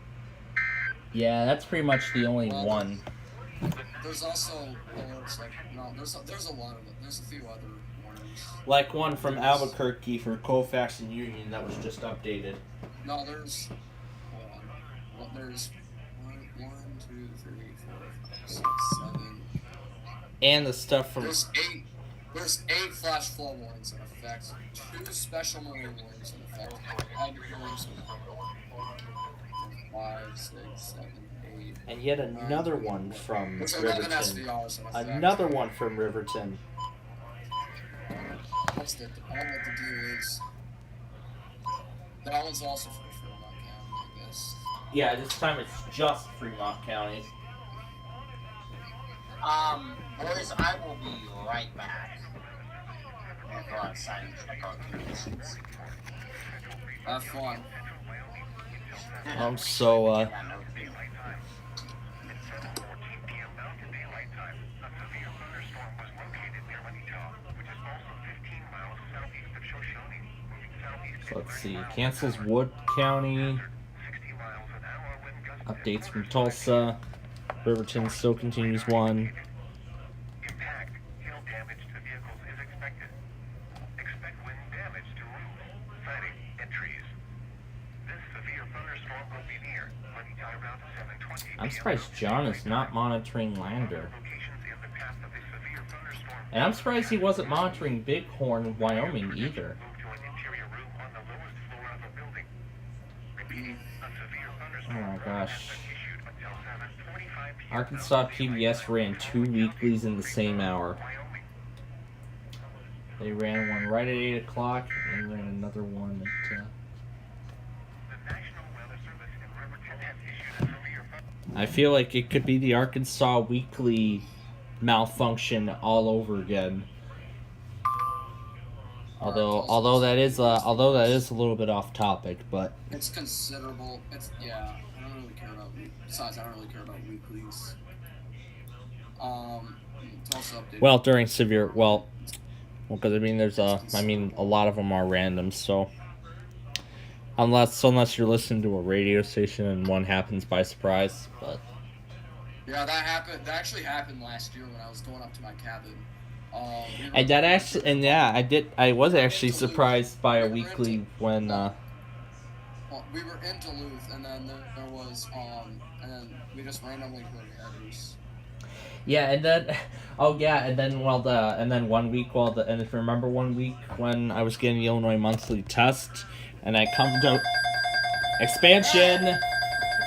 Yeah, that's pretty much the only one. there's also alerts like no, there's a lot of it. There's a few other warnings. Like one from Albuquerque for Colfax and Union that was just updated. No, there's there's 1, 2, 3, 4, 5, 6, 7. And the stuff from There's 8 flash flood warnings in effect. 2 special marine warnings in effect. And warnings in effect. 5, 6, 7, 8. and yet another one from There's 11 Riverton. SVRs in effect. Another one from Riverton. What's the, I don't know what the deal is. That one's also for Fremont County, I guess. Yeah, this time it's just Fremont County. Boys, I will be right back. I'm going to go outside and check out conditions. Have fun. So, so let's see. Cancels Wood County. Updates from Tulsa. Riverton still continues one. Impact, hail damage to vehicles is expected. Expect wind damage to roofs, siding, and trees. This severe thunderstorm will be near around 7:20 I'm surprised John is not monitoring Lander. And I'm surprised he wasn't monitoring Bighorn, Wyoming either. Oh my gosh. Arkansas PBS ran 2 weeklies in the same hour. They ran one right at 8 o'clock, and they ran another one at... I feel like it could be the Arkansas Weekly malfunction all over again. Although that is a little bit off topic, but it's considerable. It's I don't really care about. Besides, I don't really care about weeklies. Tulsa update. well, during severe Well, because I mean, there's a lot of them are random. So unless you're listening to a radio station and one happens by surprise, but yeah, that happened. That actually happened last year when I was going up to my cabin. I was actually surprised by a weekly when. We were in Duluth, and then there was and then we just randomly heard headers. Yeah, and then and then 1 week and if you remember 1 week when I was getting the Illinois Monthly test, and I come to expansion.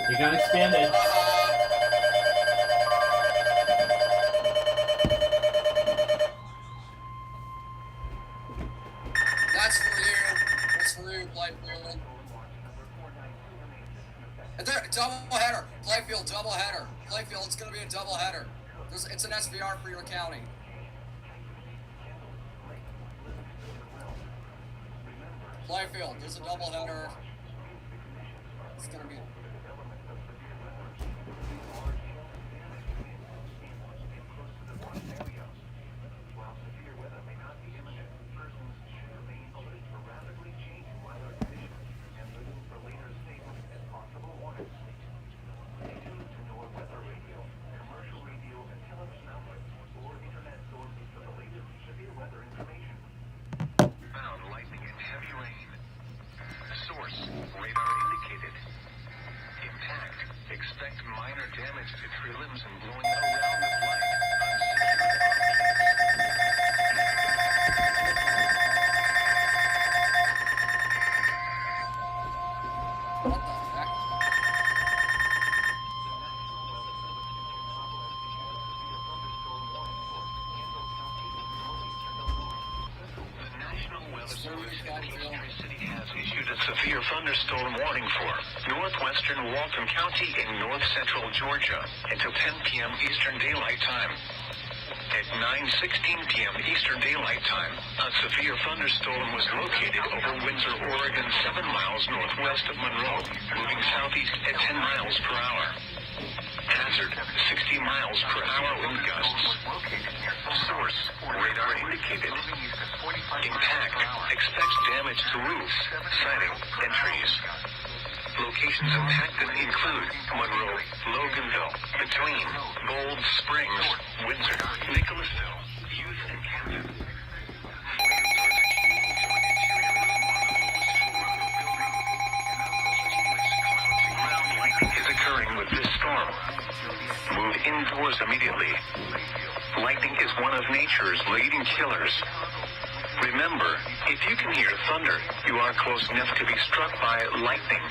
You got expanded. That's for you, Blythefield. Double header. Blythefield, double header. Blythefield, it's going to be a double header. It's an SVR for your county. Blythefield, there's a double header. It's going to be... Expect minor damage to tree limbs and blowing around the flight. What the heck? The National Weather Service in Kansas City has issued a severe thunderstorm warning for northwestern Walton County in north-central Georgia until 10 p.m. Eastern Daylight Time. At 9:16 p.m. Eastern Daylight Time, a severe thunderstorm was located over Windsor, Oregon, 7 miles northwest of Monroe, moving southeast at 10 miles per hour. Hazard, 60 miles per hour wind gusts. Source, radar indicated. Impact, expects damage to roofs, siding, and trees. Locations impacted include Monroe, Loganville, between Gold Springs, Windsor, Nicholasville, Youth, and Camden. Ground lightning is occurring with this storm. Move indoors immediately. Lightning is one of nature's leading killers. Remember, if you can hear thunder, you are close enough to be struck by lightning.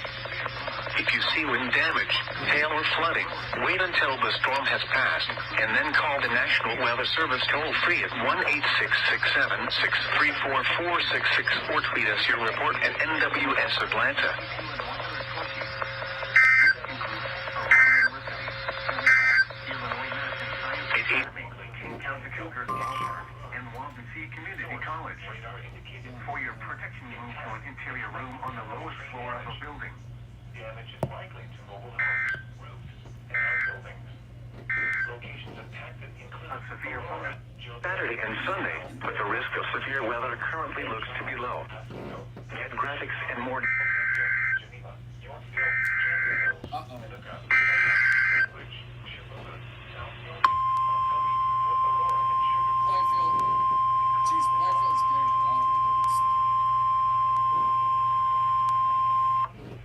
If you see wind damage, hail, or flooding, wait until the storm has passed, and then call the National Weather Service toll-free at 1-866-7-634-4666 or tweet us your report at NWS Atlanta. Community College. For your protection, move to an interior room on the lowest floor of a building. Damage is likely to mobile homes, roofs, and outbuildings. Locations impacted include a severe weather. Saturday and Sunday, but the risk of severe weather currently looks to be low. Get graphics and more.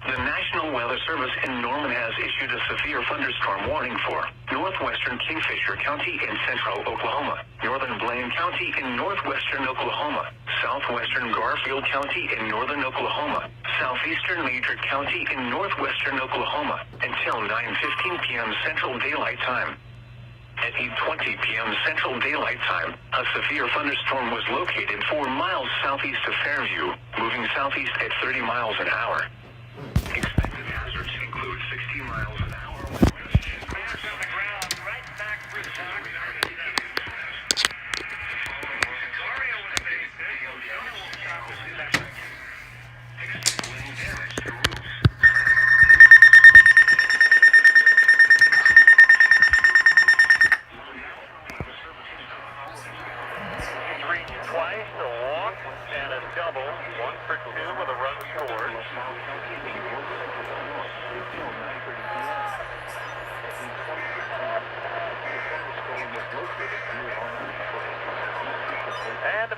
The National Weather Service in Norman has issued a severe thunderstorm warning for northwestern Kingfisher County in central Oklahoma, northern Blaine County in northwestern Oklahoma, southwestern Garfield County in northern Oklahoma, southeastern Madrid County in northwestern Oklahoma until 9:15 p.m. Central Daylight Time. At 8:20 p.m. Central Daylight Time, a severe thunderstorm was located 4 miles southeast of Fairview, moving southeast at 30 miles an hour. Expected hazards include 60 miles an hour wind gusts. Cars on the ground, right back for the top. Wind damage to roofs. Twice the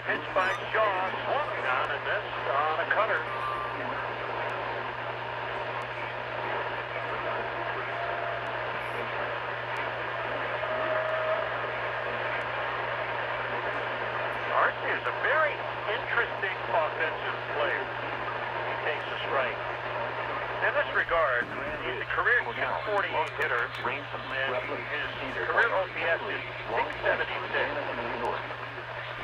pitch by Shaw, swung on and missed on a cutter. Archie is a very interesting offensive player. He takes a strike. In this regard, he's a career 248 hitter, and his career OPS is 676.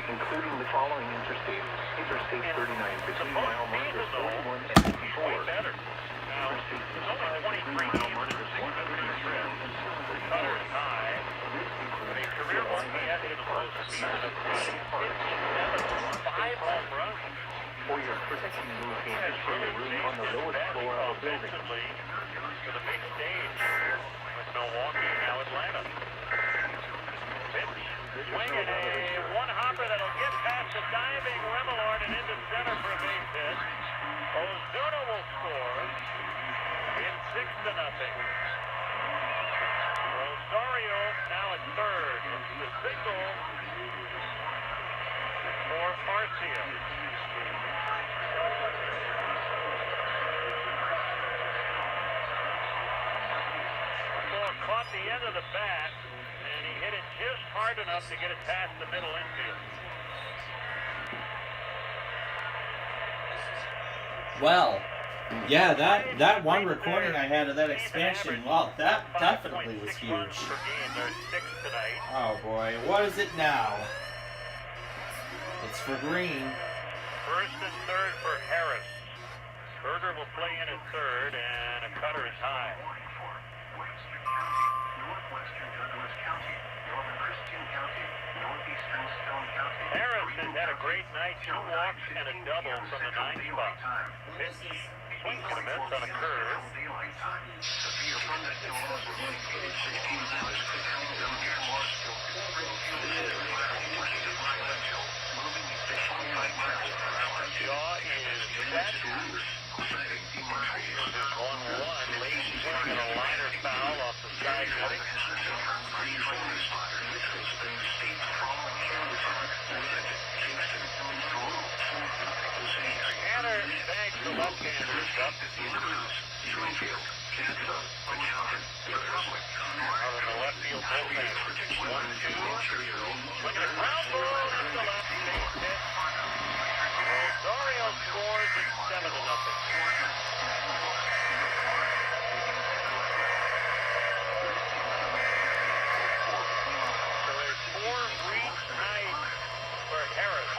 Including the following interstates: Interstate 39, between mile markers 41 and 54. Better. Now, there's only 23 games for 673. Cutter is high. A career OPS in the postseason of 57, 5 home runs. For your protection move changes from the room on the lowest floor of the building. To the big stage with Milwaukee, now Atlanta. Pitch, swing and a one-hopper that'll get past the diving Remillard and into center for a base hit. Ozuna will score in 6-0. Rosario now at third. It's the single for Arcia. Caught the end of the bat, and he hit it just hard enough to get it past the middle infield. Well, yeah, that one recording I had of that expansion, well, that definitely was huge. Oh boy, what is it now? It's for Green. First and third for Harris. Berger will play in at third, and a cutter is high. Harris has had a great night, 2 walks and a double from the 9th spot. Swings and a miss on a curve. Shaw is set. This is 1-1. Late swing and a liner foul off the side cutting. Tanner bags the left-handers up. Out of the left field bullpen. 1-2. Swing and a ground ball into the left base hit. Rosario scores at 7-0. So a 4-reach night for Harris.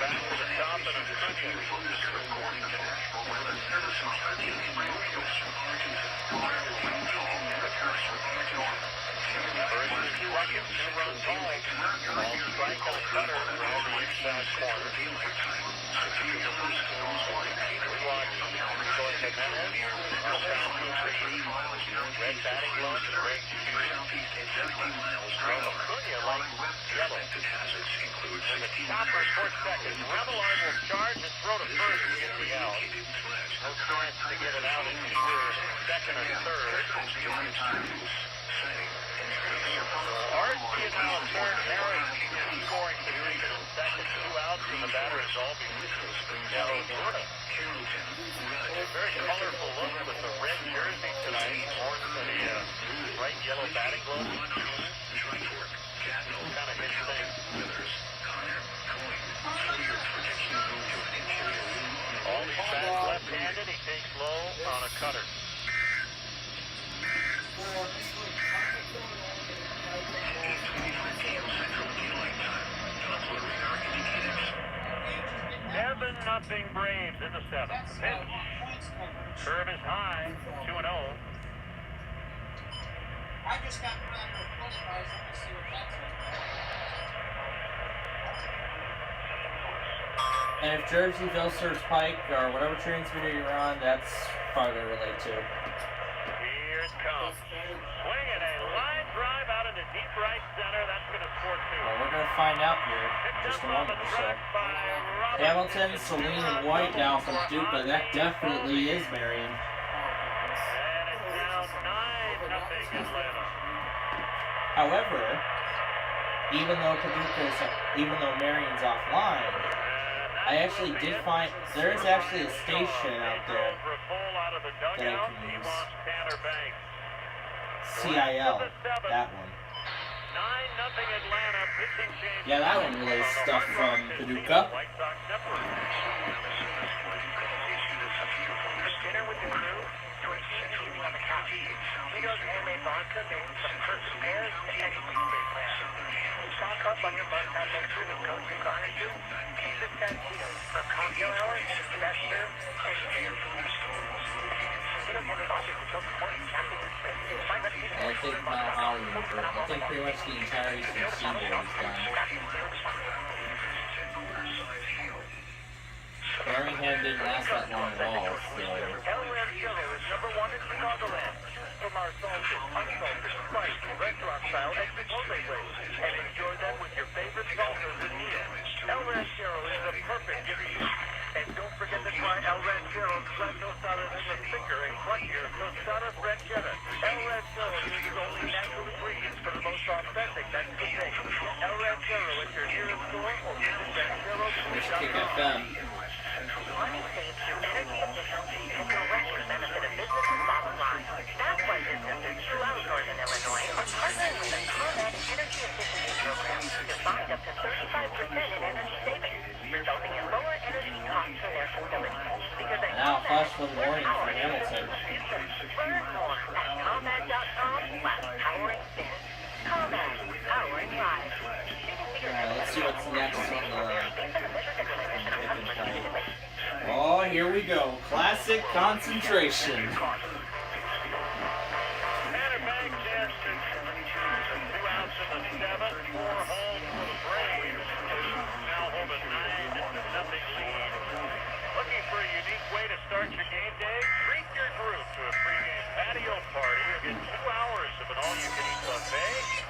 Back to the top and First and second, 2-run ball. Ball strike on a cutter around the inside corner. We watch Troy Jimenez, Alshon Jeffrey, red batting glove, Greg Acuna like yellow. And the chopper towards second. Remillard will charge and throw to first to get the out. No chance to get it out in second or third. Archie is now at third. Harris is scoring position in second. 2 outs, and the batter is all yellow Jordan. Very colorful look with the red jersey tonight. More than the bright yellow batting glove. Kind of his thing. All these bats left-handed. He takes low on a cutter. Nothing Braves in the 7th. Pitch. Curve is high. 2-0. I just got put on the qualifiers. Let me see what that's like. And if Jerseyville serves Pike or whatever transmitter you're on, that's probably going to relate to. Here it comes. Swing and a line drive out into deep right center. That's going to score 2. Well, we're going to find out here in just a moment or so. Hamilton, Celine, and White now from Duke, but that definitely is Marion. And it's down Christmas. However, even though Marion's offline, I actually did find there is actually a station out there that I can use. CIL, that one. Yeah, that one relays stuff from Paducah. I think Mount Hollywood, I think pretty much the entire Eastern Seaboard is done. Birmingham didn't last that long at all, so... From our salted, unsalted, spiced, restaurant-style, and Chipotle ways, and enjoy them with your favorite salsas and meals. El Ranchero is the perfect gift. And don't forget to try El Ranchero's flat tostadas in the thicker and crunchier tostada ranchera. El Ranchero uses only natural ingredients for the most authentic Mexican taste. El Ranchero at your nearest store or visit ranchero.com. Money saves through energy efficiency and directly benefit a business and bottom line. That's why businesses throughout Northern Illinois are partnering with the ComEd Energy Efficiency Program to find up to 35% in energy savings, resulting in lower energy costs for their facilities. Because at Now, flash for the morning for Hamilton. learn more at ComEd.com/powering biz. ComEd, powering lives. Alright, let's see what's next on the site. Oh, here we go. Classic concentration. Looking for a unique way to start your game day? Treat your group to a pregame patio party or get 2 hours of an all-you-can-eat buffet,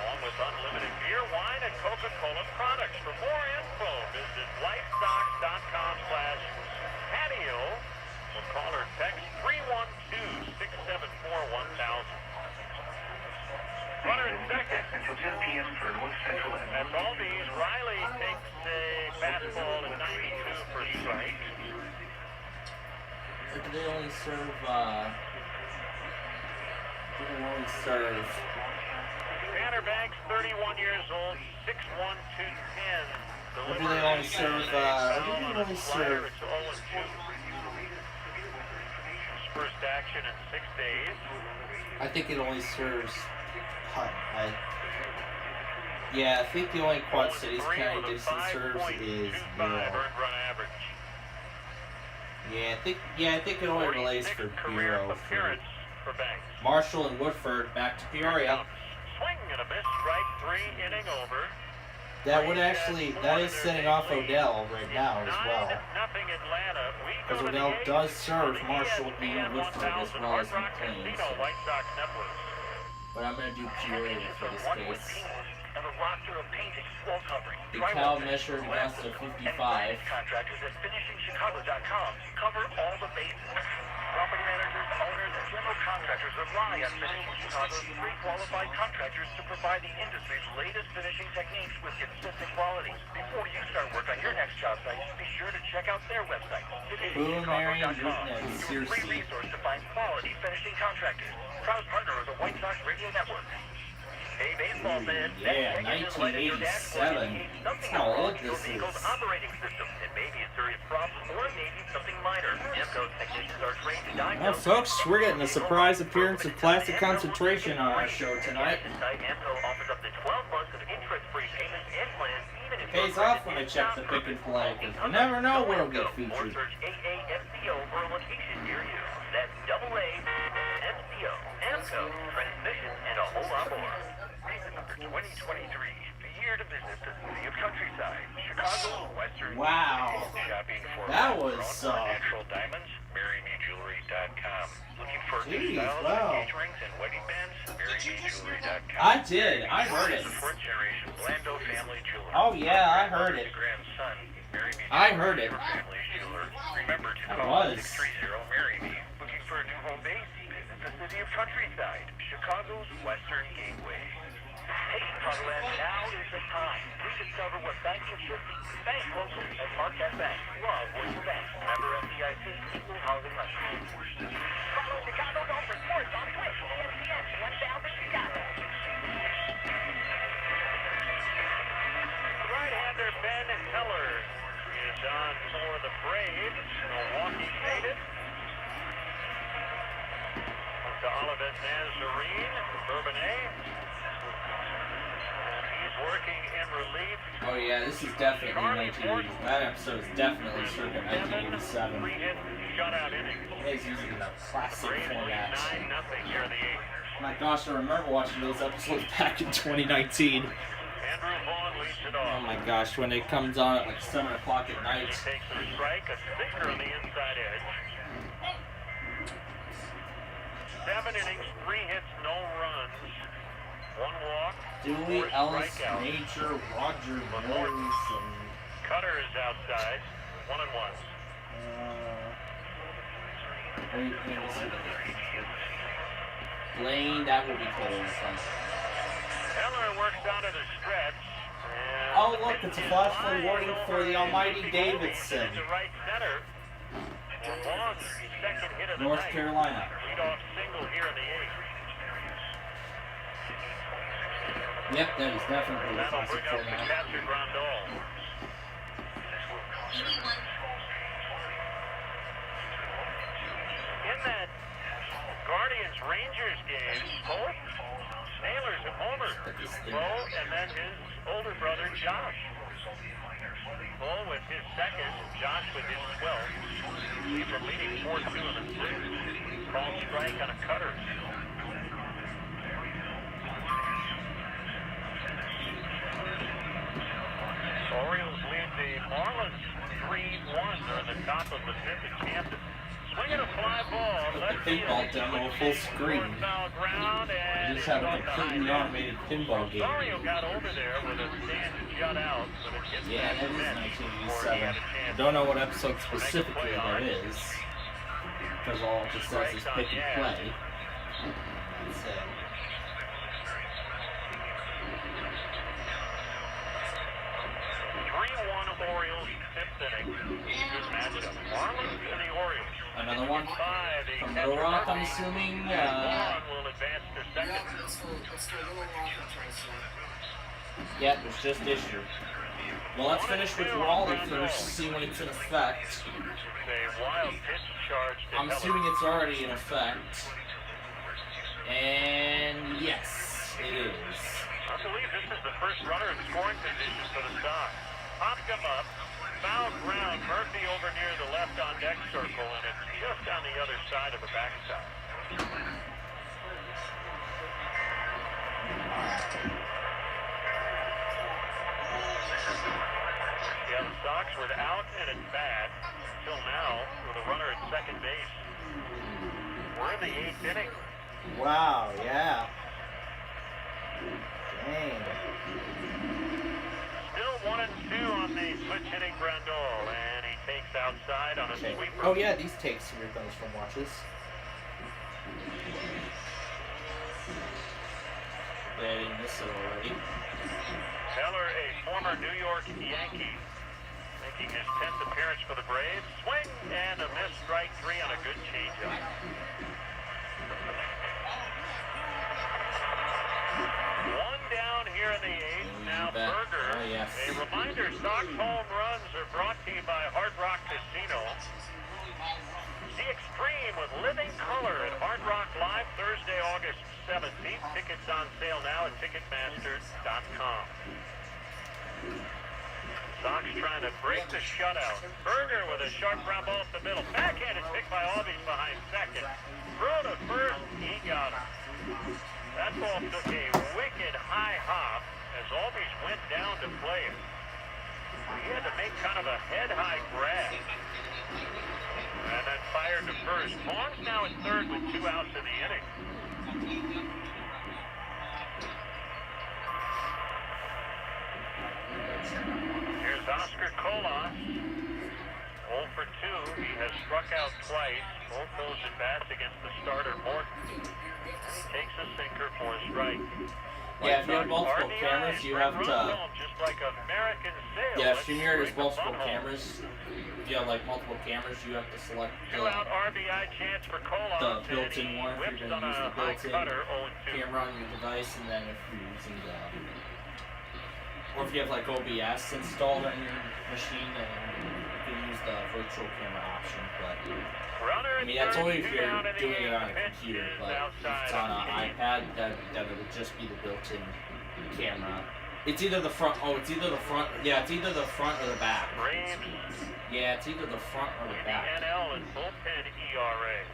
along with unlimited beer, wine, and Coca-Cola products. For more info, visit lifestocks.com/patio or call or text 312-674-1000. Runner in second. Until 10 p.m. for North Central. At Aldi's, Riley takes a fastball at 92 for strike. They only serve, Tanner Banks, 31 years old, 6'1", 210. Or do they only serve, First action in 6 days. I think it only serves Hut. Yeah, I think the only Quad Cities County Dixon serves is Bureau. Yeah, I think it only relays for Bureau. For Marshall and Woodford back to Peoria. Swing and a miss, strike 3, inning over. That is setting off Odell right now as well. Because Odell does serve Marshall and Woodford as well as McLean. So. But I'm going to do Peoria for this case. The cow measured against a 55. Contractors at finishingchicago.com cover all the bases. Property managers, owners, and general contractors rely on Finishing Chicago's pre-qualified contractors to provide the industry's latest finishing techniques with consistent quality. Before you start work on your next job site, be sure to check out their website, finishingchicago.com. Free resource to find quality finishing contractors. Proud partner of the White Sox Radio Network. Hey, baseball fan. Yeah, 1987. That's how old this is. Operating system. It may be a serious problem or maybe something minor. AMCO technicians are trained to diagnose. Well, folks, we're getting a surprise appearance of Classic Concentration on our show tonight. AMCO offers up to 12 months of interest-free payments and plans, even if Pays off when I check the pick and play, because you never know what'll get featured. search AAMCO for a location near you. That's AAMCO, AMCO, transmission, and a whole lot more. 2023, the year to visit the city of Countryside, Chicago, Western. Wow. Shopping for That was, natural diamonds, marrymejewelry.com. Looking for Geez, new styles, wow. engagement rings, and wedding bands, marymejewelry.com. I did. I heard it. The fourth generation Blando family jeweler. Oh, yeah, I heard it. Grandson, Mary Me I heard it. Family jeweler. Remember to It call was. 630-MARY-ME. Looking for a new home base? Visit the city of Countryside, Chicago's Western Gateway. Hey, Chicagoland, now is the time. Rediscover what banking should be. Bank local at Marquette Bank. Love what you bank. Member FDIC, equal housing lender. Follow Chicago Golf for sports on Twitch, ESPN 1000 Chicago. Right-hander Ben Heller is on for the Braves. Milwaukee native. To Olivet Nazarene, Bourbonnais. And he's working in relief. Oh yeah, this is definitely 1980s. That episode is definitely circa 1987. Shutout inning. It's using the classic format. 9-0 here in the 8th. My gosh, I remember watching those episodes back in 2019. Andrew Vaughn leads it off. Oh my gosh, when it comes on at like 7 o'clock at night. He takes the strike, a sinker on the inside edge. 7 innings, 3 hits, no runs, 1 walk, Dewey, 4 Ellis, strikeouts. Major, Roger, Morris, and Cutter is outside, 1-1. Blaine, that will be cold. Heller works out of the stretch. And Oh look, it's a flash flood warning for the almighty Davidson. to right center. And Vaughn's second hit of the North night. Carolina. Leadoff single here in the 8th. Yep, that is definitely a That'll classic bring up the format. catcher Grandal. In that Guardians Rangers game, Pope, Naylor's a homer. Bo, and then his older brother Josh. Bo with his second, Josh with his 12th. Leaves them leading 4-2 in the 6th. Called strike on a cutter. Orioles lead the Marlins 3-1. They're in the top of the 5th at Camden. Swinging a fly ball. Put Left the pinball field. demo full screen. Foul ground, and You just have it's a off the completely high automated pinball game. Osorio got over there with a stand shut out, but it gets Yeah, back that to is net before he 1987. had a I chance. don't know what episode specifically that is, because all it just says is pick and play. Let's see. 3-1 Orioles, 5th inning. Good matchup. Marlins and the Orioles. Another one Five, the from catcher Little Rock, I'm Murphy. assuming. Vaughn will advance to second. It's for Little Rock and Tulsa. Yep, it's just issued. Well, let's finish with Raleigh first, see when it's in effect. A wild pitch charge to I'm Heller. assuming it's already in effect. And yes, it is. I believe this is the first runner in scoring position for the Sox. Popped him up, foul ground, Murphy over near the left on deck circle, and it's just on the other side of the backside. Yeah, the Sox without an at bat until now with a runner at second base. We're in the 8th inning. Wow, yeah. Dang. Still 1-2 on the switch hitting Grandal, and he takes outside on a Okay. sweeper. Oh yeah, these takes here comes from watches. They didn't miss it already. Heller, a former New York Yankee, making his 10th appearance for the Braves. Swing and a miss, strike 3 on a good changeup. One down here in the 8th. Now Berger. Oh, yes. A reminder, Sox home runs are brought to you by Hard Rock Casino. The Extreme with living color at Hard Rock Live Thursday, August 17th. Tickets on sale now at Ticketmaster.com. Sox trying to break the shutout. Berger with a sharp ground ball up the middle. Backhanded pick by Albies behind second. Throw to first. He got him. That ball took a wicked high hop as Albies went down to play it. He had to make kind of a head-high grab. And then fired to first. Vaughn's now at third with 2 outs in the inning. Here's Oscar Colas. 0 for 2. He has struck out twice. Both those at bats against the starter Morton. He takes a sinker for a strike. Yeah, if you have multiple cameras, you have to. Just like American Sales. Yeah, if StreamYard has multiple cameras, if you have like multiple cameras, you have to select the built-in one if you're going to use the built-in camera on your device, and then if you're using the, or if you have like OBS installed on your machine, then you can use the virtual camera option. But I mean, that's only if you're doing it on a computer. But if it's on an iPad, that would just be the built-in camera. It's either the front. Oh, it's either the front. Yeah, it's either the front or the back. Yeah, it's either the front or the back. NL and bullpen ERA.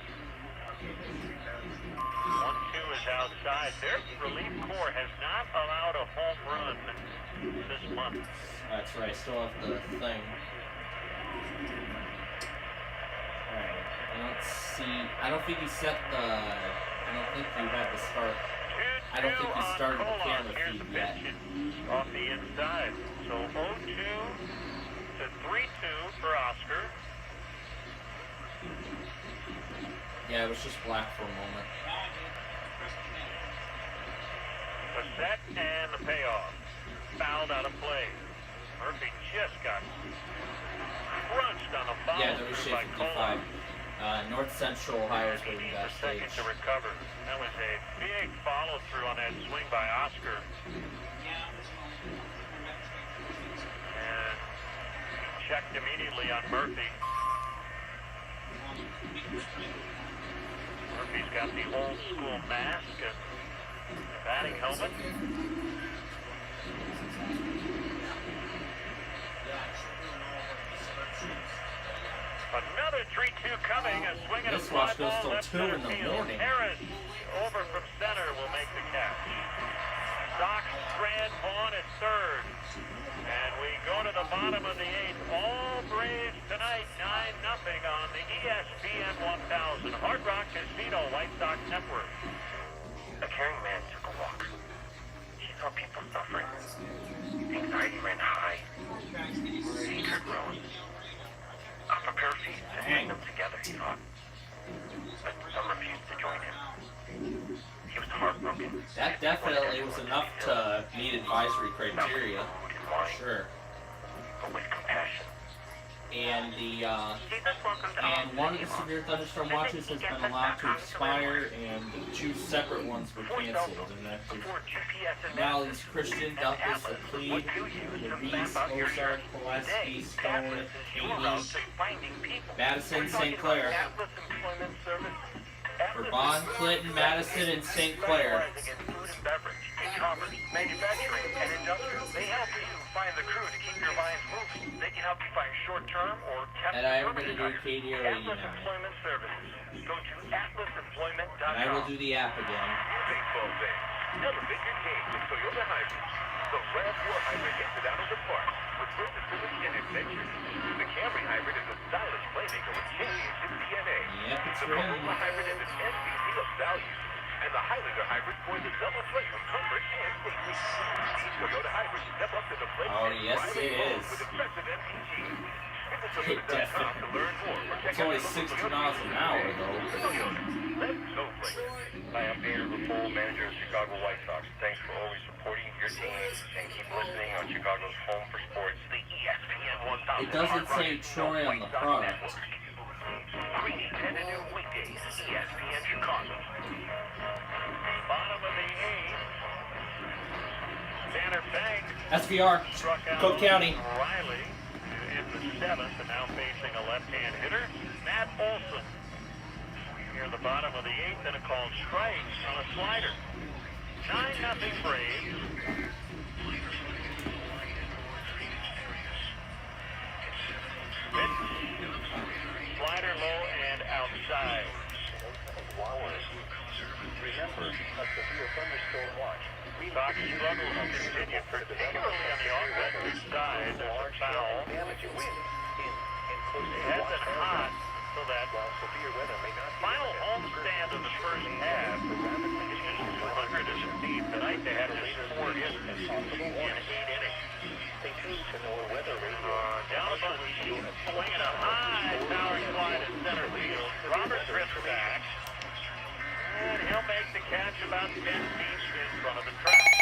1-2 is outside. Their relief corps has not allowed a home run this month. That's right. Still have the thing. Alright. Let's see. I don't think you set the. I don't think you had the start. I don't think you started the camera feed yet. Off the inside. So 0-2 to 3-2 for Oscar. Yeah, it was just black for a moment. The set and the payoff. Fouled out of play. Murphy just got crunched on the foul. Yeah, there was shade 55. North Central Ohio is where we got stage. To recover. That was a big follow-through on that swing by Oscar. And checked immediately on Murphy. Murphy's got the old school mask and batting helmet. Another 3-2 coming, a swing and a fly ball left center field. Harris over from center will make the catch. Sox Strand Vaughn at third. And we go to the bottom of the eighth. All Braves tonight, 9-0 on the ESPN 1000 Hard Rock Casino White Sox Network. A caring man took a walk. He saw people suffering. Anxiety ran high. Hatred rose. A pair of feet to hang them together, he thought. But some refused to join him. He was heartbroken. That definitely was enough to meet advisory criteria, for sure. But with compassion. And one of the severe thunderstorm watches has been allowed to expire, and the 2 separate ones were canceled. And that's Mally's Christian, Douglas, Cleve, Louise, Ozark, Pulaski, Stone, Katie, Madison, St. Clair. For Bond, Clinton, Madison, and St. Clair. E-commerce, manufacturing, and industrial. They help you find the crew to keep your lines moving. They can help you find short-term or And I am going to do KDO Atlas Employment Services. Go to atlasemployment.com. And I will do the app again. Baseball day. Elevate your game with Toyota Hybrid. The RAV4 Hybrid hits it out of the park with versatility and adventure. The Camry Hybrid is a stylish playmaker with championship DNA. Yep, it's the Corolla Hybrid is an MVP of value. And the Highlander Hybrid for the double play of comfort and safety. Toyota Hybrid step up to the plate. Oh, yes, it is. With impressive MPG. It definitely. It's only 60 miles an hour, though. Let's go play. Hi, I'm Peter Rapold, manager of Chicago White Sox. Thanks for always supporting your team and keep listening on Chicago's home for sports, the ESPN 1000. It doesn't say Troy on the product. Greeny 10 to noon weekdays, ESPN Chicago. Bottom of the eighth. Tanner Banks. SVR, Cook County. Riley in the seventh, and now facing a left-hand hitter, Matt Olson. Near the bottom of the eighth, and a called strike on a slider. 9-0 Braves. Pitch. Slider low and outside. Remember, a severe thunderstorm watch. Sox struggle to continue, particularly on the offensive side. There's a foul. It has been hot, so that final homestand of the first half is 200 as a team. Tonight they had at least 4 hits in 8 innings. Stay tuned to NOAA Weather Radio. Swinging a high towering flight in center field. Robert drifts back. And he'll make the catch about 10 feet in front of the track.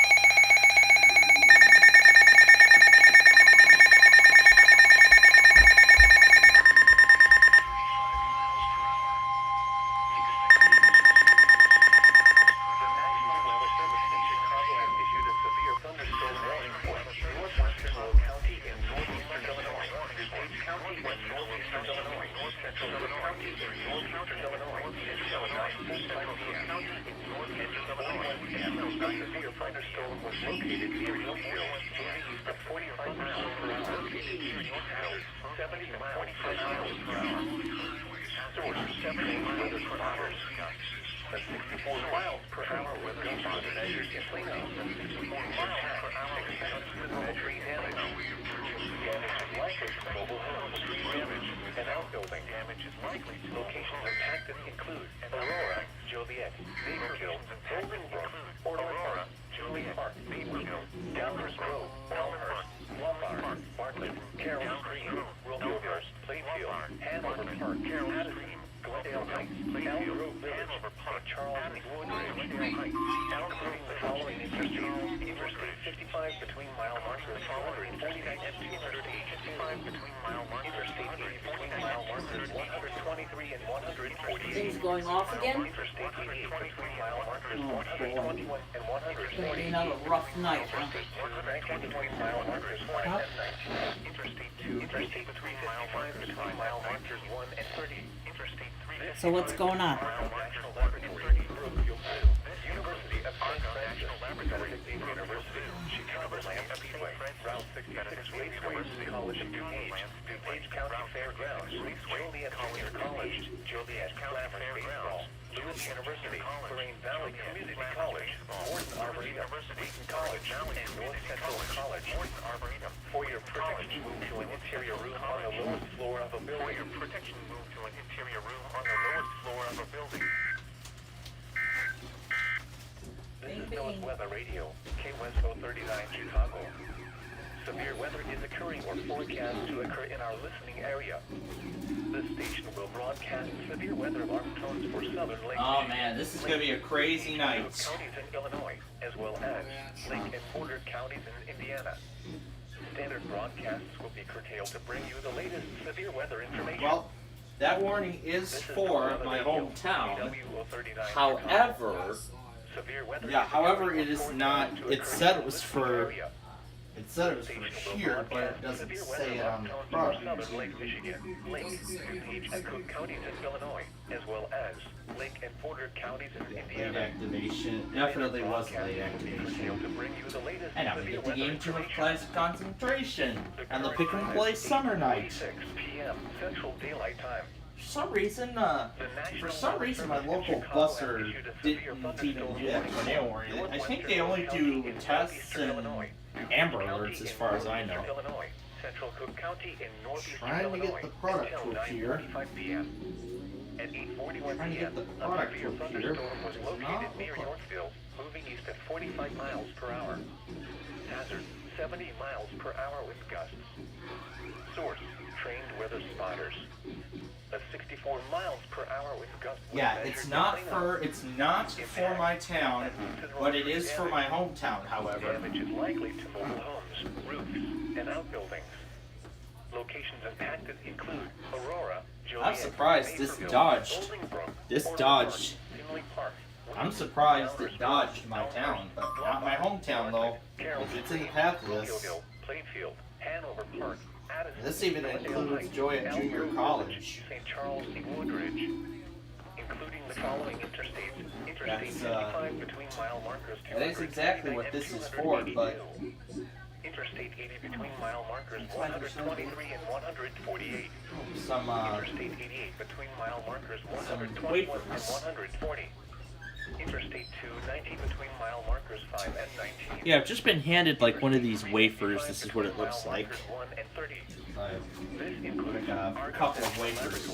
Locations impacted include Aurora, Joliet, Naperville, Bolingbrook, Aurora, Juliet Park, Naperville, Downers Grove, Elmhurst, Lombard, Bartlett, Carroll Stream, Wilberforce, Plainfield, Hanover Park, Addison, Glendale Heights, Elm Grove Village, St. Charles, Woodridge, Heights, Elm Grove, the following Interstate 55 between mile markers 149 and 255 between mile markers, Interstate 80 between mile markers 123 and 148. Things going off again? Interstate 88 between mile markers 121 and 140. Another rough night, huh? Between mile markers 1 and 19. Interstate 2, Interstate 355 between mile markers 1 and 30. Interstate 3. So what's going on? National Laboratory, Brookfield, University of St. Francis, Benedictine University, Chicagoland Speedway, Route 66 Raceway, College of DuPage County Fairgrounds, Joliet Junior College, Joliet Glamour Baseball, Lewis University, Lorraine Valley Community College, Morton Arboretum, Wheaton College, and North Central College. For your protection, move to an interior room on the lowest floor of a building. For your protection, move to an interior room on the lowest floor of a building. This is NOAA's Weather Radio, KWES 039 Chicago. Severe weather is occurring or forecast to occur in our listening area. This station will broadcast severe weather alarm tones for southern Lake Oh man, this is going to be a crazy night. counties in Illinois, as well as Lake and border counties in Indiana. Standard broadcasts will be curtailed to bring you the latest severe weather information. Well, that warning is for my hometown. However, however, it is not. It said it was for. It said it was for here, but it doesn't say it on the product. Lake Michigan, Lake, DuPage, and Cook counties in Illinois, as well as Lake and border counties in Late Indiana. activation. Definitely was late activation. And now we get the game 2 of Classic Concentration and the Pick and Play Summer Night. 6 p.m. Central Daylight Time. For some reason, my local busser didn't even get an mail. I think they only do tests and Amber Alerts, as far as I know. Central Cook County in northeastern Trying to get the product until hook here. 9:45 p.m. At 8:41 Trying to p.m., get the a product severe hook here. thunderstorm was located near Yorkville, moving east at 45 miles per hour. Hazard, 70 miles per hour wind gusts. Source, trained weather spotters. A 64 miles per hour wind gust. Yeah, it's not for my town, but it is for my hometown, however. Damage is likely to mobile homes, roofs, and outbuildings. Locations impacted include Aurora, Joliet, I'm surprised this Naperville, dodged. Bolingbrook, This Orland dodged. Park, Tinley Park, I'm surprised it dodged my town, but not my hometown though. If it's in the path of this. Steelville, Plainfield, Hanover Park, Addison, This even includes Joliet Junior College. St. Charles, and Woodridge, including the following interstates. Interstate 55 between mile markers That is exactly what this is for, but Interstate 80 between mile markers 123 and 148. some Interstate 88 between mile markers 121 and 140. Interstate 290 between mile markers 5 and 19. yeah, I've just been handed like one of these wafers. This is what it looks like. 1 and 30. This includes a couple of wafers.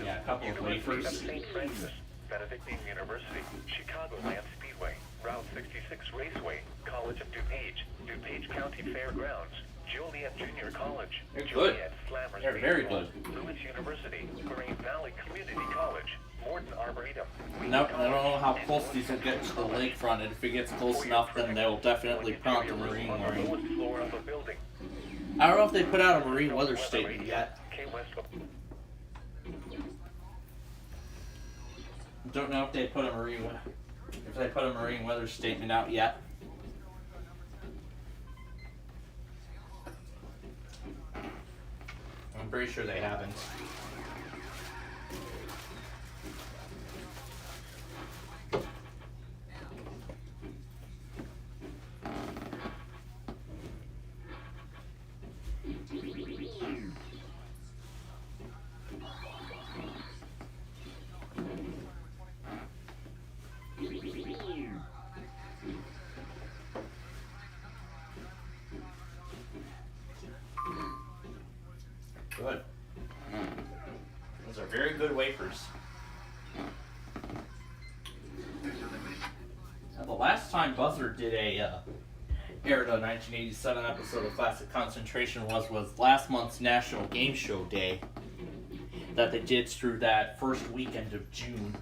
Yeah, a couple of University wafers. of St. Francis, Benedictine University, Chicagoland Speedway, Route 66 Raceway, College of DuPage, DuPage County Fairgrounds, Joliet Junior College, They're good. Joliet Slammers They're very Baseball, good. Lewis University, Green Valley Community College, Morton Arboretum. No, I don't know how close these will get to the lakefront, and if it gets close enough, then they will definitely prompt a marine On the warning. lowest floor of a building. I don't know if they put out a marine weather statement yet. Don't know if they put a marine weather statement out yet. I'm pretty sure they haven't. Good. Those are very good wafers. Now, the last time Buzzard did aired a 1987 episode of Classic Concentration was last month's National Game Show Day that they did through that first weekend of June.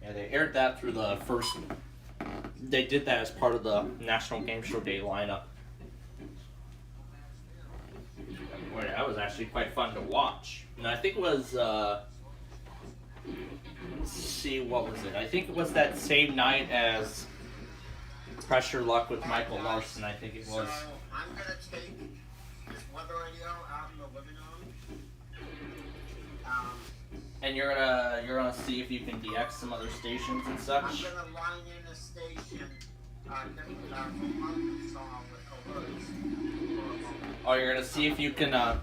Yeah, they aired that through the first. They did that as part of the National Game Show Day lineup. Well, that was actually quite fun to watch. And I think it was, let's see, what was it? I think it was that same night as Pressure Luck with Michael Larson, I think it was. So, I'm going to take this weather radio out in the living room. And you're gonna see if you can DX some other stations and such. I'm going to line in a station from Arkansas with alerts. Oh, you're gonna see if you can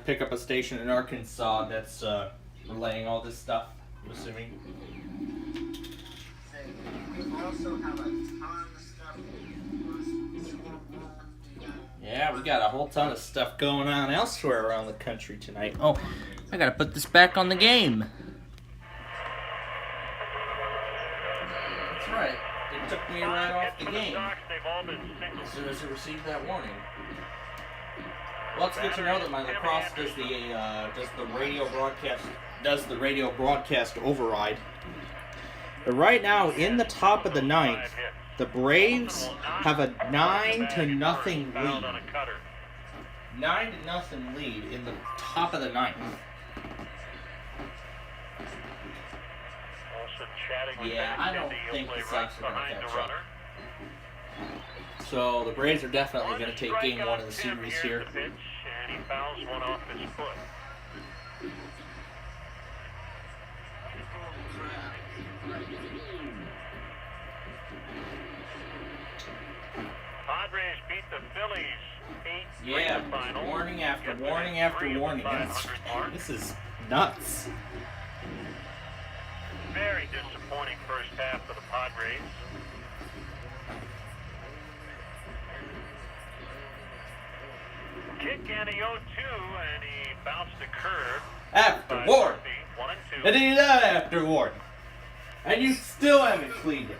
pick up a station in Arkansas that's relaying all this stuff. I'm assuming. We also have a ton of stuff. Yeah, we got a whole ton of stuff going on elsewhere around the country tonight. Oh, I gotta put this back on the game. That's right. It took me right off the game as soon as it received that warning. Well, it's good to know that my lacrosse does the radio broadcast override. But right now, in the top of the ninth, the Braves have a 9-0 lead. 9-0 lead in the top of the ninth. Yeah, I don't think the Sox are going to catch up. So the Braves are definitely going to take game one of the series here. And he fouls one off his foot. Padres beat the Phillies 8-3 in the final. Warning after warning after warning. This is nuts. Very disappointing first half for the Padres. Kick and a 0-2, and he bounced the curve. After Ward. And he died after Ward. And you still haven't cleaned it.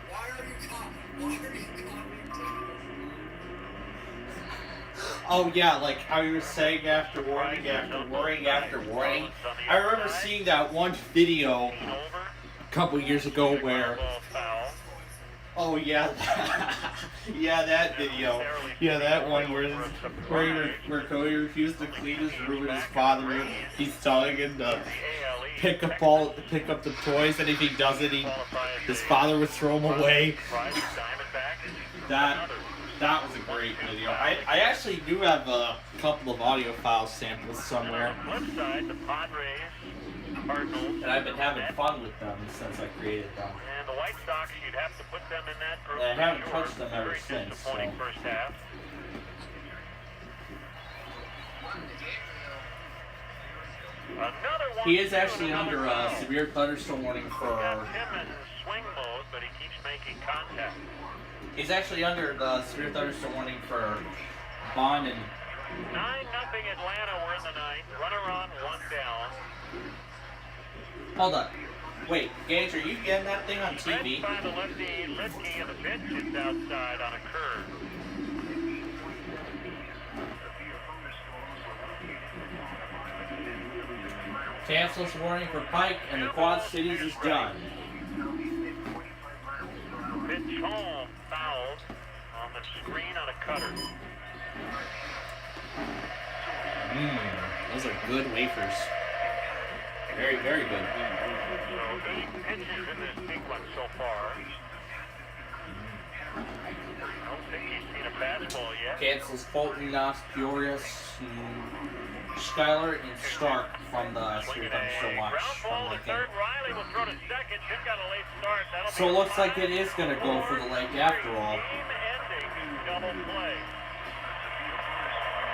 Oh yeah, like how you were saying after warning, after warning, after warning. I remember seeing that one video a couple years ago where... Oh yeah, yeah, that video. Yeah, that one where Cody refused to clean his room and his father, he's telling him to pick up the toys, and if he doesn't, his father would throw them away. That was a great video. I actually do have a couple of audio file samples somewhere. And I've been having fun with them since I created them. And the White Sox, you'd have to put them in that group. I haven't touched them ever since. So. First half. He is actually under a severe thunderstorm warning for. Him in swing mode, but he keeps making contact. He's actually under the severe thunderstorm warning for Bond and. 9-0 Atlanta. We're in the ninth. Runner on, one down. Hold on. Wait, Gage, are you getting that thing on TV? By the lefty, Lipke in the pitch is outside on a curve. Cancels warning for Pike, and the Quad Cities is done. Pitch home, fouled on the screen on a cutter. Those are good wafers. Very, very good. So 8 pitches in this sequence so far. I don't think he's seen a fastball yet. Cancels Fulton, Knox, Furious, Skyler, and Stark from the Sweet Thunderstorm watch from the game. Riley will throw to second. Jim got a late start. That'll So it looks like it is going to go for the lake after all. game-ending double play.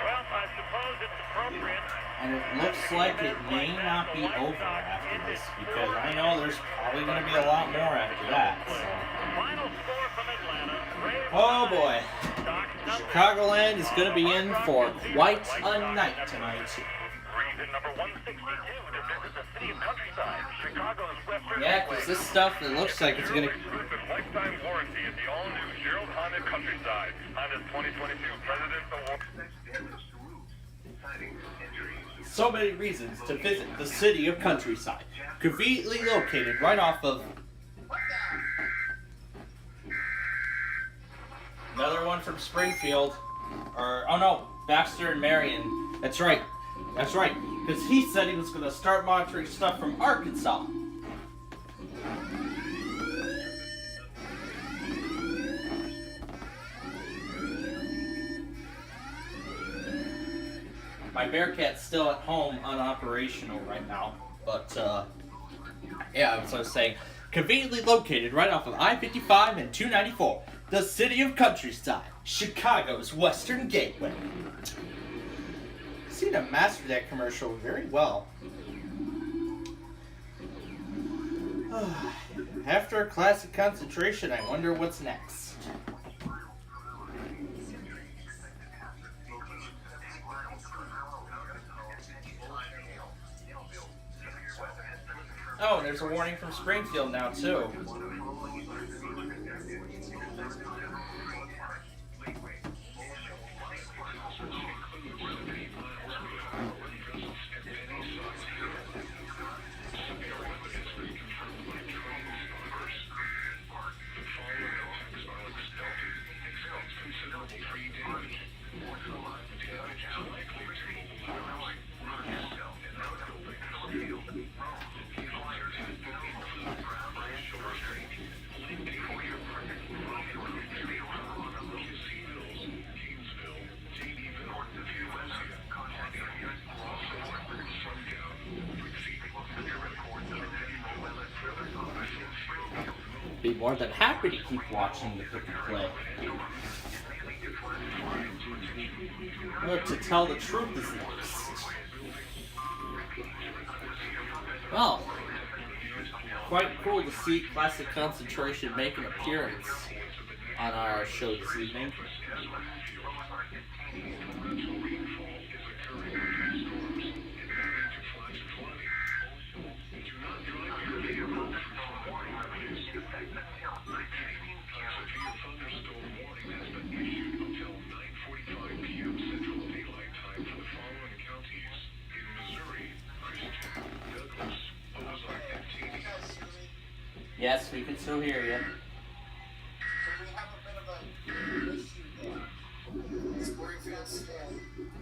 Well, I suppose it's appropriate. And it looks like it may not be over after this, because I know there's probably going to be a lot more after that. So. Final score from Atlanta. Oh boy. Chicagoland is going to be in for quite a night tonight. Reason number 162 to visit the city of Countryside, Chicago's western. Yeah, because this stuff, it looks like it's going to... Lifetime warranty at the all-new Gerald Honda Countryside. Honda's 2022 President's Award. So many reasons to visit the city of Countryside. Conveniently located right off of... Another one from Springfield. Or, oh no, Baxter and Marion. That's right. That's right. Because he said he was going to start monitoring stuff from Arkansas. My Bearcat's still at home, unoperational right now. But, yeah, as I was saying, conveniently located right off of I-55 and 294. The city of Countryside, Chicago's Western Gateway. Seem to master that commercial very well. After a classic concentration, I wonder what's next. Oh, and there's a warning from Springfield now, too. Be more than happy to keep watching the pick and play. But to tell the truth is next. Well, quite cool to see Classic Concentration make an appearance on our show this evening. Yes, we can still hear you.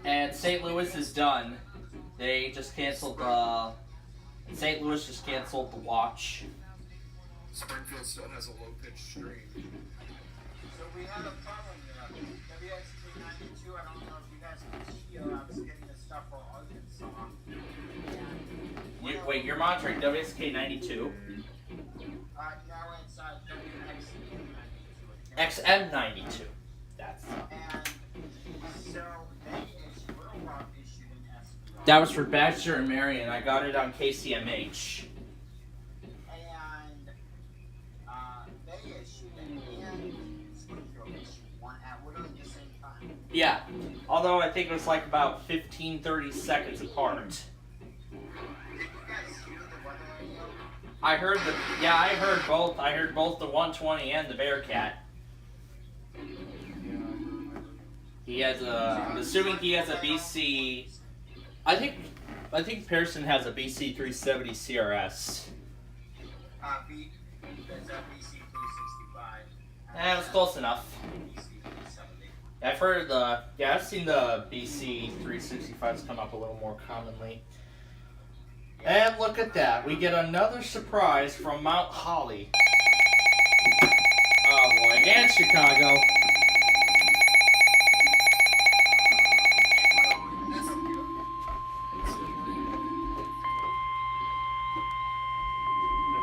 And St. Louis is done. They just canceled the... St. Louis just canceled the watch. Springfield still has a low-pitch stream. So we have a problem here. WXT92, I don't know if you guys can hear. I was getting the stuff for Arkansas. Wait, you're monitoring WSK92? Now it's WXM92. XM92. That's... And so they issued an SPR. That was for Baxter and Marion. I got it on KCMH. And they issued it and Springfield issued one at literally the same time. Yeah, although I think it was like about 15-30 seconds apart. Did you guys hear the weather radio? I heard I heard both. I heard both the 120 and the Bearcat. He has I'm assuming he has a BC. I think Pearson has a BC 370 CRS. That's a BC 365. That was close enough. I've heard I've seen the BC 365s come up a little more commonly. And look at that, we get another surprise from Mount Holly. Oh boy, and Chicago. The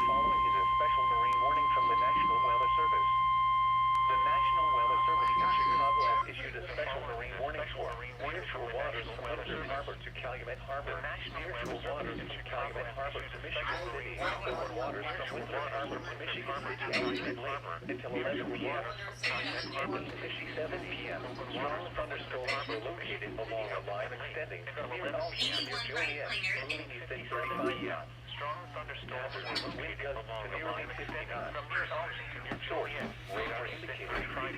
following is a special marine warning from the National Weather Service. The National Weather Service in Chicago has issued a special marine warning for nearshore waters from Windsor Harbor to Calumet Harbor, nearshore waters to Calumet Harbor to Michigan City, inland waters from Windsor Harbor to Michigan City and Lake until 11 p.m. At 7 p.m., strong thunderstorms were located along a line extending from Algiers near Joliet, moving east at 35 knots. Strong thunderstorms with wind gusts to nearly 50 knots. Source, radar indicator. Impact,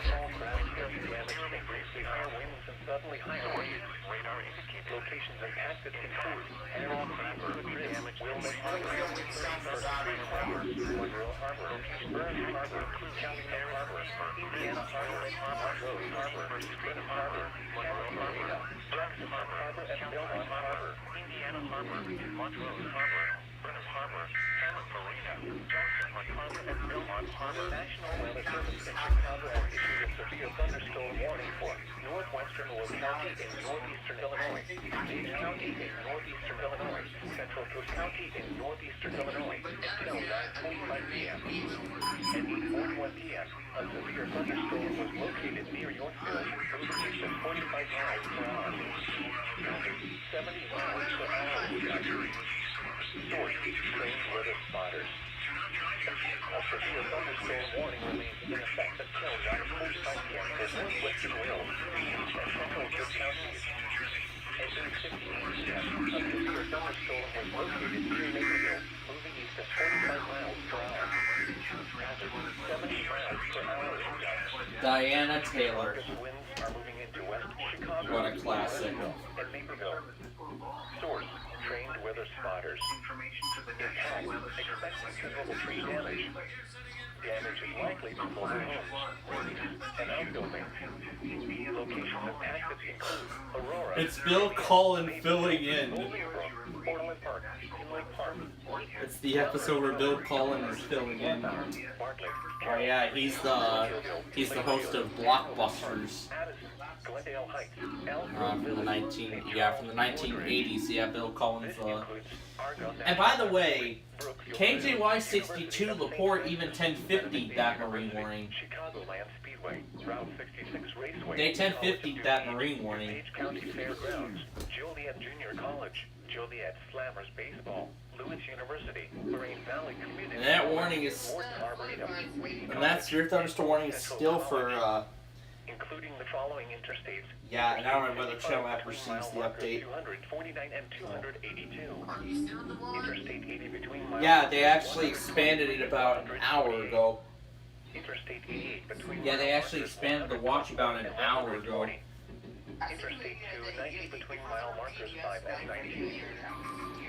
small craft heavy damage and briefly higher winds and suddenly higher waves. Radar indicator. Locations impacted include Harold Harbor, Madrid, Wilmette Harbor, First Harbor, Monroe Harbor, Burns Harbor, Calumet Harbor, Indiana Harbor, Montrose Harbor, Brenham Harbor, Monroe Marina, Jackson Harbor, and Belmont Harbor. Indiana Harbor, Montrose Harbor, Brenham Harbor, Hammond Marina, Jackson Harbor, and Belmont Harbor. National Weather Service in Chicago has issued a severe thunderstorm warning for northwestern Will County in northeastern Illinois, Dade County in northeastern Illinois, Central Coast County in northeastern Illinois until 9:45 p.m. At 8:41 p.m., a severe thunderstorm was located near Yorkville, moving east at 45 miles per hour. 70 miles per hour. Source, trained weather spotters. A severe thunderstorm warning remains in effect until 9:45 p.m. for northwestern winds and central Cook counties. At 8:58 p.m., a severe thunderstorm was located near Naperville, moving east at 45 miles per hour. Hazard, 70 miles per hour. Diana Taylor. Winds are moving into West Chicago. What a classic. And Naperville. Source, trained weather spotters. Impact, expect considerable tree damage. Damage is likely to mobile homes, and outbuildings. Locations impacted include Aurora. It's Bill Cullen filling in. Portland Park, Inlake Park. It's the episode where Bill Cullen is filling in. Bartlett, Oh yeah, he's the host of Blockbusters. Glendale Heights, From the 1980s. Yeah, Bill Cullen's. And by the way, KJY 62 Laporte even 1050 that marine warning. Chicagoland Speedway, Route 66 Raceway. They 1050 that marine warning. Page County Fairgrounds, Joliet Junior College, Joliet Slammers Baseball, Lewis University, Moraine Valley Community. And that warning is, and that's your thunderstorm warning is still for. Including the following interstates. Yeah, and I don't know whether Channel App receives the update. 249 and 282. Interstate 80 between miles. Yeah, they actually expanded it about an hour ago. Interstate 88 between. Yeah, they actually expanded the watch about an hour ago. Interstate 290 between mile markers 5 and 19.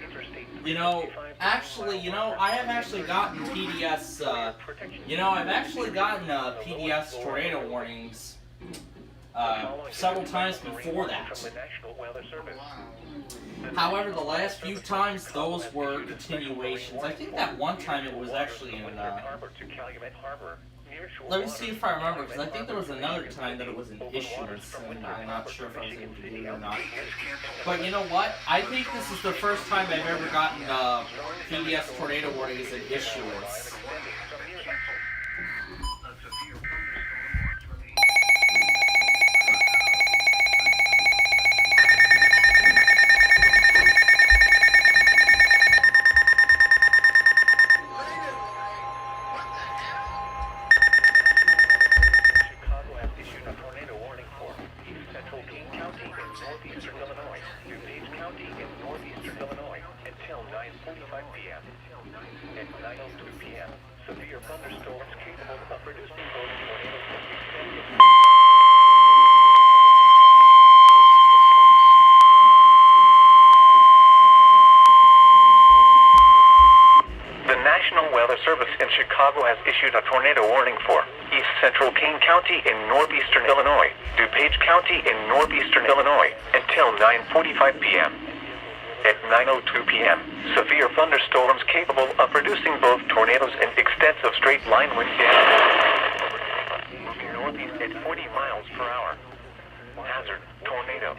Interstate. You know, actually, I have actually gotten PDS. I've actually gotten PDS tornado warnings several times before that. However, the last few times those were continuations. I think that one time it was actually in. Let me see if I remember, because I think there was another time that it was an issuance, and I'm not sure if I was able to do it or not. But you know what? I think this is the first time I've ever gotten PDS tornado warning as an issuance. Northeastern Illinois to Dade County in northeastern Illinois until 9:45 p.m. Severe thunderstorms capable of producing both tornadoes and extended. The National Weather Service in Chicago has issued a tornado warning for East Central Kane County in northeastern Illinois, DuPage County in northeastern Illinois, until 9:45 p.m. At 9:02 p.m., severe thunderstorms capable of producing both tornadoes and extensive straight-line wind damage. Moving northeast at 40 miles per hour. Hazard, tornado.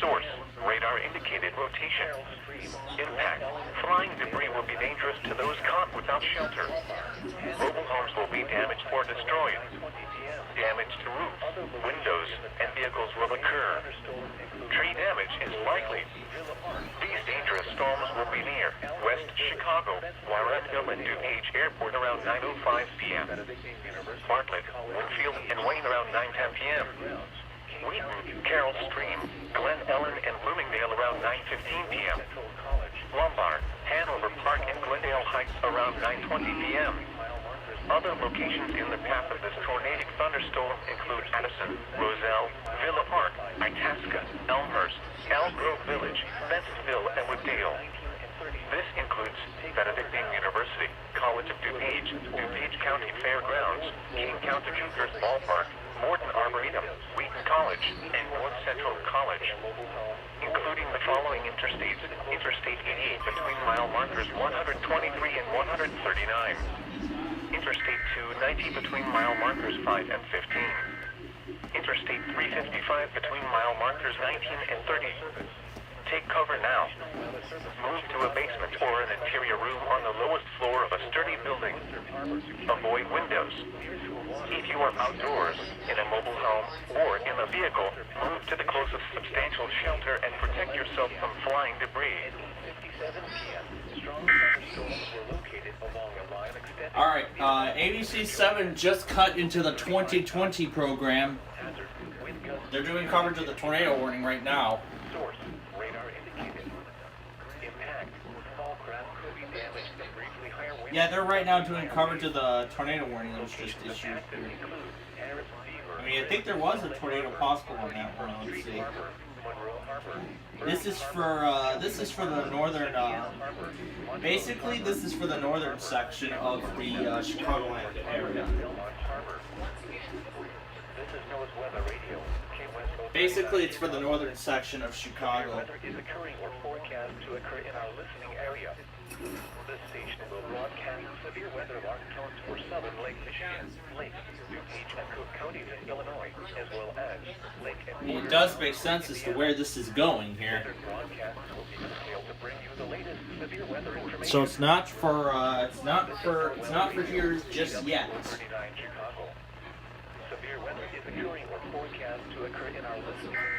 Source, radar-indicated rotation. Impact, flying debris will be dangerous to those caught without shelter. Mobile homes will be damaged or destroyed. Damage to roofs, windows, and vehicles will occur. Tree damage is likely. These dangerous storms will be near West Chicago, Warrenville, and DuPage Airport around 9:05 p.m. Bartlett, Winfield, and Wayne around 9:10 p.m. Wheaton, Carroll Stream, Glen Ellen, and Bloomingdale around 9:15 p.m. Lombard, Hanover Park, and Glendale Heights around 9:20 p.m. Other locations in the path of this tornadic thunderstorm include Addison, Roselle, Villa Park, Itasca, Elmhurst, Elm Grove Village, Bentonville, and Wooddale. This includes Benedictine University, College of DuPage, DuPage County Fairgrounds, King County Cougars Ballpark, Morton Arboretum, Wheaton College, and North Central College, including the following interstates: Interstate 88 between mile markers 123 and 139, Interstate 290 between mile markers 5 and 15, Interstate 355 between mile markers 19 and 30. Take cover now. Move to a basement or an interior room on the lowest floor of a sturdy building. Avoid windows. If you are outdoors, in a mobile home, or in a vehicle, move to the closest substantial shelter and protect yourself from flying debris. Alright, ABC 7 just cut into the 2020 program. They're doing coverage of the tornado warning right now. Yeah, they're right now doing coverage of the tornado warning that was just issued. I mean, I think there was a tornado possible on that one. Let's see. This is for the northern. Basically, this is for the northern section of the Chicagoland area. Basically, it's for the northern section of Chicago. Weather is occurring or forecast to occur in our listening area. This station will broadcast severe weather alarm tones for southern Lake Michigan, Lake, DuPage, and Cook counties in Illinois, as well as Lake and It does make sense as to where this is going here. broadcasts will be detailed to bring you the latest severe weather information. So it's not for here just yet. 39 Chicago. Severe weather is occurring or forecast to occur in our listening area.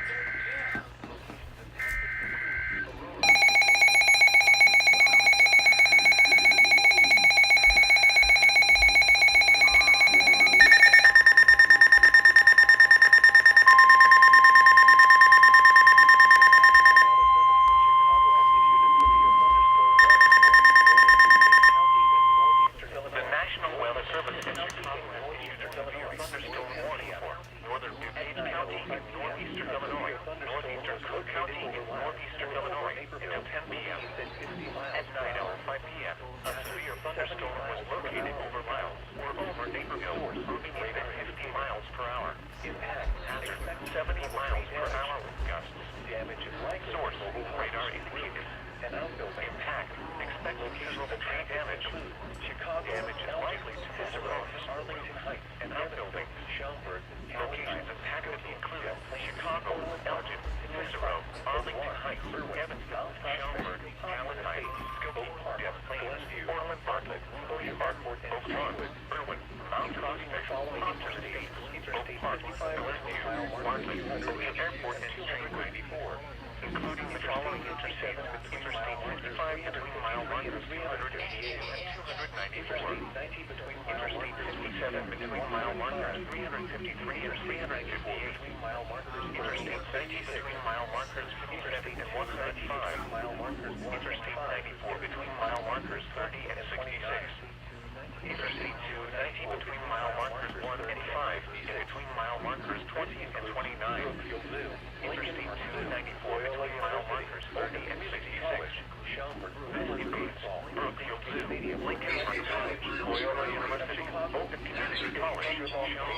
and 29, Brookfield Zoo, Interstate 294 between mile markers 30 and 66, Shelburne, Valley Baseball, Brookfield Zoo, Stadium, Lincoln Park College, Loyola University, Open Community College, Shelburne,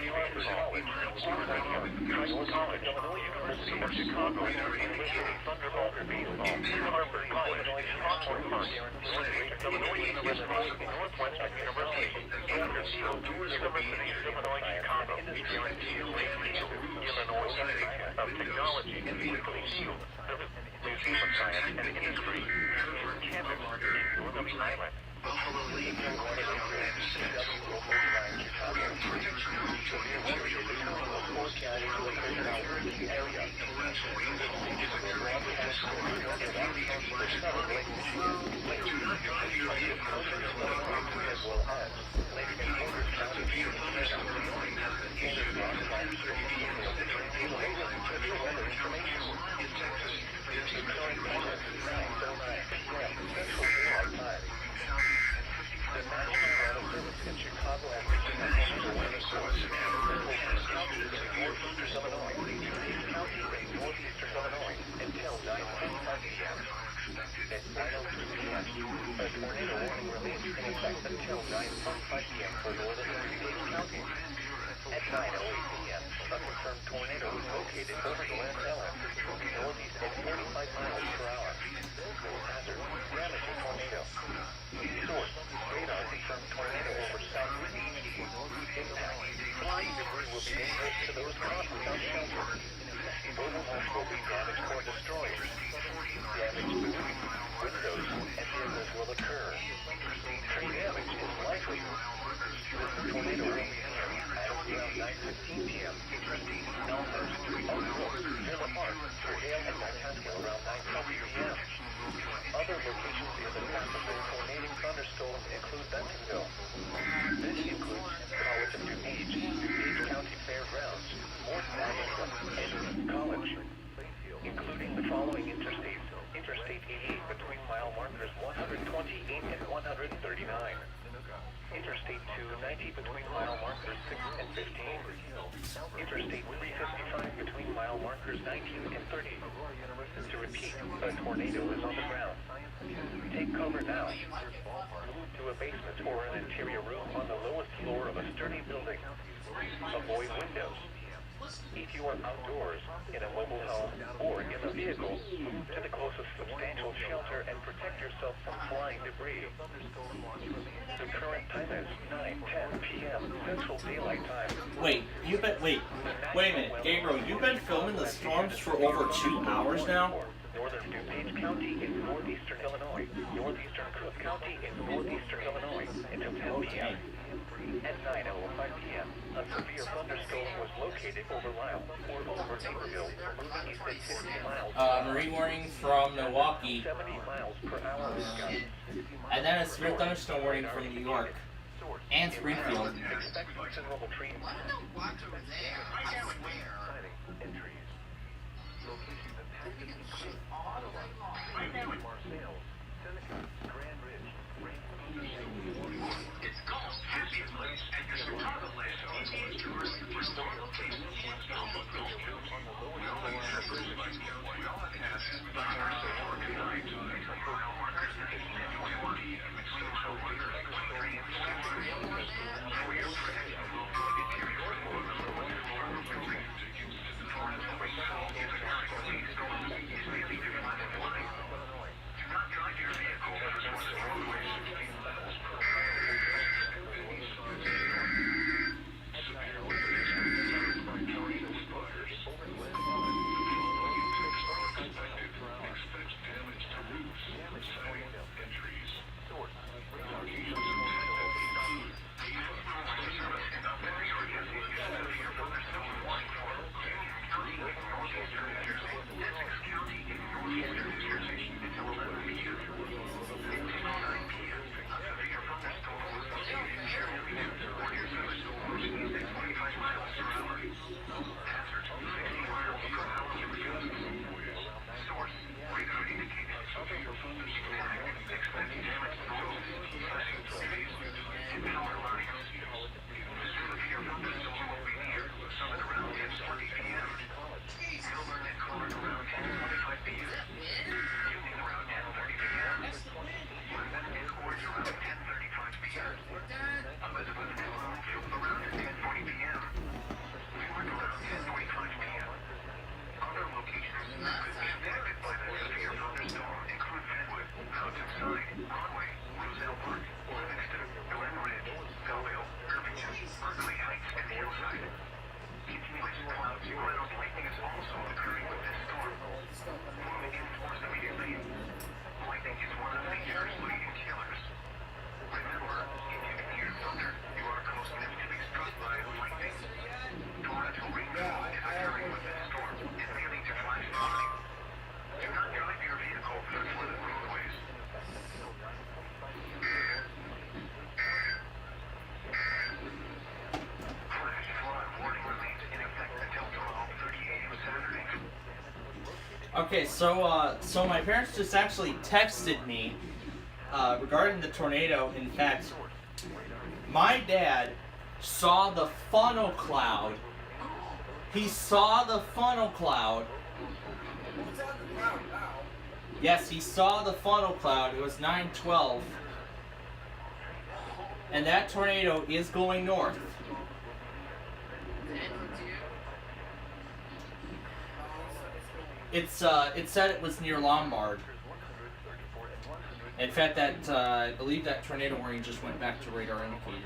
Stanford College, Stadium, Triton College, Illinois University of Chicago, University, Thunderbolt Baseball, Harvard College, Hawthorne Park, Illinois University, Northwestern University, University of Illinois Chicago, Illinois Institute of Technology and Berkeley Field, Museum of Science and Industry, campus in Northern Ireland. Buffalo League, Wait a minute, Gabriel, you've been filming the storms for over 2 hours now? Northern DuPage County in northeastern Illinois, northeastern Cook County in northeastern Illinois, until 10 p.m. At 9:05 p.m., a severe thunderstorm was located over Lyle or over Naperville, moving east at 50 miles. Marine warning from Milwaukee. 70 miles per hour. And then a severe thunderstorm warning from New York. And Springfield. Expect considerable trees. It's golf's happiest place at your Chicagoland GTA Tours Superstore location in Southwood Golf Course. We all have passes like we all have passes by our store tonight. Mile markers 18 and 21 p.m. Central Weather 23 and 24. For your protection, we'll plug interior doors on the weather floor tickets. For some international police, easily defined in warning. Do not drive your vehicle past one of the roadways 15 miles per hour. also occurring with this storm. Moving in force immediately. Lightning is one of nature's leading killers. Remember, if you can hear thunder, you are close enough to be struck by lightning. Torrential rainfall is occurring with this storm and leading to flash flooding. Do not drive your vehicle through flooded roadways. Flash flood warning remains in effect until 12:30 a.m. Saturday. Okay, so my parents just actually texted me regarding the tornado. In fact, my dad saw the funnel cloud. He saw the funnel cloud. What's on the ground now? Yes, he saw the funnel cloud. It was 9:12. And that tornado is going north. It said it was near Lombard. In fact, that I believe that tornado warning just went back to radar indicated.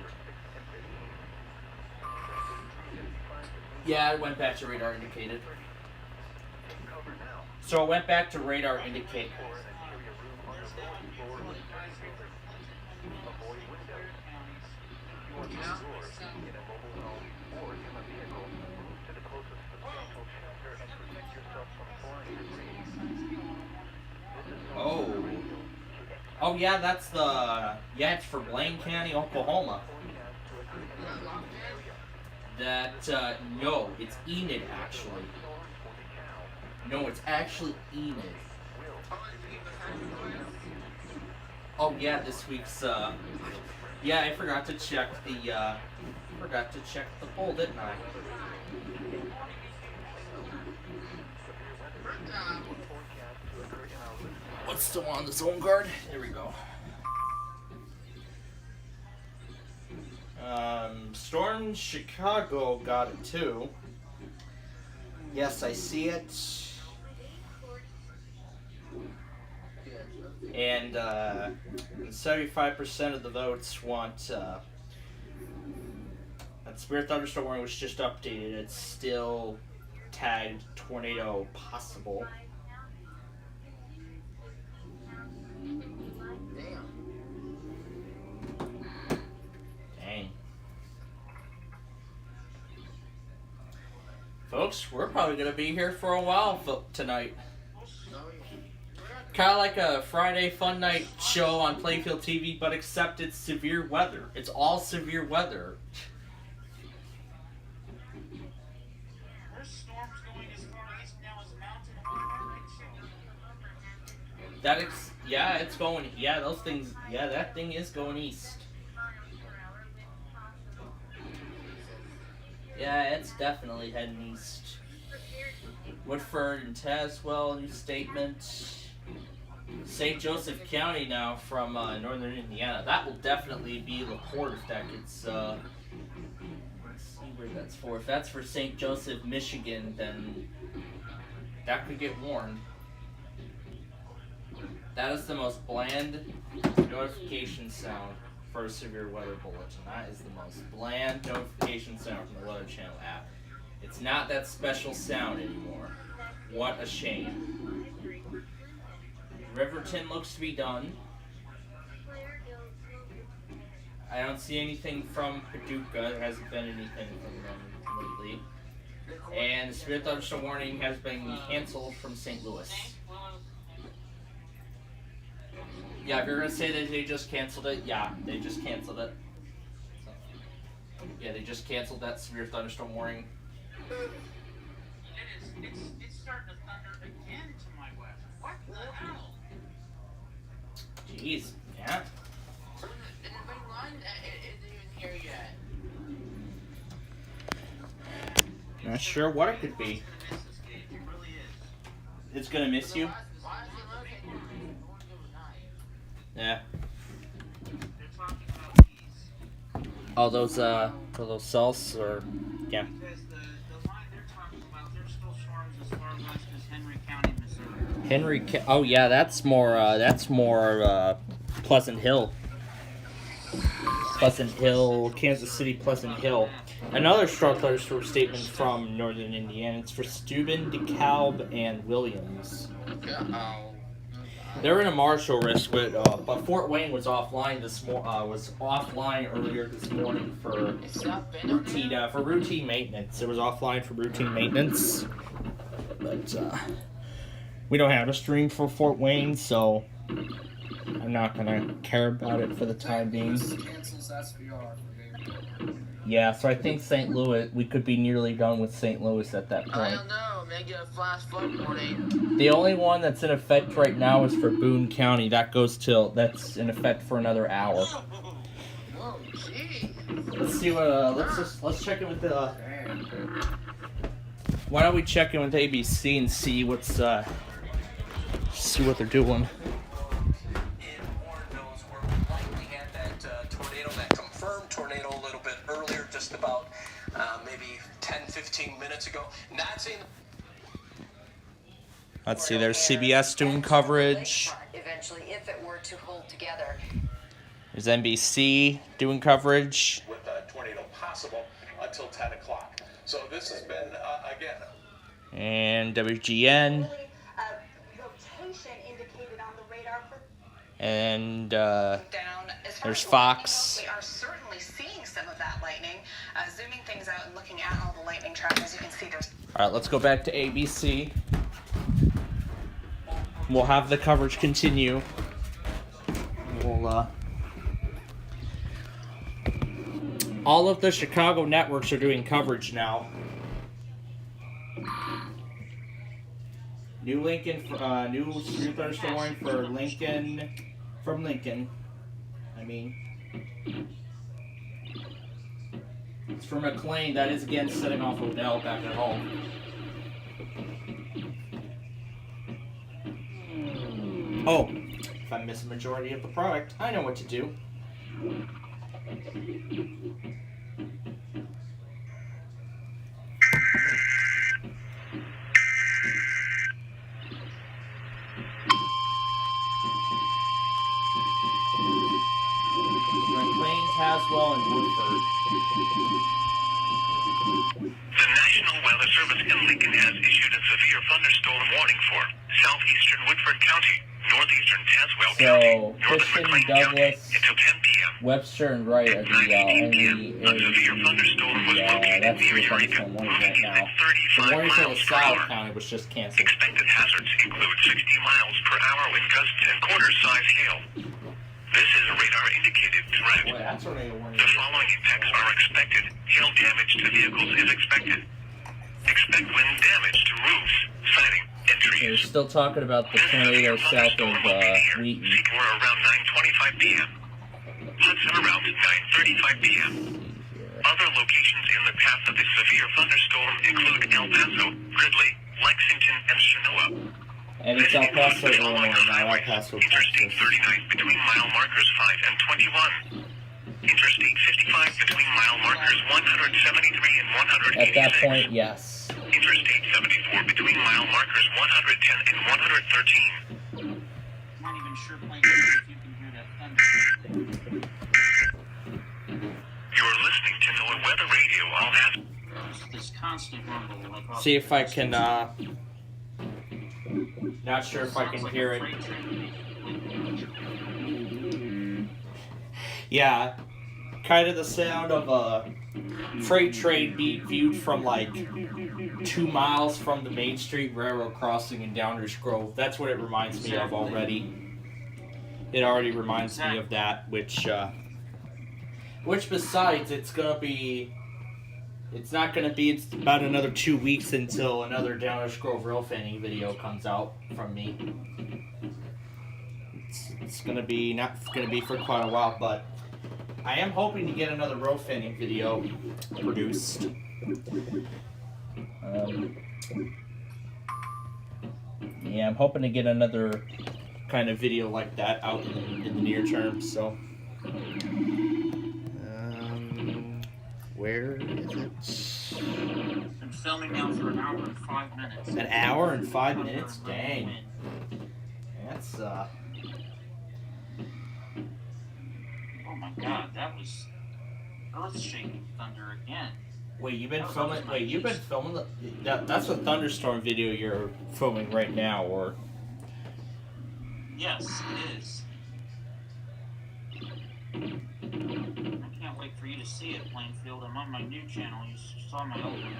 Yeah, it went back to radar indicated. So it went back to radar indicate. Oh yeah, that's it's for Blaine County, Oklahoma. That, no, it's Enid actually. No, it's actually Enid. Oh yeah, this week's, yeah, I forgot to check the poll, didn't I? What's still on the zone guard? There we go. Storm Chicago got it too. Yes, I see it. And 75% of the votes want that Severe Thunderstorm warning was just updated. It's still tagged tornado possible. Dang. Folks, we're probably going to be here for a while tonight. Kind of like a Friday fun night show on Playfield TV, but except it's severe weather. It's all severe weather. There's storms going as far east now as Mountain High. Yeah, it's going. Yeah, those things. Yeah, that thing is going east. Yeah, it's definitely heading east. Woodford and Tazewell, new statement. St. Joseph County now from northern Indiana. That will definitely be LaPorte if that gets. Let's see where that's for. If that's for St. Joseph, Michigan, then that could get warned. That is the most bland notification sound for a severe weather bulletin. That is the most bland notification sound from the Weather Channel app. It's not that special sound anymore. What a shame. Riverton looks to be done. I don't see anything from Paducah. There hasn't been anything from them lately. And the severe thunderstorm warning has been canceled from St. Louis. Yeah, if you're going to say that they just canceled it, yeah, they just canceled it. So, yeah, they just canceled that severe thunderstorm warning. It's starting to thunder again to my west. What the hell? Jeez, yeah. The big one isn't even here yet. Not sure what it could be. It's going to miss you? Yeah. All those cells, or yeah. Because the line they're talking about, there's still storms as far west as Henry County, Missouri. Oh yeah, that's more Pleasant Hill. Pleasant Hill, Kansas City, Pleasant Hill. Another short thunderstorm statement from northern Indiana. It's for Steuben, DeKalb, and Williams. They're in a marshal risk, but Fort Wayne was offline earlier this morning for routine maintenance. It was offline for routine maintenance, but we don't have a stream for Fort Wayne, so I'm not gonna care about it for the time being. Yeah, so I think St. Louis, we could be nearly done with St. Louis at that point. I don't know, maybe a flash flood warning. The only one that's in effect right now is for Boone County. That's in effect for another hour. Oh, gee. Let's see what, let's check in with the, why don't we check in with ABC and see what's, see what they're doing. Tornado a little bit earlier, just about maybe 10-15 minutes ago. Not seeing. Let's see, there's CBS doing coverage. Eventually, if it were to hold together. There's NBC doing coverage. With a tornado possible until 10 o'clock. So this has been, again. And WGN. Rotation indicated on the radar for. And there's Fox. We are certainly seeing some of that lightning. Zooming things out and looking at all the lightning tracks, as you can see, there's. All right, let's go back to ABC. We'll have the coverage continue. We'll, all of the Chicago networks are doing coverage now. New thunderstorm warning for Lincoln, from Lincoln. It's for McLean. That is again setting off Odell back at home. Oh, if I miss a majority of the product, I know what to do. McLean, Tazewell, and Woodford. The National Weather Service in Lincoln has issued a severe thunderstorm warning for southeastern Woodford County, northeastern Tazewell County, northern McLean County until 10 p.m. Webster and Wright are the only severe thunderstorm was located that's near the Eureka, thunderstorm warning right moving now. at The 35 warning for miles per LaSalle hour. County was just canceled. Expected hazards include 60 miles per hour wind gusts and quarter-size hail. This is a radar-indicated threat. Boy, that's a radar warning. The following impacts are expected. Hail damage to vehicles is expected. Expect wind damage to roofs, siding, and trees. They're still talking about the tornado south of Wheaton. Secor around 9:25 p.m. Hudson around 9:35 p.m. Other locations in the path of the severe thunderstorm include El Paso, Gridley, Lexington, and Chenoa. And it's El Paso, Illinois, not El Paso, Interstate Texas. 39 between mile markers 5 and 21. Interstate 55 between mile markers 173 and 186. At that point, yes. Interstate 74 between mile markers 110 and 113. I'm not even sure, Plankton, if you can hear that thunder. You're listening to NOAA Weather Radio. I'll have This constant rumble. Like, See if I can, not sure if I can hear it. Yeah, kind of the sound of a freight train being viewed from like 2 miles from the Main Street Railroad crossing in Downers Grove. That's what it reminds me of already. It already reminds me of that, which besides, it's about another 2 weeks until another Downers Grove rail fanning video comes out from me. It's not gonna be for quite a while, but I am hoping to get another row fanning video produced. Yeah, I'm hoping to get another kind of video like that out in the near term. So, where is it? I'm filming now for an hour and 5 minutes. An hour and 5 minutes? Dang. That's Oh my god, that was earth-shaking thunder again. Wait, you've been filming that's a thunderstorm video you're filming right now, or? Yes, it is. I can't wait for you to see it, Plainfield. I'm on my new channel. You saw my old one.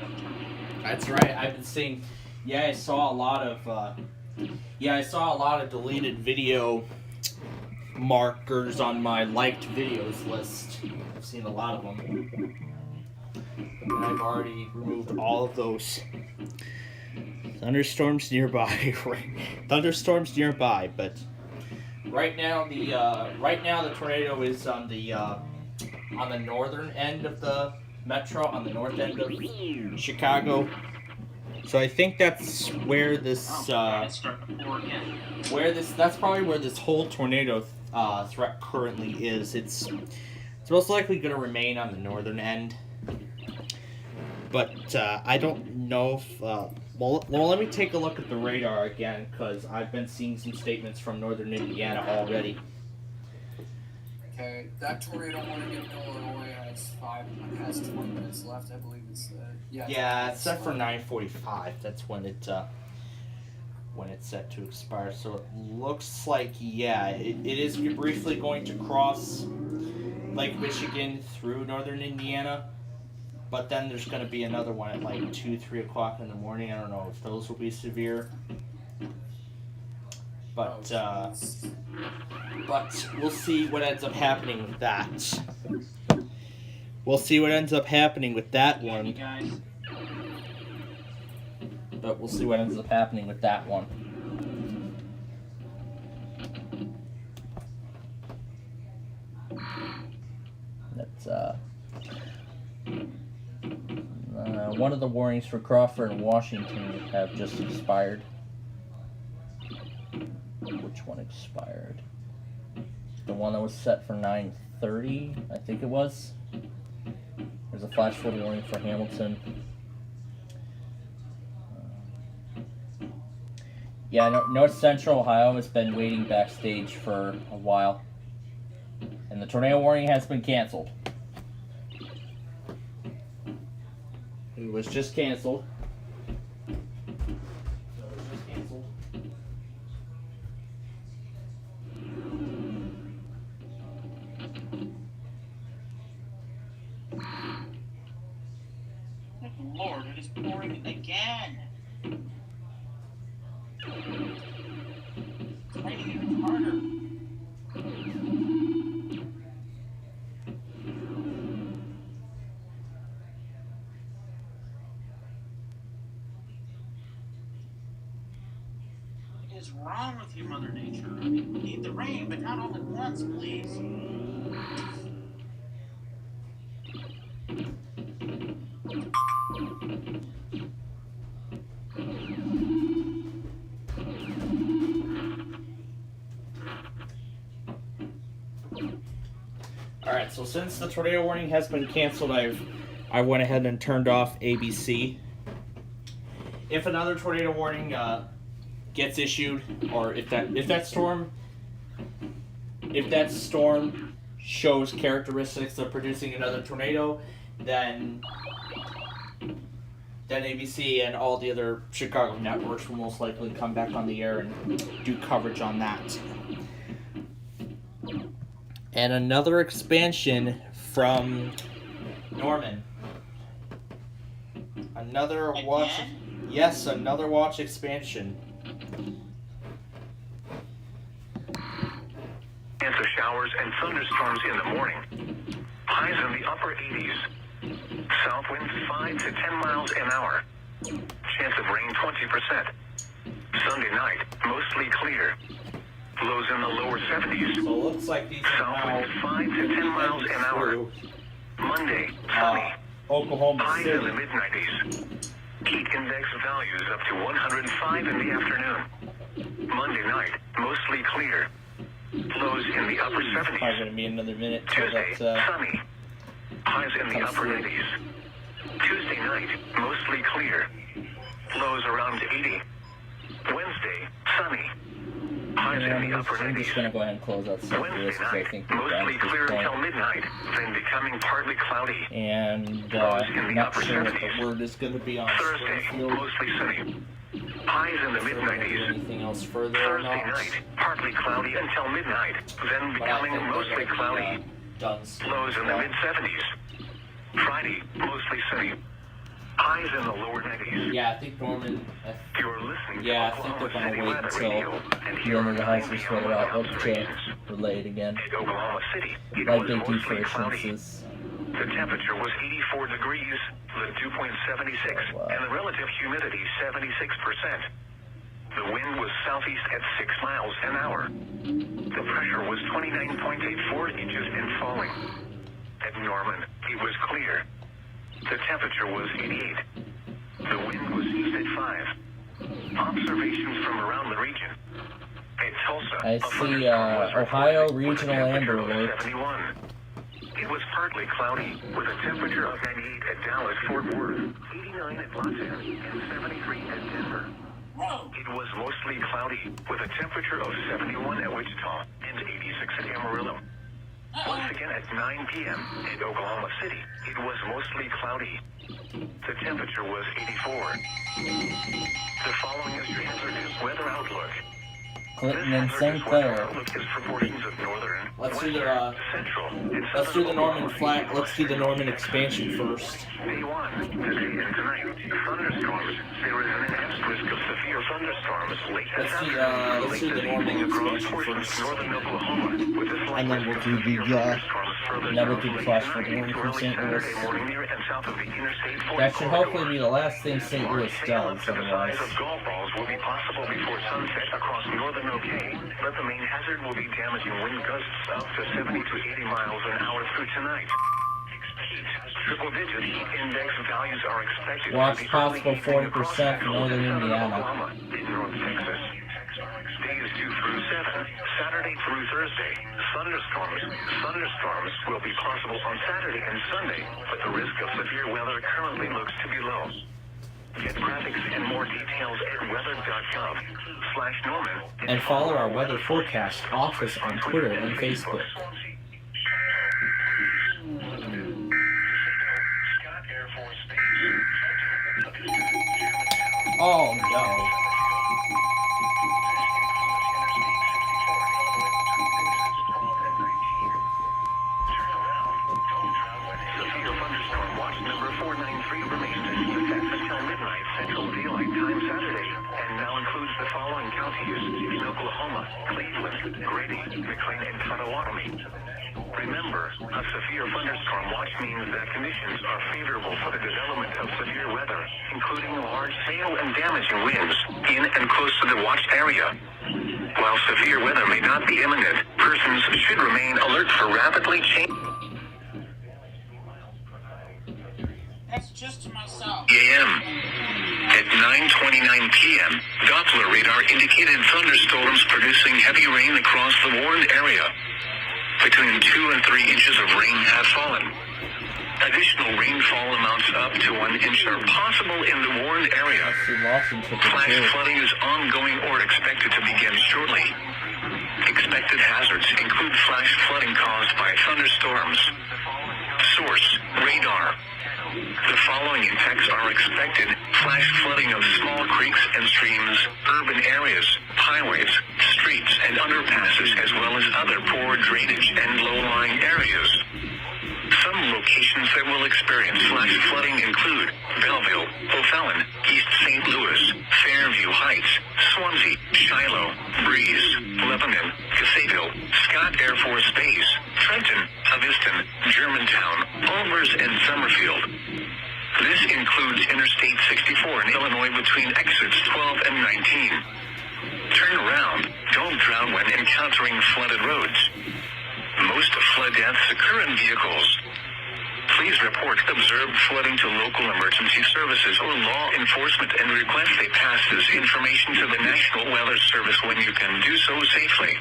That's right. I've been seeing. Yeah, I saw a lot of deleted video markers on my liked videos list. I've seen a lot of them, and I've already removed all of those. Thunderstorms nearby. Thunderstorms nearby, but right now the tornado is on the northern end of the metro, on the north end of Chicago. So I think that's where that's probably where this whole tornado threat currently is. It's most likely going to remain on the northern end, but I don't know if well, let me take a look at the radar again, because I've been seeing some statements from northern Indiana already. Okay, that tornado warning in Illinois has 20 minutes left, I believe it's yeah, it's set for 9:45. That's when it's set to expire. So it looks like it is briefly going to cross Lake Michigan through northern Indiana, but then there's going to be another one at like 2-3 o'clock in the morning. I don't know if those will be severe, but we'll see what ends up happening with that. We'll see what ends up happening with that one. But we'll see what ends up happening with that one. That's one of the warnings for Crawford and Washington have just expired. Which one expired? The one that was set for 9:30, I think it was. There's a flash flood warning for Hamilton. North Central Ohio has been waiting backstage for a while, and the tornado warning has been canceled. It was just canceled. Lord, it is pouring again. It's raining even harder. What is wrong with you, Mother Nature? I mean, we need the rain, but not all at once, please. Alright, so since the tornado warning has been canceled, I went ahead and turned off ABC. If another tornado warning gets issued, or if that storm shows characteristics of producing another tornado, then ABC and all the other Chicago networks will most likely come back on the air and do coverage on that. And another expansion from Norman. Another watch. Yes, another watch expansion. Chance of showers and thunderstorms in the morning. Highs in the upper 80s. South winds 5 to 10 miles an hour. Chance of rain 20%. Sunday night, mostly clear. Lows in the lower 70s. So it looks like these South winds 5 to 10 miles an hour. Monday, sunny. Oklahoma Highs City. in the mid-90s. Heat index values up to 105 in the afternoon. Monday night, mostly clear. Lows in the upper 70s. Probably gonna be another minute. Tuesday, sunny. Highs in the upper 80s. Tuesday night, mostly clear. Lows around 80. Wednesday, sunny. Highs in the upper I'm 90s. just gonna go ahead and close out St. Louis Wednesday because I night, think we're done mostly at this clear point. until midnight, then becoming partly cloudy. And Lows in the not upper sure what 70s. the word is going to be on Thursday, Springfield. mostly sunny. Highs in the If they're gonna do mid-90s. anything else further or Thursday not. night, partly cloudy until midnight, then But I becoming think mostly they're gonna cloudy. be, done soon. Lows in the mid-70s. Friday, mostly sunny. Highs in the lower 90s. Yeah, I think Norman. You're listening Yeah, to I think they're Oklahoma gonna City wait Weather until Radio, and the here end of the are House 90 is spread hour out to observations. relay it again. In Oklahoma City, it Like was they do mostly for cloudy. census. The temperature was 84 degrees, the dew point 76, and the relative humidity 76%. The wind was southeast at 6 miles an hour. The pressure was 29.84 inches and falling. At Norman, it was clear. The temperature was 88. The wind was east at 5. Observations from around the region. At Tulsa, I a see thunderstorm was Ohio reported with a Regional temperature Amber of Alert. 71. It was partly cloudy, with a temperature of 98 at Dallas, Fort Worth, 89 at Los Angeles, and 73 at Denver. It was mostly cloudy, with a temperature of 71 at Wichita and 86 at Amarillo. Once again at 9 p.m. in Oklahoma City, it was mostly cloudy. The temperature was 84. The following is your hazardous weather outlook. Clinton and St. Clair. Let's do the Norman flat. Let's do the Norman expansion first. Day 1, today and tonight, thunderstorms. There is an enhanced risk of severe thunderstorms late this afternoon. Let's do the Norman expansion first. Northern Oklahoma, with a slight And then we'll do the flash for the Norman from St. Louis. That should hopefully be the last thing St. Louis does, otherwise. of golf balls will be possible before sunset across northern OK, but the main hazard will be damaging wind gusts up to 70 to 80 miles an hour through tonight. Triple-digit heat index values are expected Watch to be possible early 40% for northern Indiana. Oklahoma in North Texas. Days 2 through 7, Saturday through Thursday. Thunderstorms will be possible on Saturday and Sunday, but the risk of severe weather currently looks to be low. Get graphics and more details at weather.gov/Norman. And follow our weather forecast office on Twitter and Facebook. Oh no. Severe thunderstorm watch number 493 remains in effect until midnight Central Daylight Time Saturday, and now includes the following counties in Oklahoma: Cleveland, Grady, McLean, and Potawatomi. Remember, a severe thunderstorm watch means that conditions are favorable for the development of severe weather, including large hail and damaging winds in and close to the watched area. While severe weather may not be imminent, persons should remain alert for rapidly changing That's just to myself. a.m. At 9:29 p.m., Doppler radar indicated thunderstorms producing heavy rain across the warned area. Between 2 and 3 inches of rain have fallen. Additional rainfall amounts up to 1 inch are possible in the warned area. Flash flooding is ongoing or expected to begin shortly. Expected hazards include flash flooding caused by thunderstorms. Source: radar. The following impacts are expected: flash flooding of small creeks and streams, urban areas, highways, streets, and underpasses, as well as other poor drainage and low-lying areas. Some locations that will experience flash flooding include Belleville, O'Fallon, East St. Louis, Fairview Heights, Swansea, Shiloh, Breeze, Lebanon, Caseyville, Scott Air Force Base, Trenton, Aviston, Germantown, Olmers, and Summerfield. This includes Interstate 64 in Illinois between exits 12 and 19. Turn around. Don't drown when encountering flooded roads. Most flood deaths occur in vehicles. Please report observed flooding to local emergency services or law enforcement and request they pass this information to the National Weather Service when you can do so safely.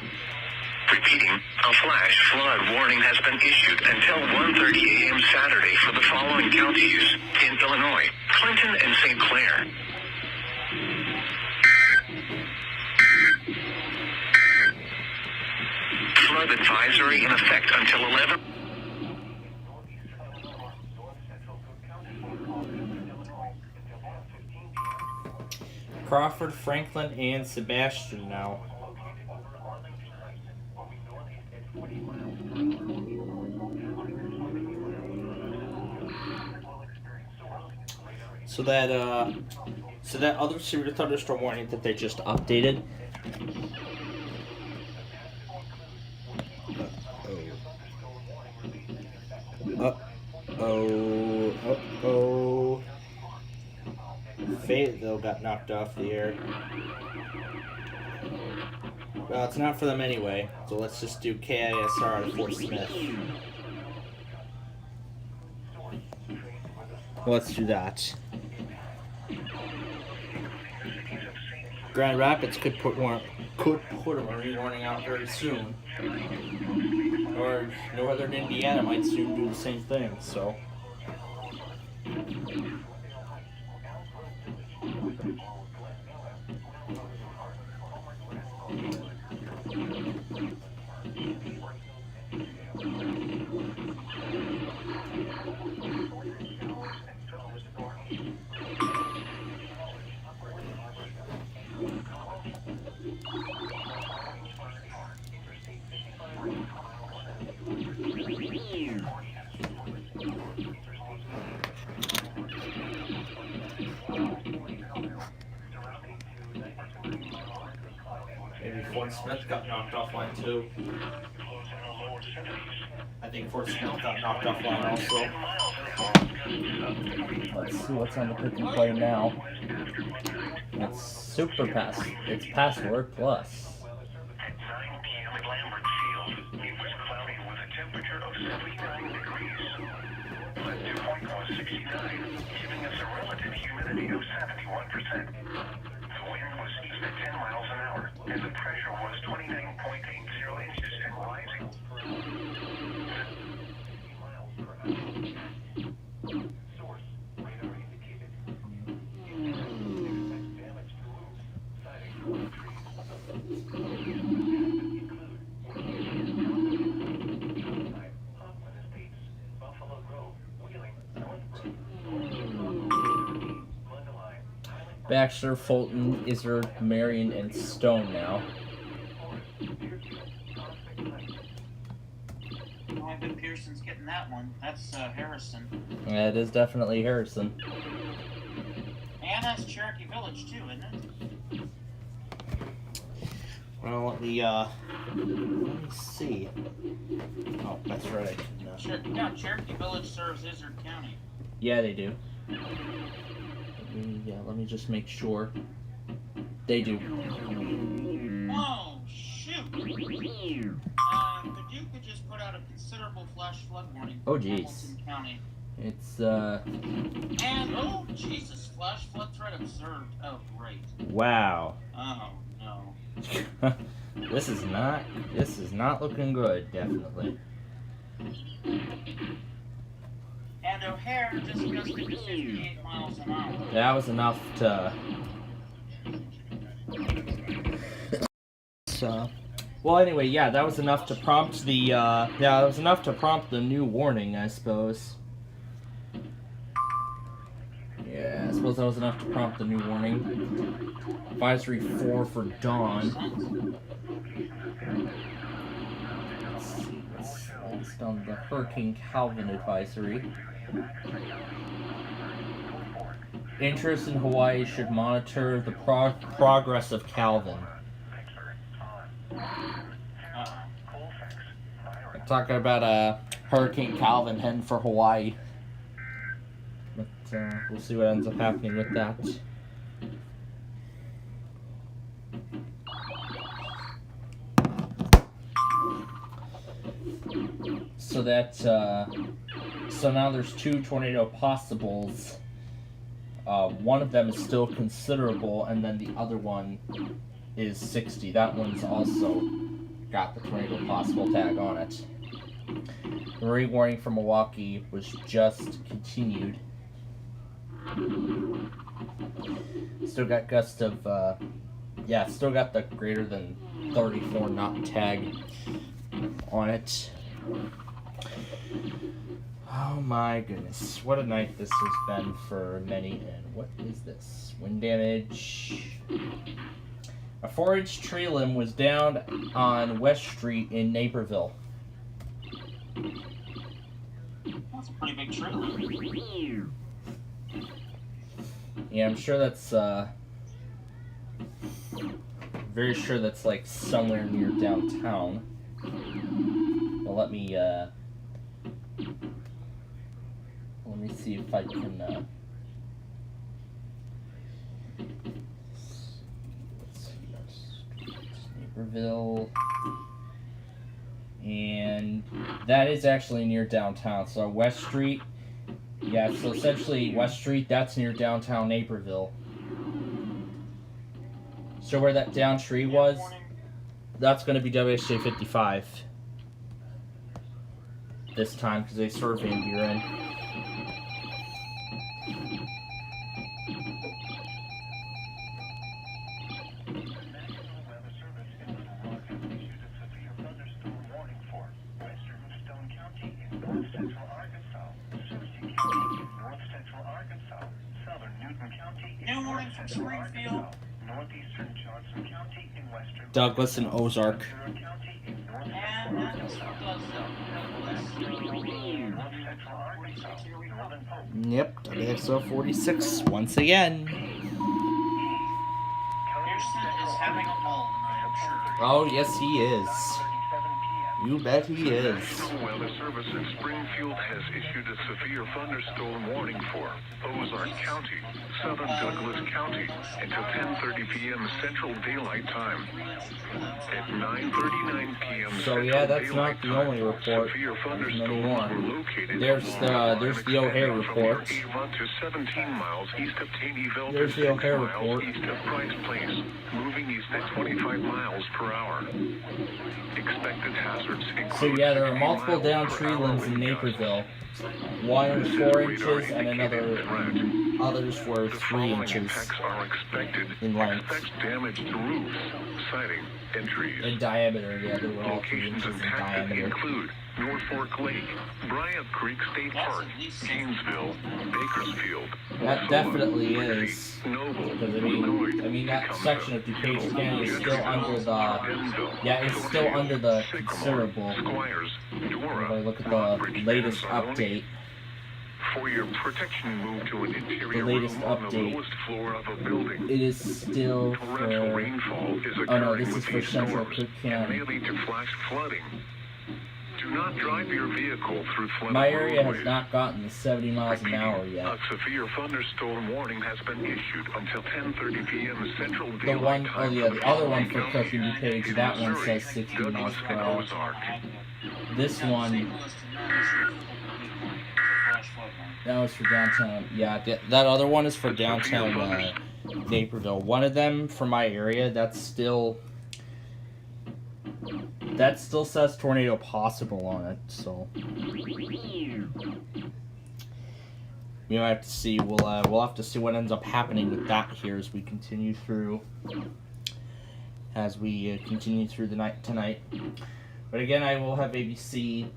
Repeating, a flash flood warning has been issued until 1:30 a.m. Saturday for the following counties in Illinois: Clinton and St. Clair. temporary in effect until 11. Crawford, Franklin, and Sebastian now. So that other severe thunderstorm warning that they just updated. Fayetteville got knocked off the air. Well, it's not for them anyway, so let's just do KISR out of Fort Smith. Let's do that. Grand Rapids could put a marine warning out very soon. Or Northern Indiana might soon do the same thing, so. Maybe Fort Smith got knocked offline too. I think Fort Smith got knocked offline also. Let's see what's on the pick and play now. It's Super Pass. It's Password Plus. At 9 p.m. at Lambert Field, it was cloudy with a temperature of 79 degrees. The dew point was 69, giving us a relative humidity of 71%. The wind was east at 10 miles an hour, and the pressure was 29.80 inches and rising. Source, radar indicated. Damage to roofs, siding, Hoffman Estates, Buffalo Grove, Wheeling, Northbrook, Glendaline, Baxter, Fulton, Izzard, Marion, and Stone now. Oh, I bet Pearson's getting that one. That's Harrison. Yeah, it is definitely Harrison. And that's Cherokee Village too, isn't it? Well, let me see. Oh, that's right. I can, Yeah, Cherokee Village serves Izzard County. Yeah, they do. Let me just make sure. They do. Oh, shoot! Paducah just put out a considerable flash flood warning for Hamilton County. It's, And, oh, Jesus, flash flood threat observed. Oh, great. Wow. Oh, no. This is not looking good, definitely. And O'Hare just gusted to 58 miles an hour. That was enough to... well, anyway, yeah, that was enough to prompt the, new warning, I suppose. Yeah, I suppose that was enough to prompt the new warning. Advisory 4 for dawn. Based on the Hurricane Calvin advisory. Interest in Hawaii should monitor the progress of Calvin. I'm talking about Hurricane Calvin heading for Hawaii. But we'll see what ends up happening with that. So that, so now there's 2 tornado possibles. One of them is still considerable, and then the other one is 60. That one's also got the tornado possible tag on it. The marine warning for Milwaukee was just continued. Still got gusts of, still got the greater than 34 knot tag on it. Oh my goodness, what a night this has been for many. And what is this? Wind damage. A 4-inch tree limb was down on West Street in Naperville. That's a pretty big tree limb. Yeah, I'm sure that's, very sure that's like somewhere near downtown. Well, let me see if I can, let's see, Naperville, and that is actually near downtown, so West Street, yeah, so essentially West Street, that's near downtown Naperville. So where that down tree was, that's going to be WSJ 55 this time, because they surveyed you're in. New warning from Springfield. Northeastern Johnson County in western Douglas and Ozark. And that's Yep, WXO 46 once again. Pearson is having a ball tonight, I'm sure. Oh, yes, he is. You bet he is. The National Weather Service in Springfield has issued a severe thunderstorm warning for Ozark County, southern Douglas County, until 10:30 p.m. Central Daylight Time. At 9:39 p.m. So yeah, that's not the only report. There's many more. There's the O'Hare report. To 17 miles east of Taneyville, There's the O'Hare miles report. east of Price Place, moving east at 25 miles per hour. Expected hazards include. So yeah, there are multiple down tree limbs in Naperville. One 4 inches and others were 3 inches in length. Expects damage to roofs, siding, and trees. In diameter, yeah, they were all 3 Locations inches in impacted diameter. include Norfolk Lake, Bryant Creek State Park, Gainesville, Bakersfield. That definitely is, because I mean that section of DuPage County is still under it's still under the considerable. If I look at the latest update. For your protection, move to an interior The latest room on the update. lowest floor of a building. It is still Torrential for. rainfall is Oh no, occurring this is with for these Central storms Cook and may County. lead to flash flooding. Do not drive your vehicle through flooded My area has roadways. not gotten to 70 miles an hour yet. A severe thunderstorm warning has been issued until 10:30 p.m. Central The Daylight one, Time. the other one for Cook and DuPage, that one says 60 miles per hour. This one, that was for downtown. Yeah, that other one is for downtown Naperville. One of them for my area, that still says tornado possible on it. So we might have to see. We'll have to see what ends up happening with that here as we continue through. The night tonight. But again, I will have ABC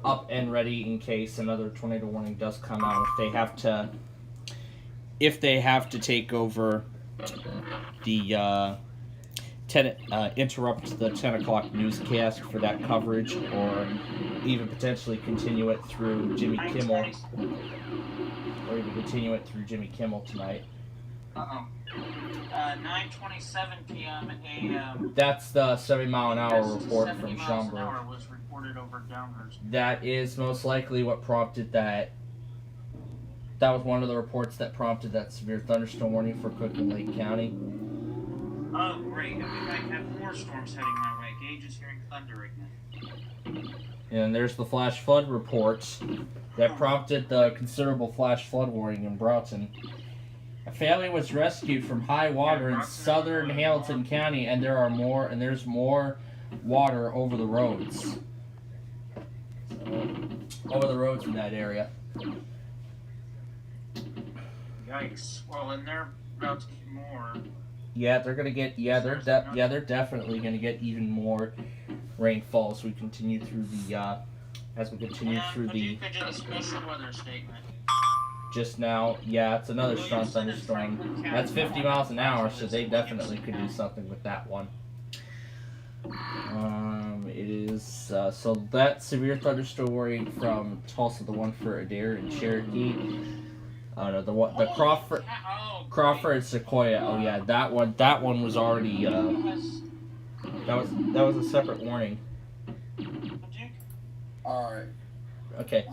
up and ready in case another tornado warning does come out. If they have to take over the interrupt the 10 o'clock newscast for that coverage, or even potentially continue it through Jimmy Kimmel, tonight. 9:27 p.m. a.m. That's the 70 mile an hour report 70 from miles an Schaumburg. hour was reported over Downhurst. That is most likely what prompted that. That was one of the reports that prompted that severe thunderstorm warning for Cook and Lake County. Oh, great. And we might have more storms heading my way. Gage is hearing thunder again. And there's the flash flood reports that prompted the considerable flash flood warning in Broughton. A family was rescued from high water in southern Hamilton County, and there's more water over the roads. Over the roads in that area. Yikes. Well, and they're about to get more. Yeah, they're gonna get. Yeah, they're definitely gonna get even more rainfall as we continue through the. As we continue through the. Paducah did a special weather statement. Just now, yeah, it's another strong thunderstorm. That's 50 miles an hour, so they definitely could do something with that one. It is so that severe thunderstorm warning from Tulsa, the one for Adair and Cherokee. No, the Crawford and Sequoia. Oh yeah, that one was already. That was a separate warning. All right. Okay.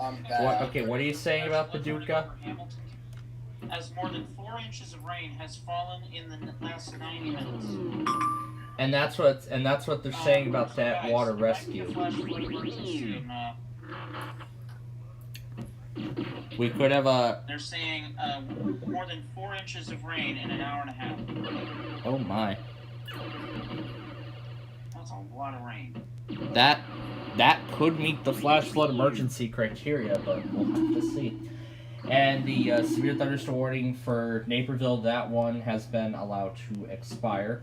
What are you saying about Paducah? As more than 4 inches of rain has fallen in the last 90 minutes. And that's what they're saying about that water rescue. We could have a. They're saying more than 4 inches of rain in an hour and a half. Oh my. That's a lot of rain. That could meet the flash flood emergency criteria, but we'll have to see. And the severe thunderstorm warning for Naperville, that one has been allowed to expire.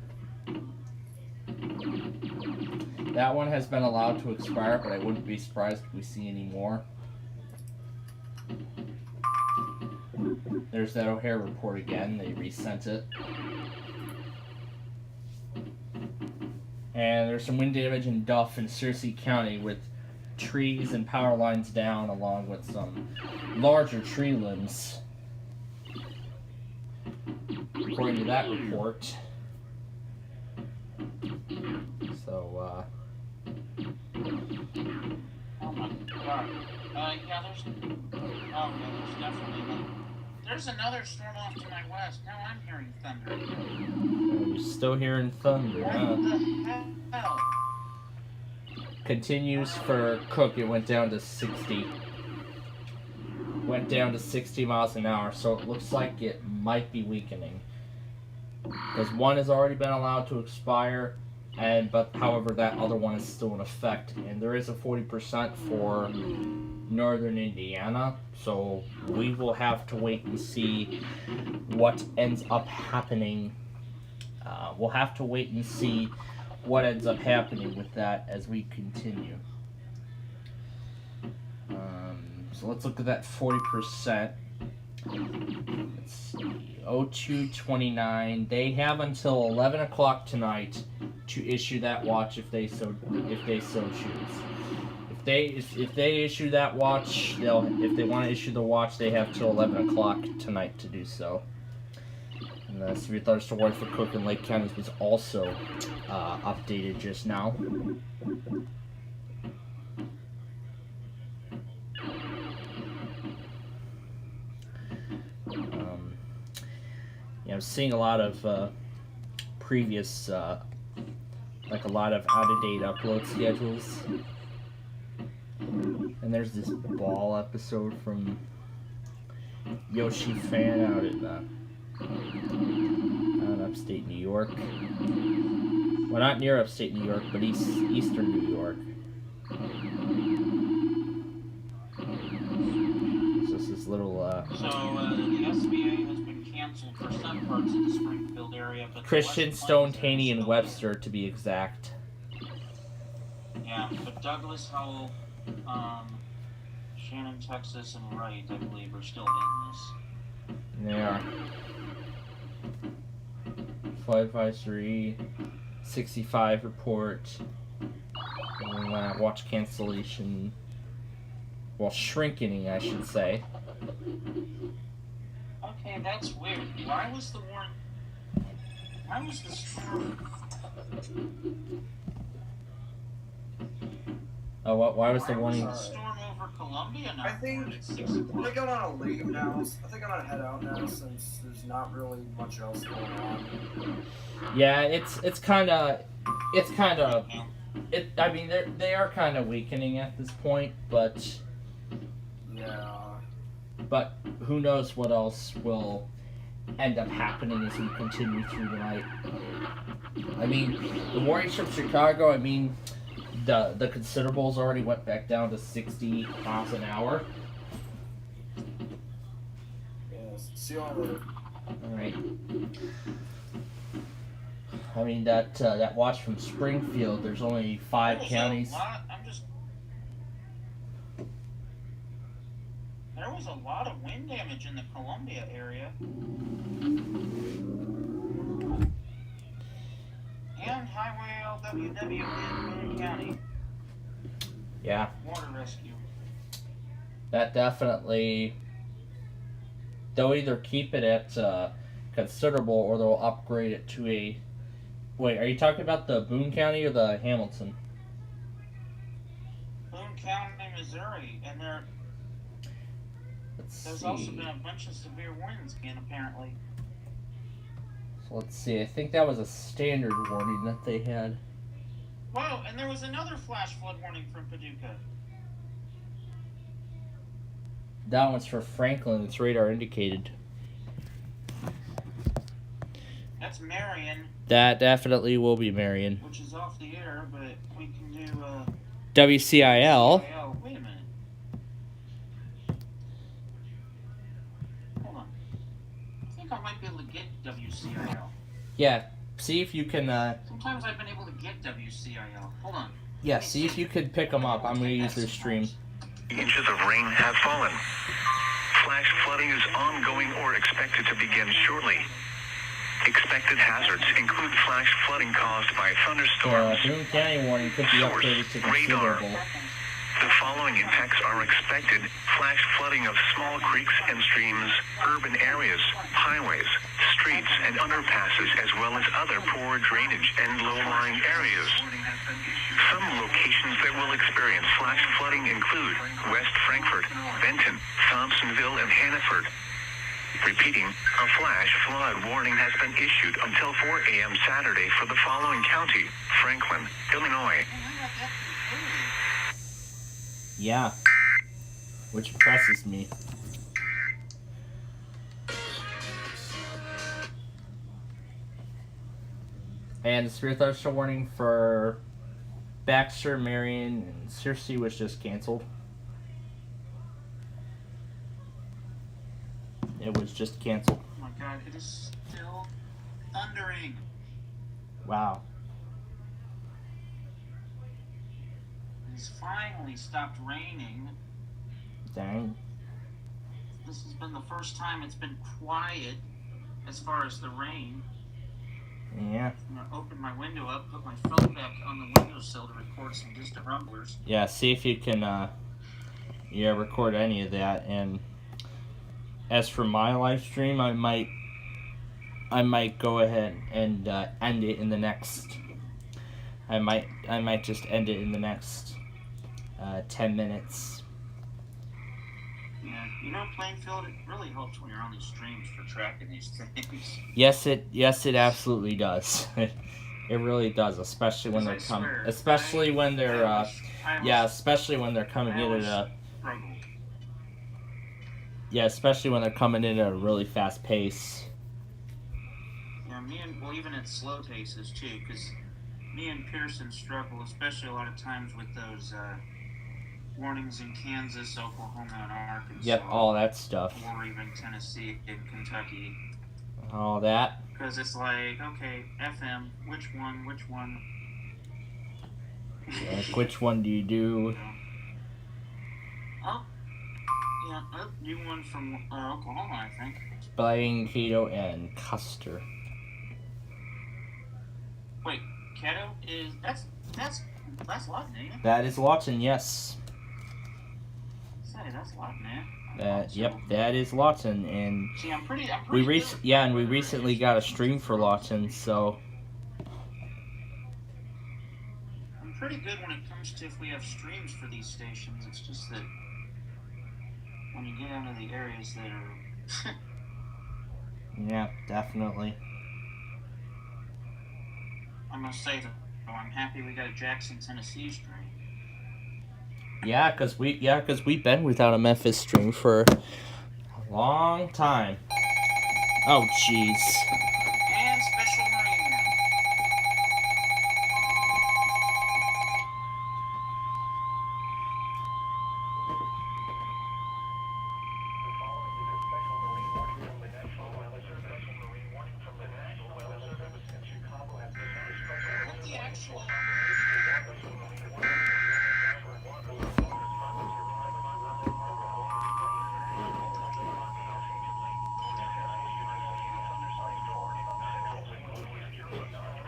That one has been allowed to expire, but I wouldn't be surprised if we see any more. There's that O'Hare report again. They resent it. And there's some wind damage in Duff and Searcy County with trees and power lines down, along with some larger tree limbs. According to that report. So, Oh my god. Yeah, there's definitely there's another storm off to my west. Now I'm hearing thunder. You're still hearing thunder, huh? What the hell? Continues for Cook. It went down to 60. Went down to 60 miles an hour, so it looks like it might be weakening. Because one has already been allowed to expire, but however that other one is still in effect, and there is a 40% for northern Indiana, so we will have to wait and see what ends up happening. We'll have to wait and see what ends up happening with that as we continue. So let's look at that 40%. Let's see, 0229. They have until 11 o'clock tonight to issue that watch if they so choose. If they issue that watch, if they want to issue the watch, they have till 11 o'clock tonight to do so. And the severe thunderstorm warning for Cook and Lake counties was also updated just now. I'm seeing a lot of previous, like a lot of out-of-date upload schedules. And there's this ball episode from Yoshi Fan out in upstate New York. Well, not near upstate New York, but eastern New York. So this is little. So the SBA has been canceled for some parts of the Springfield area, but Christian, Stone, Taney, and Webster, to be exact. Yeah, but Douglas, Howell, Shannon, Texas, and Wright, I believe, are still in this. They are. Flight advisory, 65 report, and watch cancellation. Well, shrinking, I should say. Okay, that's weird. Why was the warning? Why was the storm? Oh, why was the warning? Why was the storm over Columbia now? I think I'm gonna leave now. I think I'm gonna head out now since there's not really much else going on. Yeah, it's kind of. I mean, they are kind of weakening at this point, but. Yeah. But who knows what else will end up happening as we continue through the night. I mean, the Warriors from Chicago, I mean, the considerables already went back down to 60 miles an hour. Yes. See you all later. Alright. I mean, that watch from Springfield, there's only 5 counties. There was a lot of wind damage in the Columbia area. And Highway LWW in Boone County. Yeah. Water rescue. That definitely... They'll either keep it at considerable or they'll upgrade it to a... Wait, are you talking about the Boone County or the Hamilton? Boone County, Missouri, and there's also been a bunch of severe winds again, apparently. So let's see, I think that was a standard warning that they had. Whoa, and there was another flash flood warning from Paducah. That one's for Franklin, it's radar indicated. That's Marion. That definitely will be Marion. Which is off the air, but we can do, WCIL. Wait a minute. Hold on. I think I might be able to get WCIL. Yeah, see if you can, Sometimes I've been able to get WCIL. Hold on. Yeah, see if you could pick them up. I'm going to use their stream. Inches of rain have fallen. Flash flooding is ongoing or expected to begin shortly. Expected hazards include flash flooding caused by thunderstorms. Boone County warning could be upgraded to considerable. The following impacts are expected: flash flooding of small creeks and streams, urban areas, highways, streets, and underpasses, as well as other poor drainage and low-lying areas. Some locations that will experience flash flooding include West Frankfort, Benton, Thompsonville, and Hannaford. Repeating, a flash flood warning has been issued until 4 a.m. Saturday for the following county: Franklin, Illinois. Yeah. Which impresses me. And the severe thunderstorm warning for Baxter, Marion, and Searcy was just canceled. It was just canceled. Oh my god, it is still thundering. Wow. It's finally stopped raining. Dang. This has been the first time it's been quiet as far as the rain. Yeah. I'm going to open my window up, put my phone back on the windowsill to record some distant rumblers. Yeah, see if you can record any of that. And as for my live stream, I might go ahead and end it in the next. I might just end it in the next 10 minutes. Yeah, Plainfield, it really helps when you're on these streams for tracking these things. Yes, it absolutely does. It really does, especially when they're coming. Especially when they're especially when they're coming in at a. Yeah, especially when they're coming in at a really fast pace. Yeah, even at slow paces too, because me and Pearson struggle, especially a lot of times with those warnings in Kansas, Oklahoma, and Arkansas. Yep, all that stuff. Or even Tennessee and Kentucky. All that. Because it's like, okay, FM, which one? Like, which one do you do? Oh, yeah, new one from Oklahoma, I think. Blaine, Cato, and Custer. Wait, Cato is that's Lawton, ain't it? That is Lawton, yes. Say that's Lawton, man. Yep, that is Lawton, and see, I'm pretty we recently got a stream for Lawton, so I'm pretty good when it comes to if we have streams for these stations. It's just that when you get into the areas that are yeah, definitely. I must say that I'm happy we got a Jackson, Tennessee stream. Yeah, cause we've been without a Memphis stream for a long time. Oh, jeez. And Special Marine.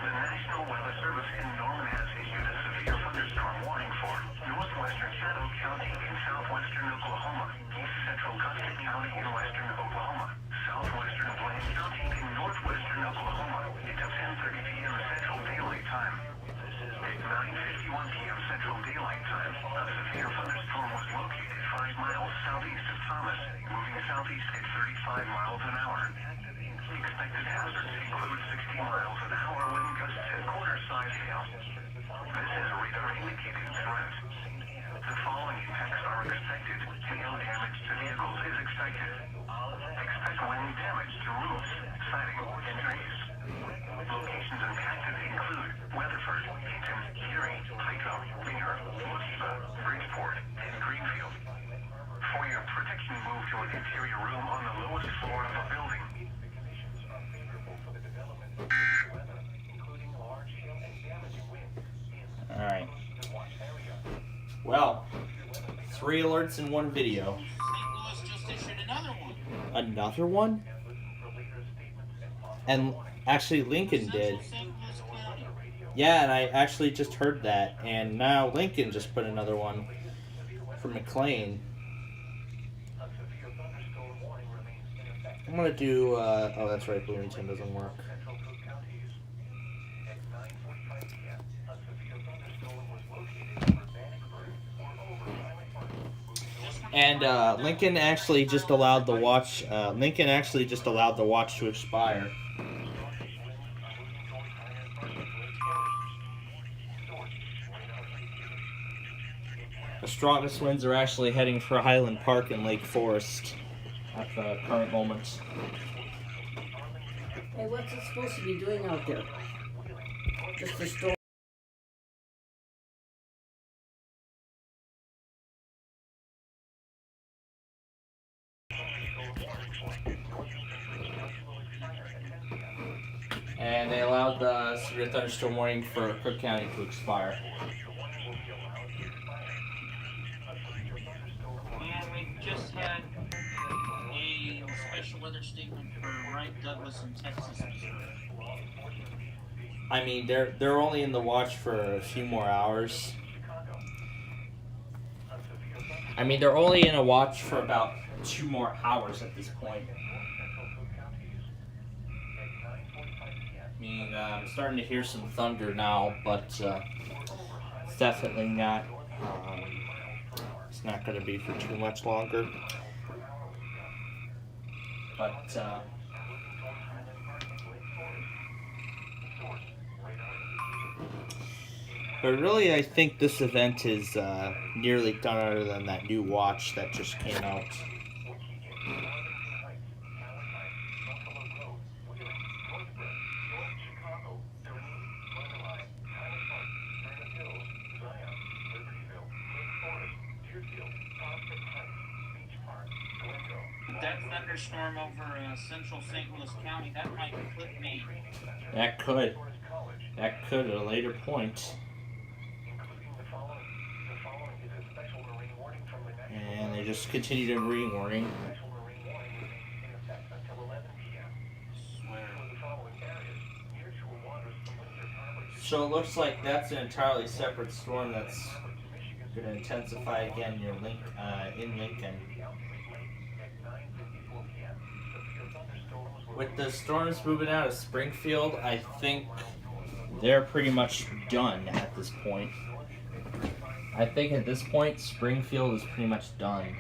National Weather Service in Norman has issued a severe thunderstorm warning for northwestern Shadow County in southwestern Oklahoma, east central Custis County in western Oklahoma, southwestern Blaine County in northwestern Oklahoma. It's at 10:30 p.m. Central Daylight Time. At 9:51 p.m. Central Daylight Time, a severe thunderstorm was located 5 miles southeast of Thomas, moving southeast at 35 miles an hour. Expected hazards include 60 miles an hour wind gusts and quarter-size hail. This is a radar-indicated threat. The following impacts are expected. Hail damage to vehicles is expected. Expect wind damage to roofs, siding, and trees. Locations impacted include Weatherford, Hinton, Erie, Hydro, Ringer, Motiva, Bridgeport, and Greenfield. For your protection, move to an interior room on the lowest floor of a building. Alright. Well, 3 alerts in one video. St. Louis just issued another one. Another one? And actually Lincoln did. Yeah, and I actually just heard that. And now Lincoln just put another one for McLean. I'm gonna do, oh that's right, Bloomington doesn't work. And Lincoln actually just allowed the watch. Lincoln actually just allowed the watch to expire. The strongest winds are actually heading for Highland Park and Lake Forest at the current moment. Hey, what's it supposed to be doing out there? Just a storm. And they allowed the severe thunderstorm warning for Cook County to expire. And we just had a special weather statement for Wright, Douglas, and Texas. I mean, they're only in the watch for a few more hours. I mean, they're only in a watch for about 2 more hours at this point. I mean, I'm starting to hear some thunder now, but it's definitely not. It's not going to be for too much longer. But really, I think this event is nearly done, other than that new watch that just came out. That thunderstorm over central St. Louis County, that might clip me. That could. That could at a later point. And they just continue to marine warning. So it looks like that's an entirely separate storm that's going to intensify again near in Lincoln. With the storms moving out of Springfield, I think they're pretty much done at this point. I think at this point, Springfield is pretty much done.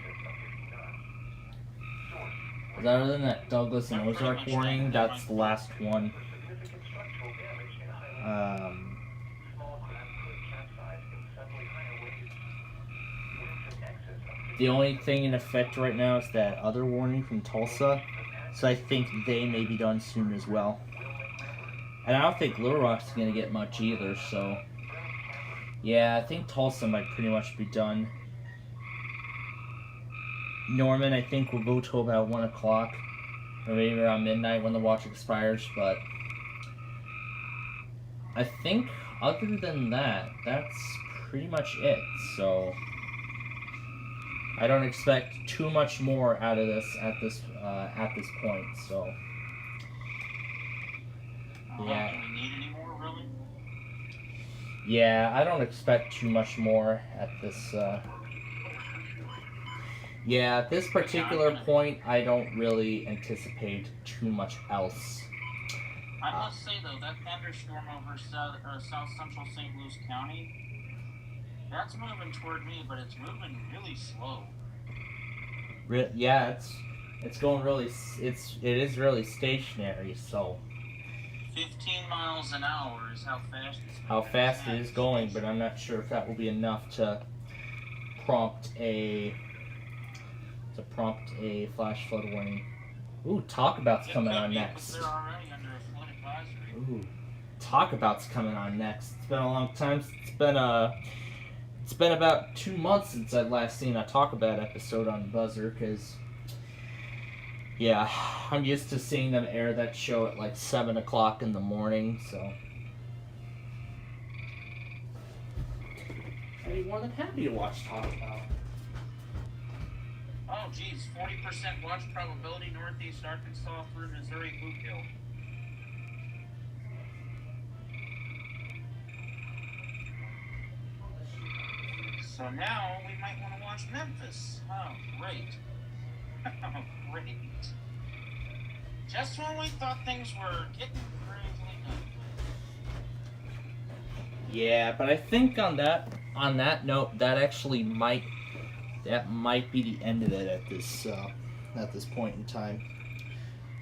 Other than that Douglas and Ozark warning, that's the last one. The only thing in effect right now is that other warning from Tulsa. So I think they may be done soon as well. And I don't think Little Rock's going to get much either, so... Yeah, I think Tulsa might pretty much be done. Norman, I think, will go till about 1 o'clock. Or maybe around midnight when the watch expires, but... I think other than that, that's pretty much it. So I don't expect too much more out of this at this point. So yeah. Do we need any more, really? Yeah, I don't expect too much more at this. Yeah, at this particular point, I don't really anticipate too much else. I must say though, that thunderstorm over south central St. Louis County, that's moving toward me, but it's moving really slow. Yeah, it's going really. It is really stationary. So 15 miles an hour is how fast it's how fast it is going, but I'm not sure if that will be enough to prompt a flash flood warning. Ooh, Talkabout's coming on next. They're already under a flood advisory. Ooh, Talkabout's coming on next. It's been a long time. It's been about 2 months since I've last seen a Talkabout episode on Buzzer, because yeah, I'm used to seeing them air that show at like 7 o'clock in the morning, so I'd be more than happy to watch Talkabout. Oh, geez, 40% watch probability northeast Arkansas through Missouri Boot Hill. So now we might want to watch Memphis. Oh, great. Oh, great. Just when we thought things were getting crazily done. Yeah, but I think on that note, that actually might be the end of it at this point in time.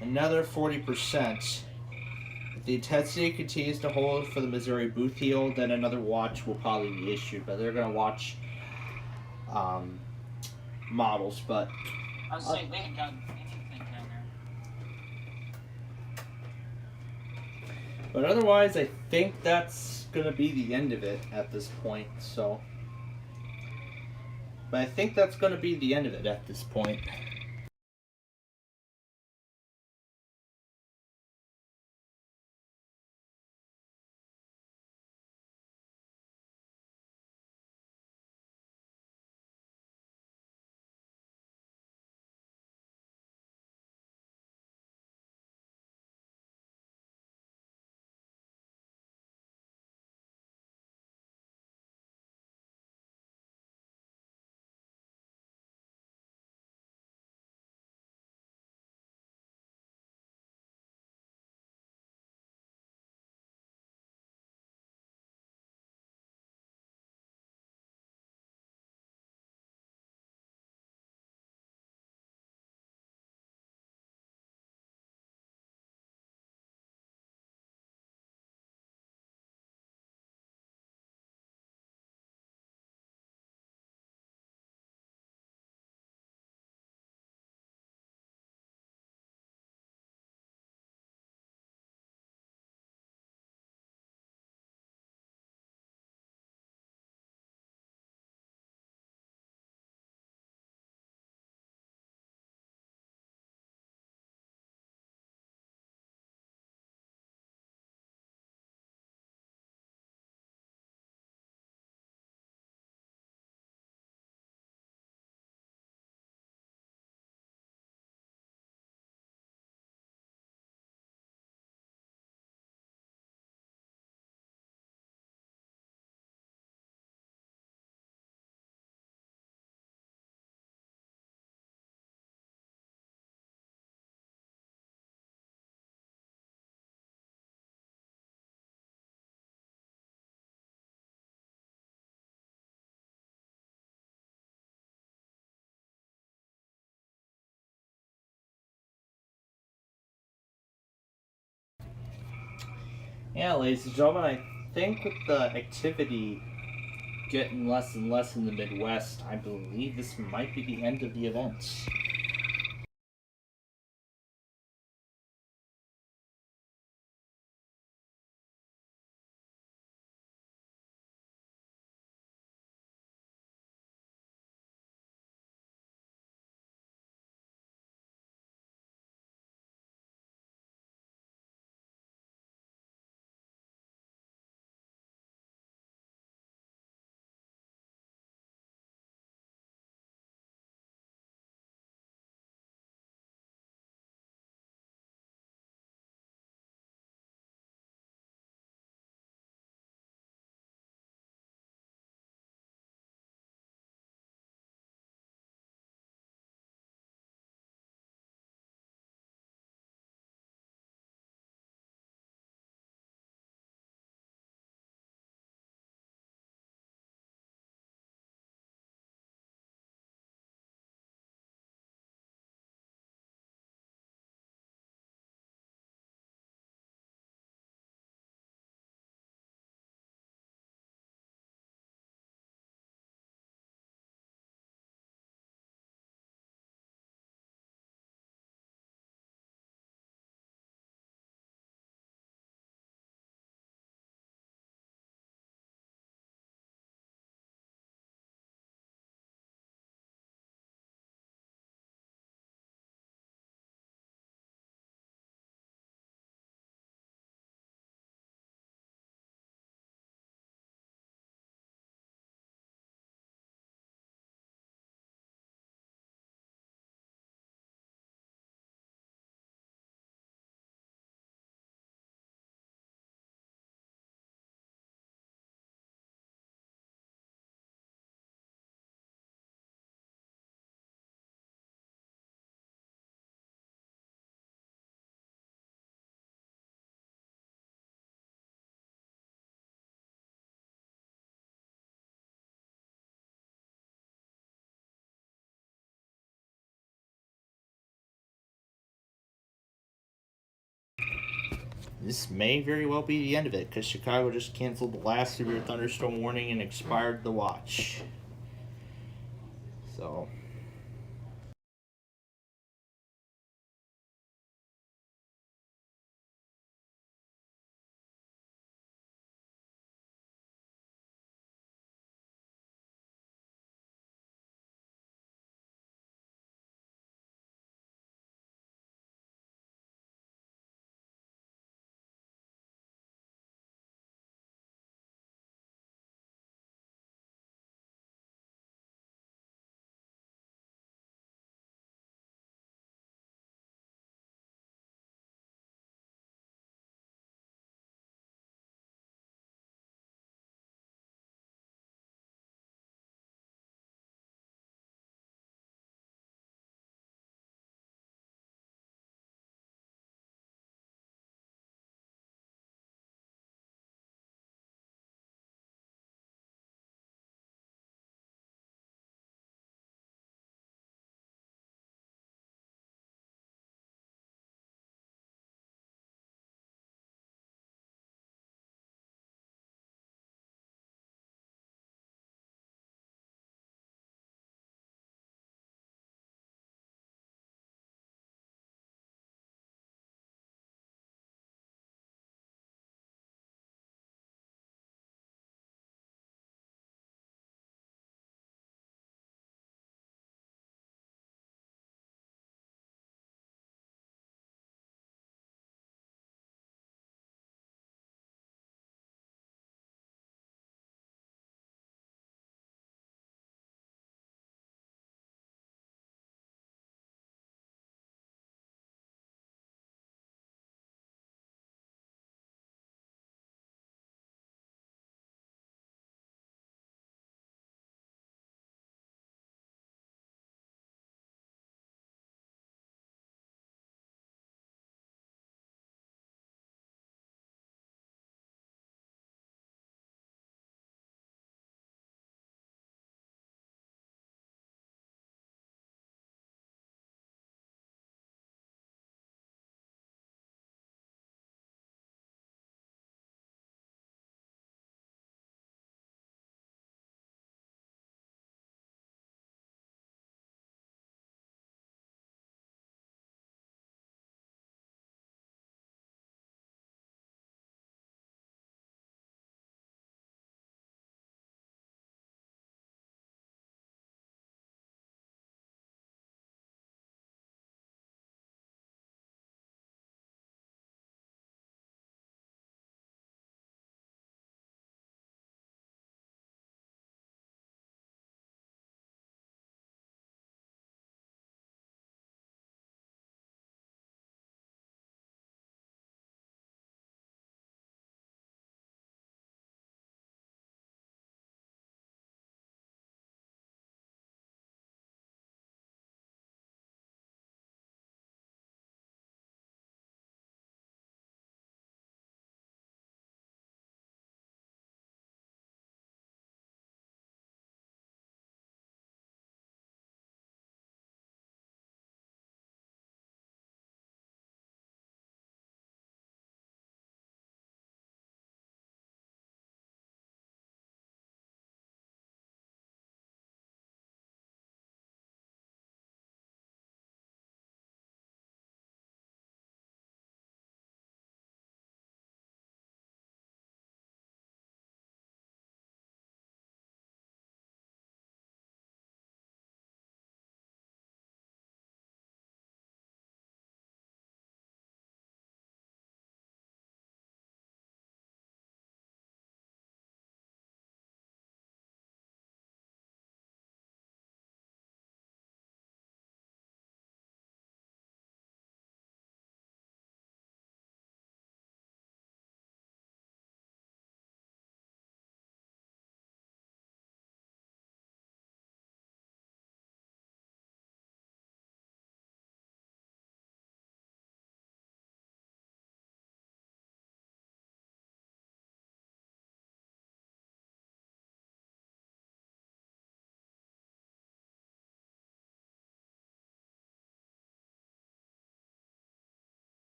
Another 40%. If the intensity continues to hold for the Missouri Boot Hill, then another watch will probably be issued. But they're going to watch models. But I was saying they ain't got anything down there. But otherwise, I think that's going to be the end of it at this point. So. But I think that's going to be the end of it at this point. Yeah, ladies and gentlemen, I think with the activity getting less and less in the Midwest, I believe this might be the end of the events. this may very well be the end of it, because Chicago just canceled the last severe thunderstorm warning and expired the watch. So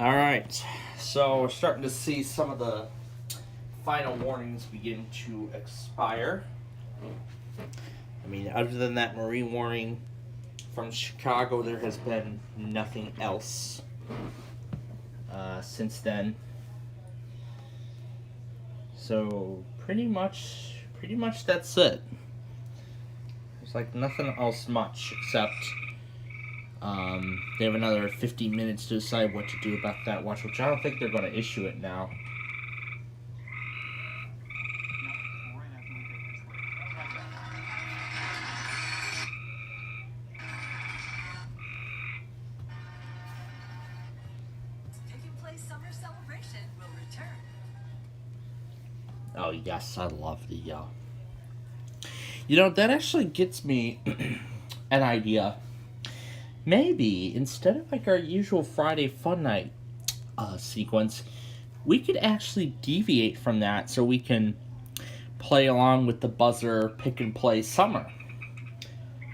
Alright, so we're starting to see some of the final warnings begin to expire. I mean, other than that marine warning from Chicago, there has been nothing else since then. So pretty much that's it. There's like nothing else much except they have another 50 minutes to decide what to do about that watch, which I don't think they're going to issue it now. Oh yes, I love the you know, that actually gets me an idea. Maybe instead of like our usual Friday Fun Night sequence, we could actually deviate from that so we can play along with the buzzer pick and play summer.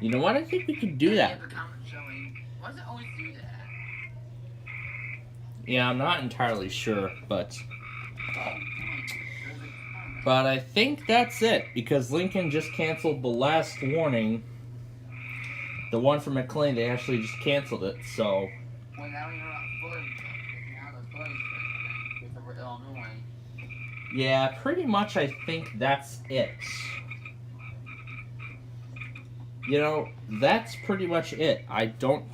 You know what? I think we could do that. Yeah, I'm not entirely sure, but I think that's it, because Lincoln just canceled the last warning. The one from McLean, they actually just canceled it, so... Well, now you're not fully, now the fully because we're Illinois. Yeah, pretty much I think that's it. You know, that's pretty much it. I don't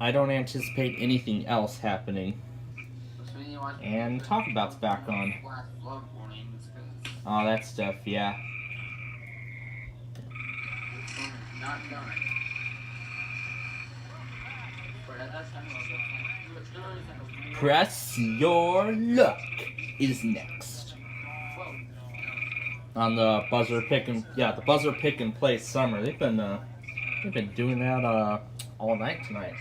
anticipate anything else happening. And Talk About's back on. Oh, that stuff, yeah. Not done. Press Your Luck is next. On the buzzer pick and play summer. They've been doing that all night tonight.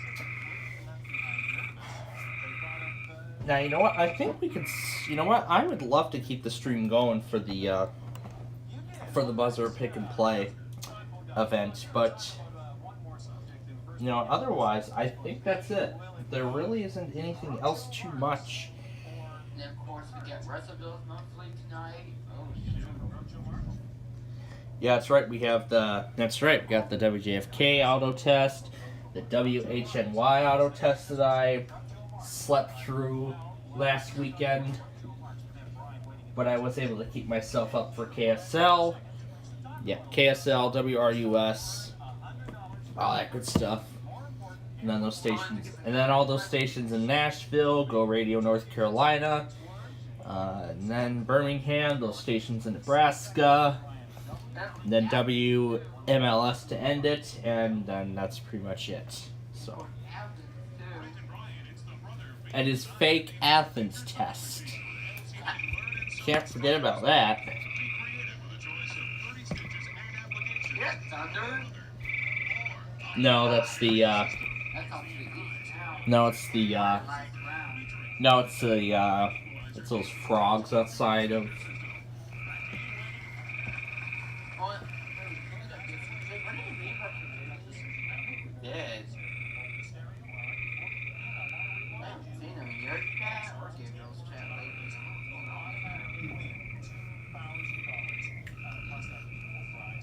Now, you know what? I think we could. You know what? I would love to keep the stream going for the buzzer pick and play event, but you know, otherwise, I think that's it. There really isn't anything else too much. And then, of course, we get Reserville's monthly tonight. Oh shoot! Yeah, that's right. We got the WJFK auto test, the WHNY auto test that I slept through last weekend, but I was able to keep myself up for KSL. Yeah, KSL, WRUS, all that good stuff. And then those stations, and then all those stations in Nashville, Go Radio North Carolina, and then Birmingham, those stations in Nebraska, and then WMLS to end it, and then that's pretty much it. So. And his fake Athens test. Can't forget about that. No, that's the, it's those frogs outside of...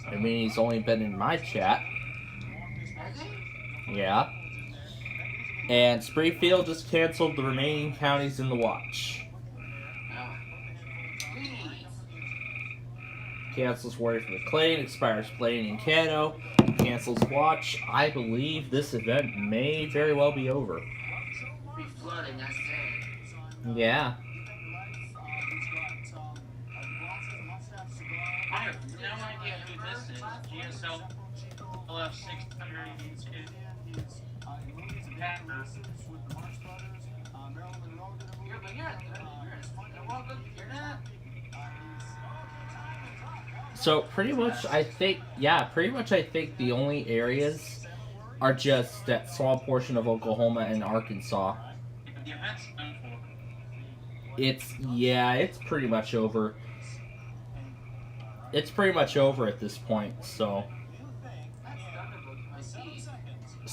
I mean, he's only been in my chat. Yeah. And Springfield just canceled the remaining counties in the watch. Cancels Warrior for McLean, expires Blaine and Cano, cancels watch. I believe this event may very well be over. Yeah. I have no idea who this is. GSL LF 682. So pretty much I think the only areas are just that small portion of Oklahoma and Arkansas. It's pretty much over. It's pretty much over at this point, so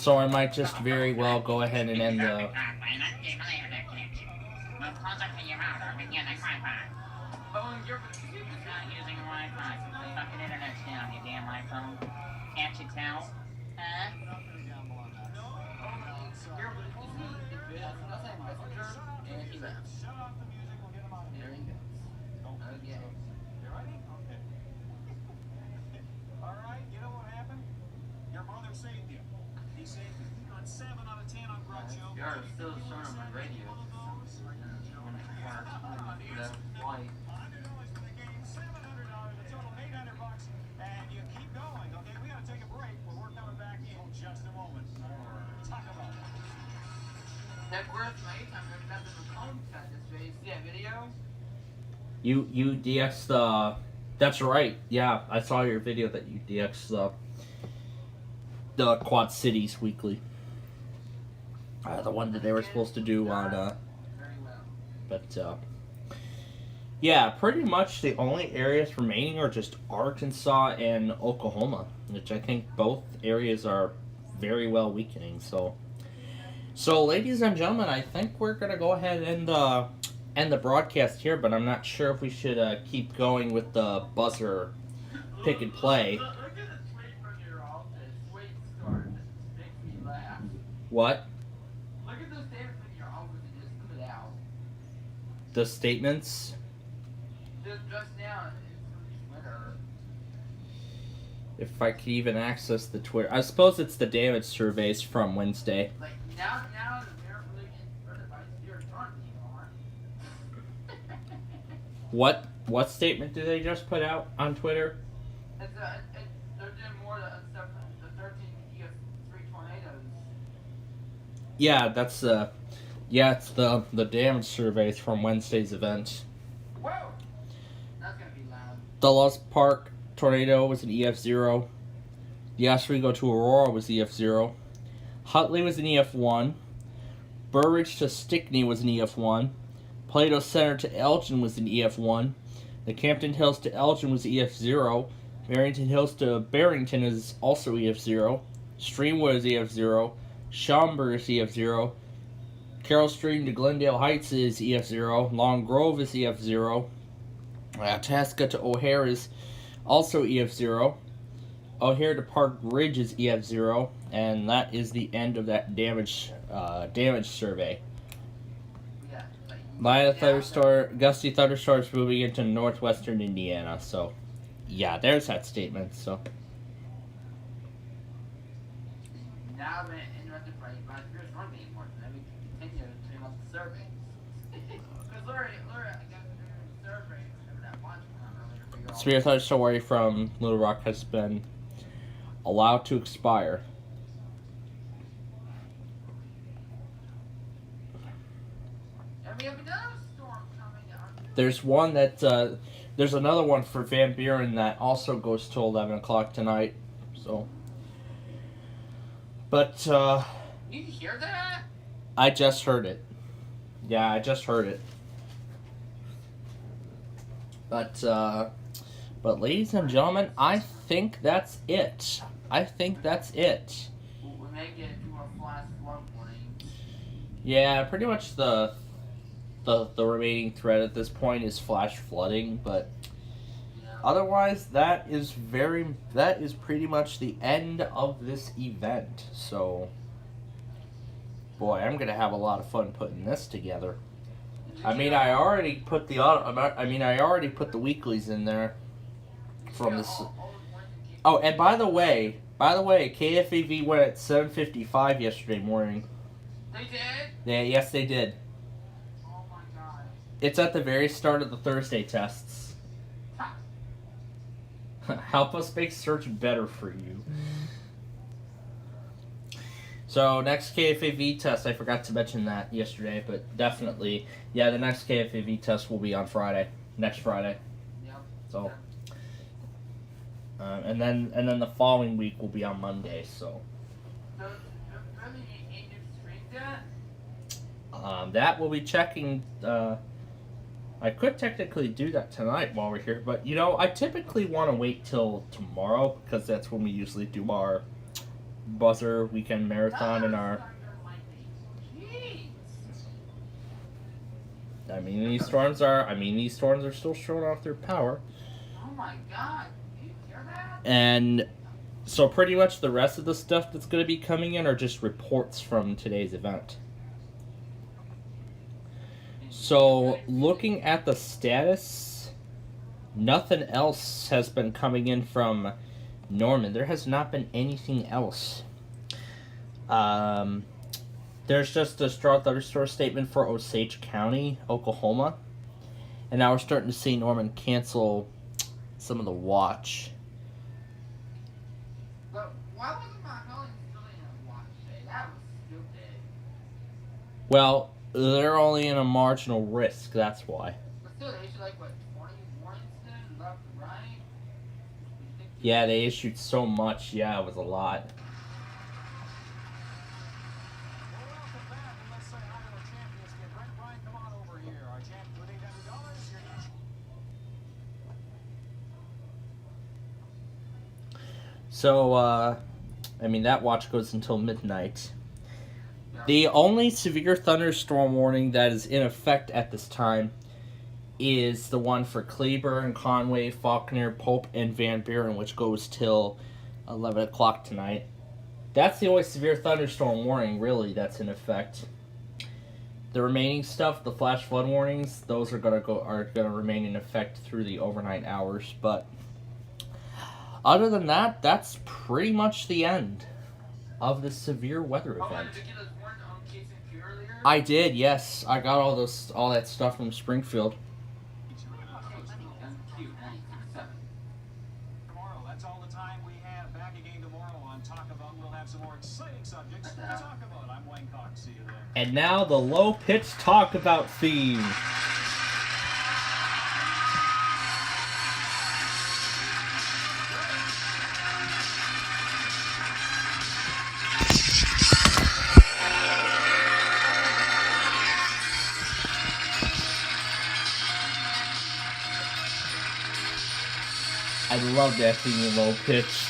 So I might just very well go ahead and end the... Can't you tell? Huh? And he left. There he goes. Okay. Alright, you know what happened? Your mother saved you. He saved you on 7 out of 10 on Groucho. You are still showing on my radio. White. And you keep going, okay? We gotta take a break, but we're coming back in just a moment. Talk about it. That worth mate, I'm gonna have the contact this way. See that video? You DX the... That's right. Yeah, I saw your video that you DX the Quad Cities Weekly. The one that they were supposed to do on... But, yeah, pretty much the only areas remaining are just Arkansas and Oklahoma, which I think both areas are very well weakening. So ladies and gentlemen, I think we're going to go ahead and end the broadcast here, but I'm not sure if we should keep going with the buzzer pick and play. What? Look at those statements in your office and just put it out. The statements? Just now, it's Twitter. If I could even access the Twitter. I suppose it's the damage surveys from Wednesday. Like, now they're really getting by Spirit Front anymore. What statement did they just put out on Twitter? They're doing more stuff from the 13 EF3 tornadoes. Yeah, that's it's the damage surveys from Wednesday's event. Whoa! That's gonna be loud. The Lost Park tornado was an EF0. The Oswego to Aurora was EF0. Hutley was an EF1. Burridge to Stickney was an EF1. Plato Center to Elgin was an EF1. The Campton Hills to Elgin was EF0. Barrington Hills to Barrington is also EF0. Streamwood is EF0. Schaumburg is EF0. Carroll Stream to Glendale Heights is EF0. Long Grove is EF0. Tasca to O'Hare is also EF0. O'Hare to Park Ridge is EF0. And that is the end of that damage survey. Gusty thunderstorms moving into northwestern Indiana. So, yeah, there's that statement. So. Now I'm interrupted by Spirit Front anymore. Let me continue to turn off the survey. Because Laura, I got the survey. Remember that one earlier? Spirit Thunderstorm from Little Rock has been allowed to expire. There's one that there's another one for Van Buren that also goes till 11 o'clock tonight. So, but you hear that? I just heard it. Yeah, I just heard it. But ladies and gentlemen, I think that's it. I think that's it. We may get two more flash flood warnings. Yeah, pretty much the remaining threat at this point is flash flooding, but otherwise that is pretty much the end of this event. So, boy, I'm gonna have a lot of fun putting this together. I mean, I already put the weeklies in there from this. Oh, and by the way, KFAV went at 7:55 yesterday morning. They did? Yeah, yes, they did. Oh my god. It's at the very start of the Thursday tests. Help us make search better for you. So, next KFAV test, I forgot to mention that yesterday, but definitely, yeah, the next KFAV test will be on Friday, next Friday. Yep. So, and then the following week will be on Monday. So, that we'll be checking. I could technically do that tonight while we're here, but I typically want to wait till tomorrow because that's when we usually do our buzzer weekend marathon in our... these storms are still showing off their power. Oh my god. You hear that? And so pretty much the rest of the stuff that's going to be coming in are just reports from today's event. So looking at the status, nothing else has been coming in from Norman. There has not been anything else. There's just a straw thunderstorm statement for Osage County, Oklahoma. And now we're starting to see Norman cancel some of the watch. But why wasn't my Helen still in a watch day? That was stupid. Well, they're only in a marginal risk, that's why. But still, they issued like, what, 20 warnings then? Left and right? Yeah, they issued so much. Yeah, it was a lot. So, that watch goes until midnight. The only severe thunderstorm warning that is in effect at this time is the one for Cleburne, Conway, Faulkner, Pope, and Van Buren, which goes till 11 o'clock tonight. That's the only severe thunderstorm warning, really, that's in effect. The remaining stuff, the flash flood warnings, those are gonna remain in effect through the overnight hours, but other than that, that's pretty much the end of the severe weather event. I did, yes. I got all that stuff from Springfield. Tomorrow, that's all the time we have. Back again tomorrow on Talk About. We'll have some more exciting subjects to talk about. I'm Wayne Cox. See you then. And now the low-pitched Talk About theme. I love that theme, low-pitched.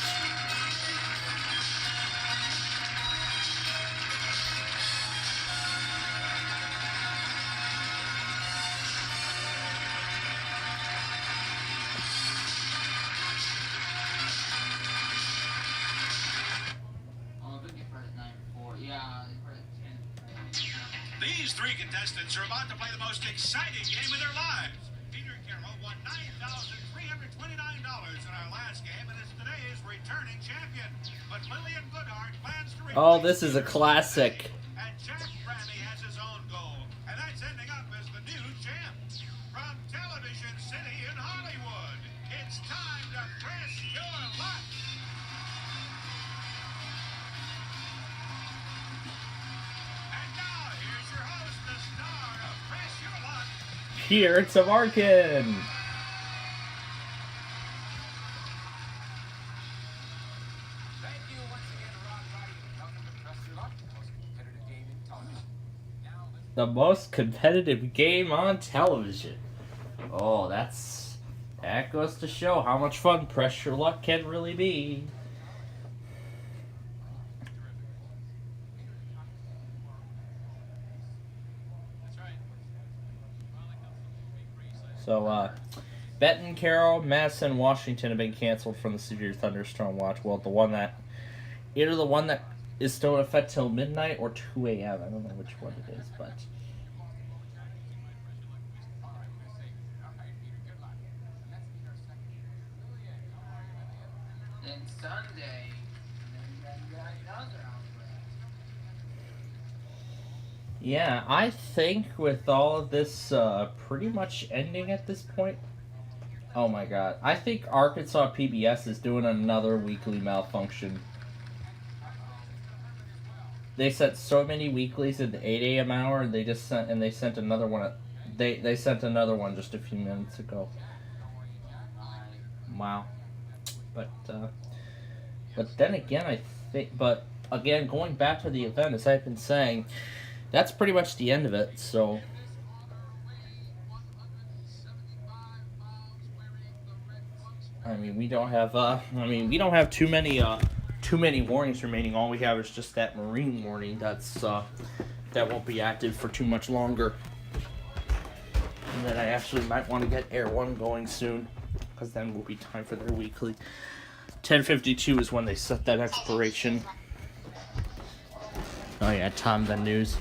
These three contestants are about to play the most exciting game of their lives. Peter Carroll won $9,329 in our last game and is today's returning champion. But Lillian Goodhart plans to Oh, this is a classic. and Jack Brammy has his own goal, and that's ending up as the new champ. From Television City in Hollywood, it's time to press your luck. And now, here's your host, the star of Press Your Luck. Here, it's a Markin. Thank you once again, Ron Roddy. Welcome to Press Your Luck, the most competitive game in television. Now, let's The most competitive game on television. Oh, that goes to show how much fun Press Your Luck can really be. So, Benton, Carroll, Madison, Washington have been canceled from the severe thunderstorm watch. Well, either the one that is still in effect till midnight or 2 a.m. I don't know which one it is, but... Then Sunday, and then you got another outbreak. Yeah, I think with all of this pretty much ending at this point... Oh my god. I think Arkansas PBS is doing another weekly malfunction. They sent so many weeklies at the 8 a.m. hour, and they sent another one they sent another one just a few minutes ago. Wow. But then again, going back to the event, as I've been saying, that's pretty much the end of it, so... we don't have too too many warnings remaining. All we have is just that marine warning that's that won't be active for too much longer. And then I actually might want to get Air One going soon, because then will be time for their weekly. 10:52 is when they set that expiration. Oh yeah, Tom, the news.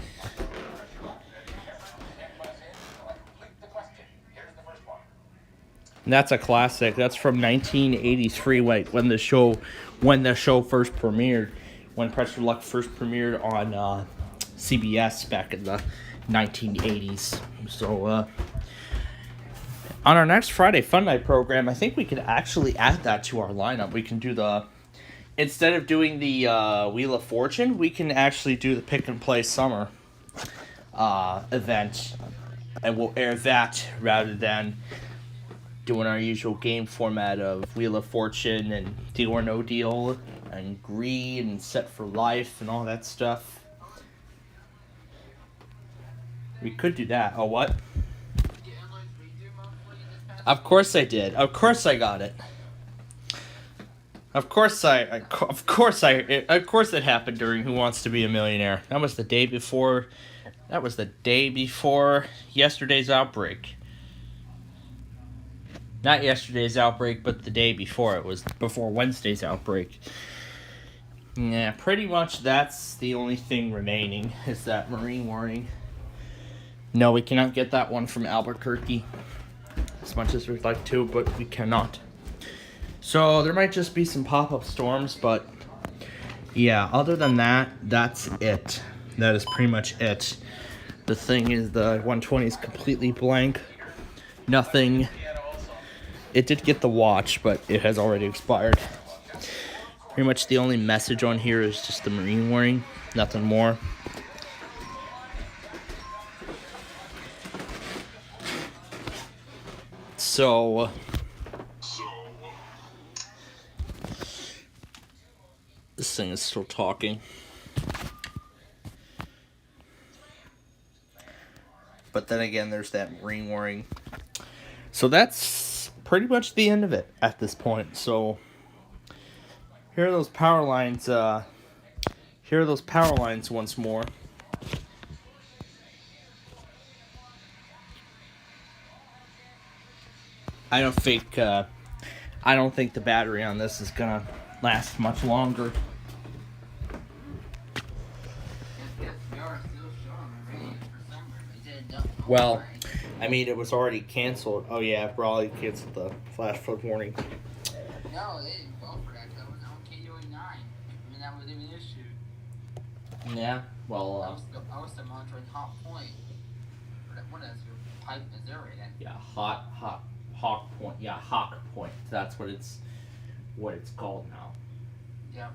And that's a classic. That's from 1983, when the show first premiered, when Pressure Luck first premiered on CBS back in the 1980s. So on our next Friday Fun Night program, I think we could actually add that to our lineup. We can do instead of doing the Wheel of Fortune, we can actually do the Pick and Play Summer event, and we'll air that rather than doing our usual game format of Wheel of Fortune and Deal or No Deal and Greed and Set for Life and all that stuff. We could do that. Oh, what? Of course I did. Of course I got it. Of course it happened during Who Wants to Be a Millionaire. That was the day before yesterday's outbreak. Not yesterday's outbreak, but the day before. It was before Wednesday's outbreak. Yeah, pretty much that's the only thing remaining, is that marine warning. No, we cannot get that one from Albuquerque, as much as we'd like to, but we cannot. So there might just be some pop-up storms, but yeah, other than that, that's it. That is pretty much it. The thing is, the 120 is completely blank. Nothing. It did get the watch, but it has already expired. Pretty much the only message on here is just the marine warning. Nothing more. So this thing is still talking. But then again, there's that marine warning. So that's pretty much the end of it at this point. So here are those power lines. Here are those power lines once more. I don't think the battery on this is gonna last much longer. Well, I mean, it was already canceled. Oh yeah, probably canceled the flash flood warning. No, they didn't go for that. That was on KUA 9. I mean, that was even issued. Yeah, well, I was monitoring Hot Point. What is your Pipe, Missouri? Then. Yeah, Hawk Point. Yeah, Hawk Point. That's what it's called now. Yep.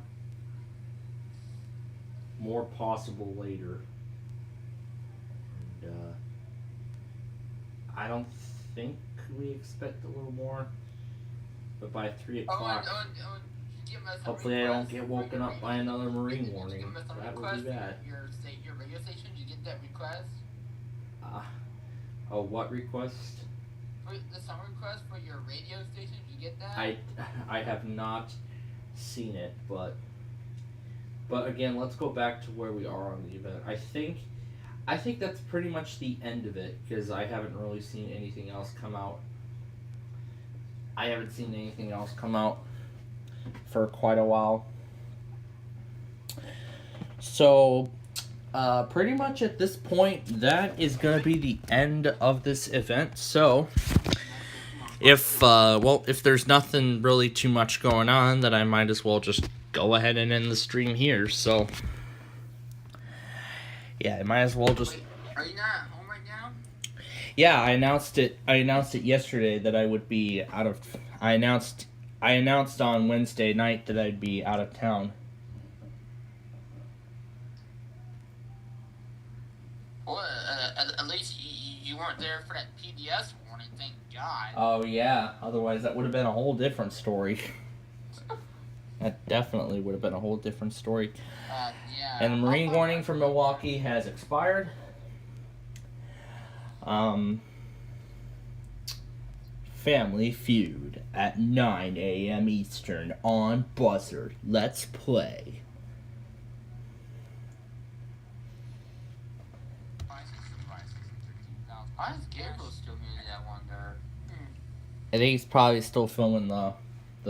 More possible later. And, I don't think we expect a little more, but by 3 o'clock, hopefully I don't get woken up by another marine warning. That would be bad. Your radio station, did you get that request? What request? The song request for your radio station, did you get that? I have not seen it, but again, let's go back to where we are on the event. I think that's pretty much the end of it, because I haven't really seen anything else come out. I haven't seen anything else come out for quite a while. So, pretty much at this point, that is going to be the end of this event. So, if there's nothing really too much going on, then I might as well just go ahead and end the stream here. So, yeah, I might as well just... Are you not home right now? Yeah, I announced it yesterday that I would be out of... I announced on Wednesday night that I'd be out of town. Well, at least you weren't there for that PBS warning, thank God. Oh, yeah. Otherwise, that would have been a whole different story. That definitely would have been a whole different story. Yeah. And the marine warning for Milwaukee has expired. Family Feud at 9 a.m. Eastern on Buzzard. Let's play. Why is Gabriel still muted, I wonder? I think he's probably still filming the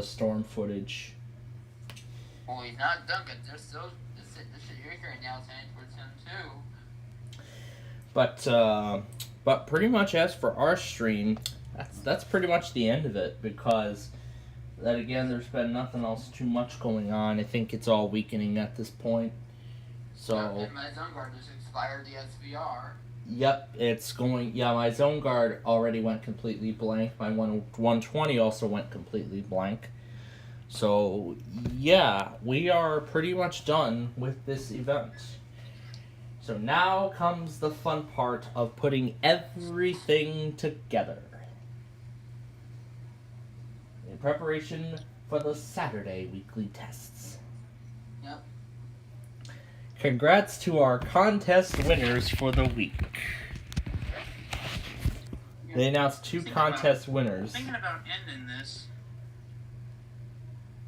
storm footage. Well, he's not done, because there's still, the shit you're hearing now is heading towards him, too. But pretty much as for our stream, that's pretty much the end of it, because that again, there's been nothing else too much going on. I think it's all weakening at this point. So. And my Zone Guard just expired the SVR. Yep, it's going. Yeah, my Zone Guard already went completely blank. My 120 also went completely blank. So yeah, we are pretty much done with this event. So now comes the fun part of putting everything together in preparation for the Saturday weekly tests. Yep. Congrats to our contest winners for the week. They announced 2 contest winners. Thinking about ending this.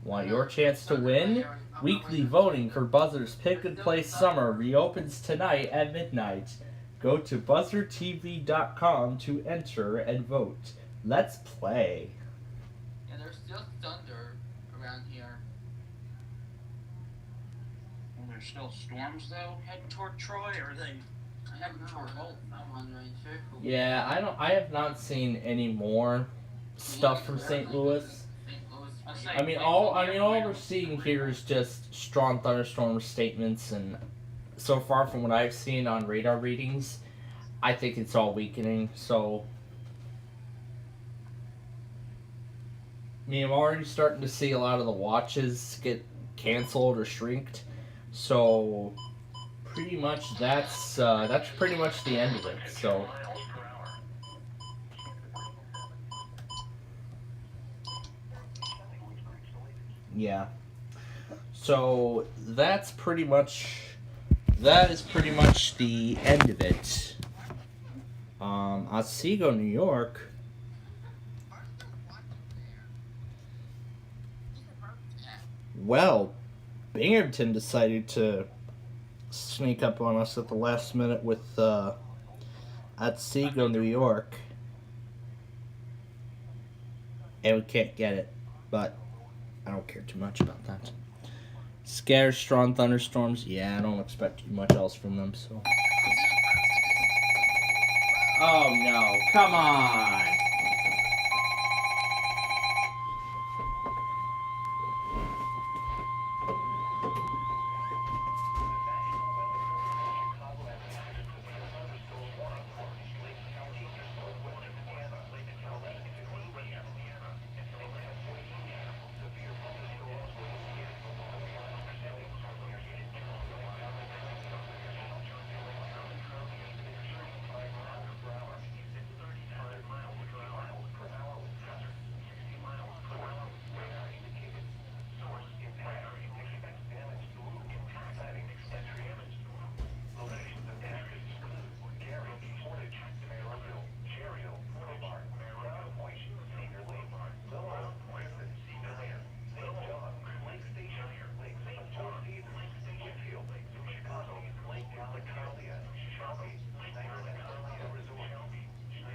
Want your chance to win? Weekly voting for Buzzard's Pick and Play Summer reopens tonight at midnight. Go to buzzardtv.com to enter and vote. Let's play. Yeah, there's still thunder around here. Well, there's still storms, though, heading toward Troy, or are they heading toward Holton? I'm wondering, too. Yeah, I have not seen any more stuff from St. Louis. I mean, all we're seeing here is just strong thunderstorm statements, and so far from what I've seen on radar readings, I think it's all weakening. So, I mean, I'm already starting to see a lot of the watches get canceled or shrinked. So, pretty much that's pretty much the end of it. So. Yeah. So that is pretty much the end of it. Otsego, New York. Well, Binghamton decided to sneak up on us at the last minute with Otsego, New York. And we can't get it, but I don't care too much about that. Scares, strong thunderstorms. Yeah, I don't expect too much else from them, so. Oh no, come on!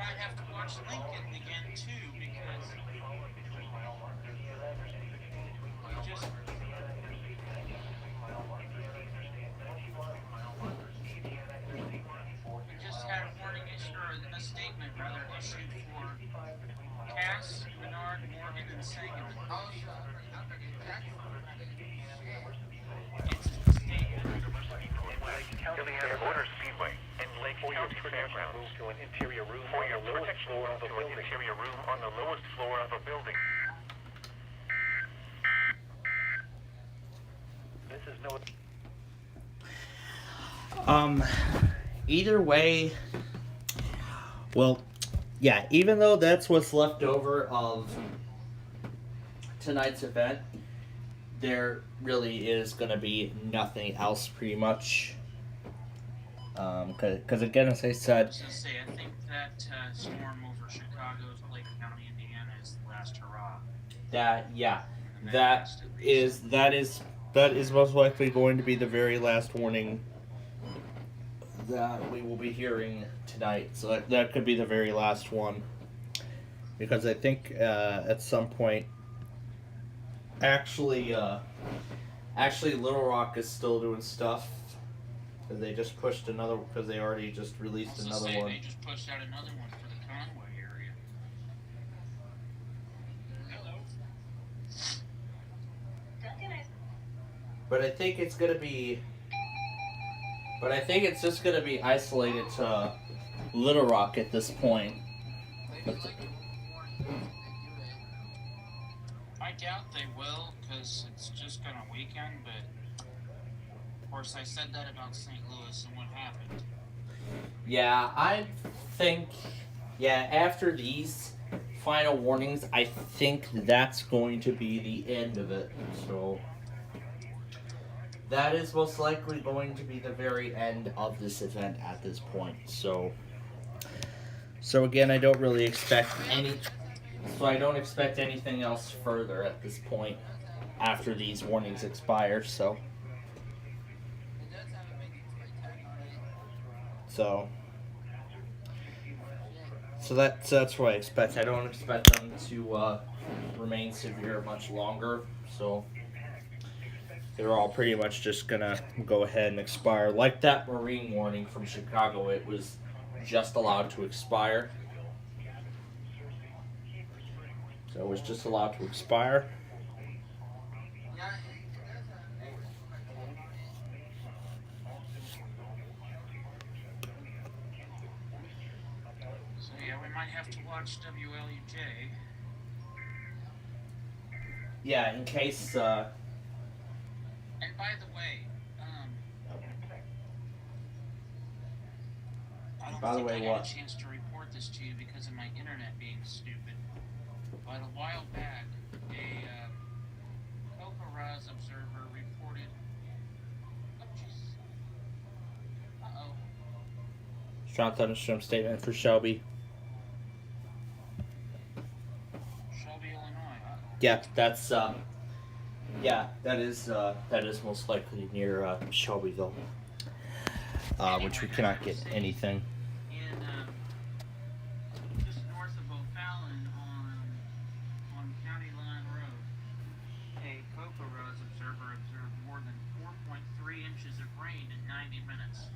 Have to watch Lincoln again too, because we just had a warning issue, or a statement rather issued for Cass, Menard, Morgan, and Sagan. Hilliard Order Speedway and Lake County Fairgrounds. Move to an interior room on the lowest floor of a building. Interior room on the lowest floor of a building. This is no. Either way, well, yeah, even though that's what's left over of tonight's event, there really is going to be nothing else pretty much Because again, as I said, I was gonna say, I think that storm over Chicago's Lake County, Indiana, is the last hurrah. that is most likely going to be the very last warning that we will be hearing tonight. So that could be the very last one, because I think at some point, actually Little Rock is still doing stuff. They just pushed another, because they already just released another one. They just pushed out another one for the Conway area. Hello. But I think it's gonna be. But I think it's just gonna be isolated to Little Rock at this point. I doubt they will, because it's just been a weekend, but of course I said that about St. Louis, and what happened? Yeah, I think, after these final warnings, I think that's going to be the end of it. So, that is most likely going to be the very end of this event at this point. So again, I don't really expect I don't expect anything else further at this point after these warnings expire, so that's what I expect. I don't expect them to remain severe much longer, so they're all pretty much just gonna go ahead and expire. Like that marine warning from Chicago, it was just allowed to expire. So it was just allowed to expire. So yeah, we might have to watch WLUJ. Yeah, in case. And by the way, I don't think I had a chance to report this to you because of my internet being stupid. But a while back, a COPA-RAS observer reported. Oh, jeez. Uh-oh. Strong thunderstorm statement for Shelby. Shelby, Illinois. Yeah, that's that is most likely near Shelbyville, which we cannot get anything. Just north of O'Fallon on County Line Road, a COPA-RAS observer observed more than 4.3 inches of rain in 90 minutes.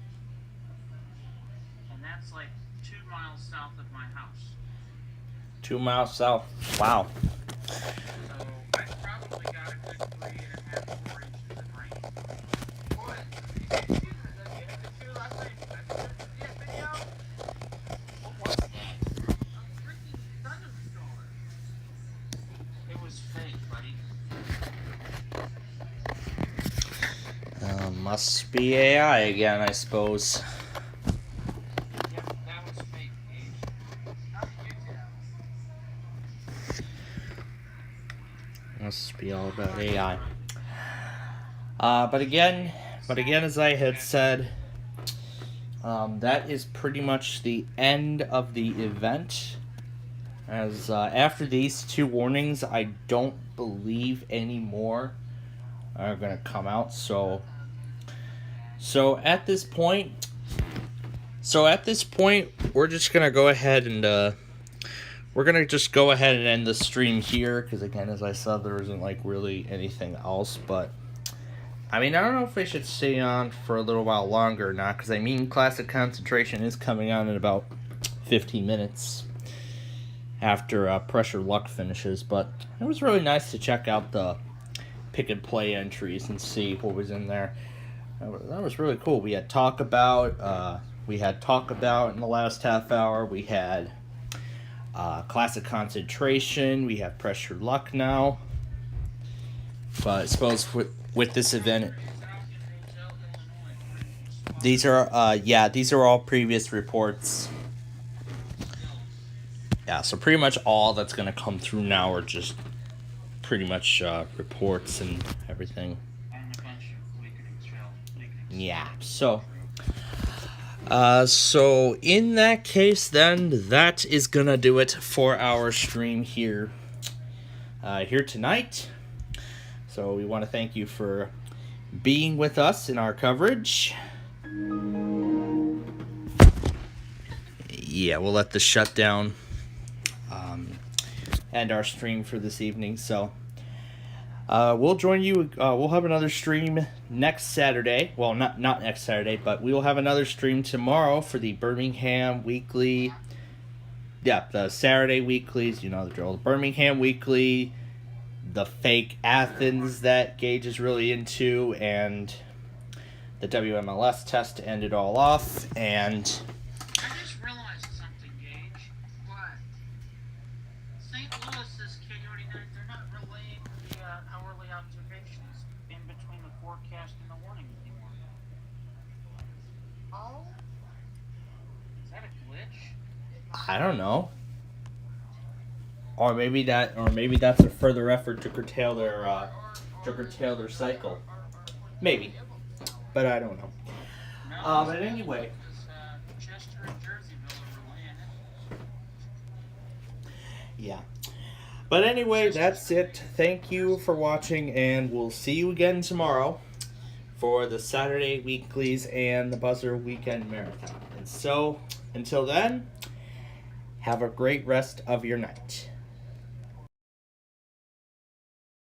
And that's like 2 miles south of my house. 2 miles south. Wow. So I probably got a good 3.5 to 4 inches of rain. Boy, did you see last night? Yeah, video? What was that? A freaking thunderstorm. It was fake, buddy. Must be AI again, I suppose. Yeah, that was fake, Gage. Not YouTube. Must be all about AI. But again, as I had said, that is pretty much the end of the event. As after these 2 warnings, I don't believe any more are gonna come out. So at this point, we're just gonna go ahead and end the stream here, because again, as I said, there isn't like really anything else. But I mean, I don't know if we should stay on for a little while longer or not, because I mean, Classic Concentration is coming on in about 15 minutes after Pressure Luck finishes. But it was really nice to check out the pick and play entries and see what was in there. That was really cool. We had Talk About in the last half hour. We had Classic Concentration. We have Pressure Luck now. But I suppose with this event, these are all previous reports. Yeah, so pretty much all that's going to come through now are just pretty much reports and everything. Yeah, so So in that case, then, that is gonna do it for our stream here tonight. So we want to thank you for being with us in our coverage. Yeah, we'll let the shutdown end our stream for this evening. So we'll join you. We'll have another stream next Saturday. Well, not next Saturday, but we will have another stream tomorrow for the Birmingham Weekly. Yeah, the Saturday weeklies. You know the drill. The Birmingham Weekly, the fake Athens that Gage is really into, and the WMLS test to end it all off. And I just realized something, Gage. What? St. Louis's KU89, they're not relaying the hourly observations in between the forecast and the warning anymore. Oh? Is that a glitch? I don't know. Or maybe that's a further effort to curtail their cycle. Maybe, but I don't know. But anyway. Chester and Jerseyville are relaying it. Yeah. But anyway, that's it. Thank you for watching, and we'll see you again tomorrow for the Saturday weeklies and the Buzzer Weekend Marathon. And so, until then, have a great rest of your night.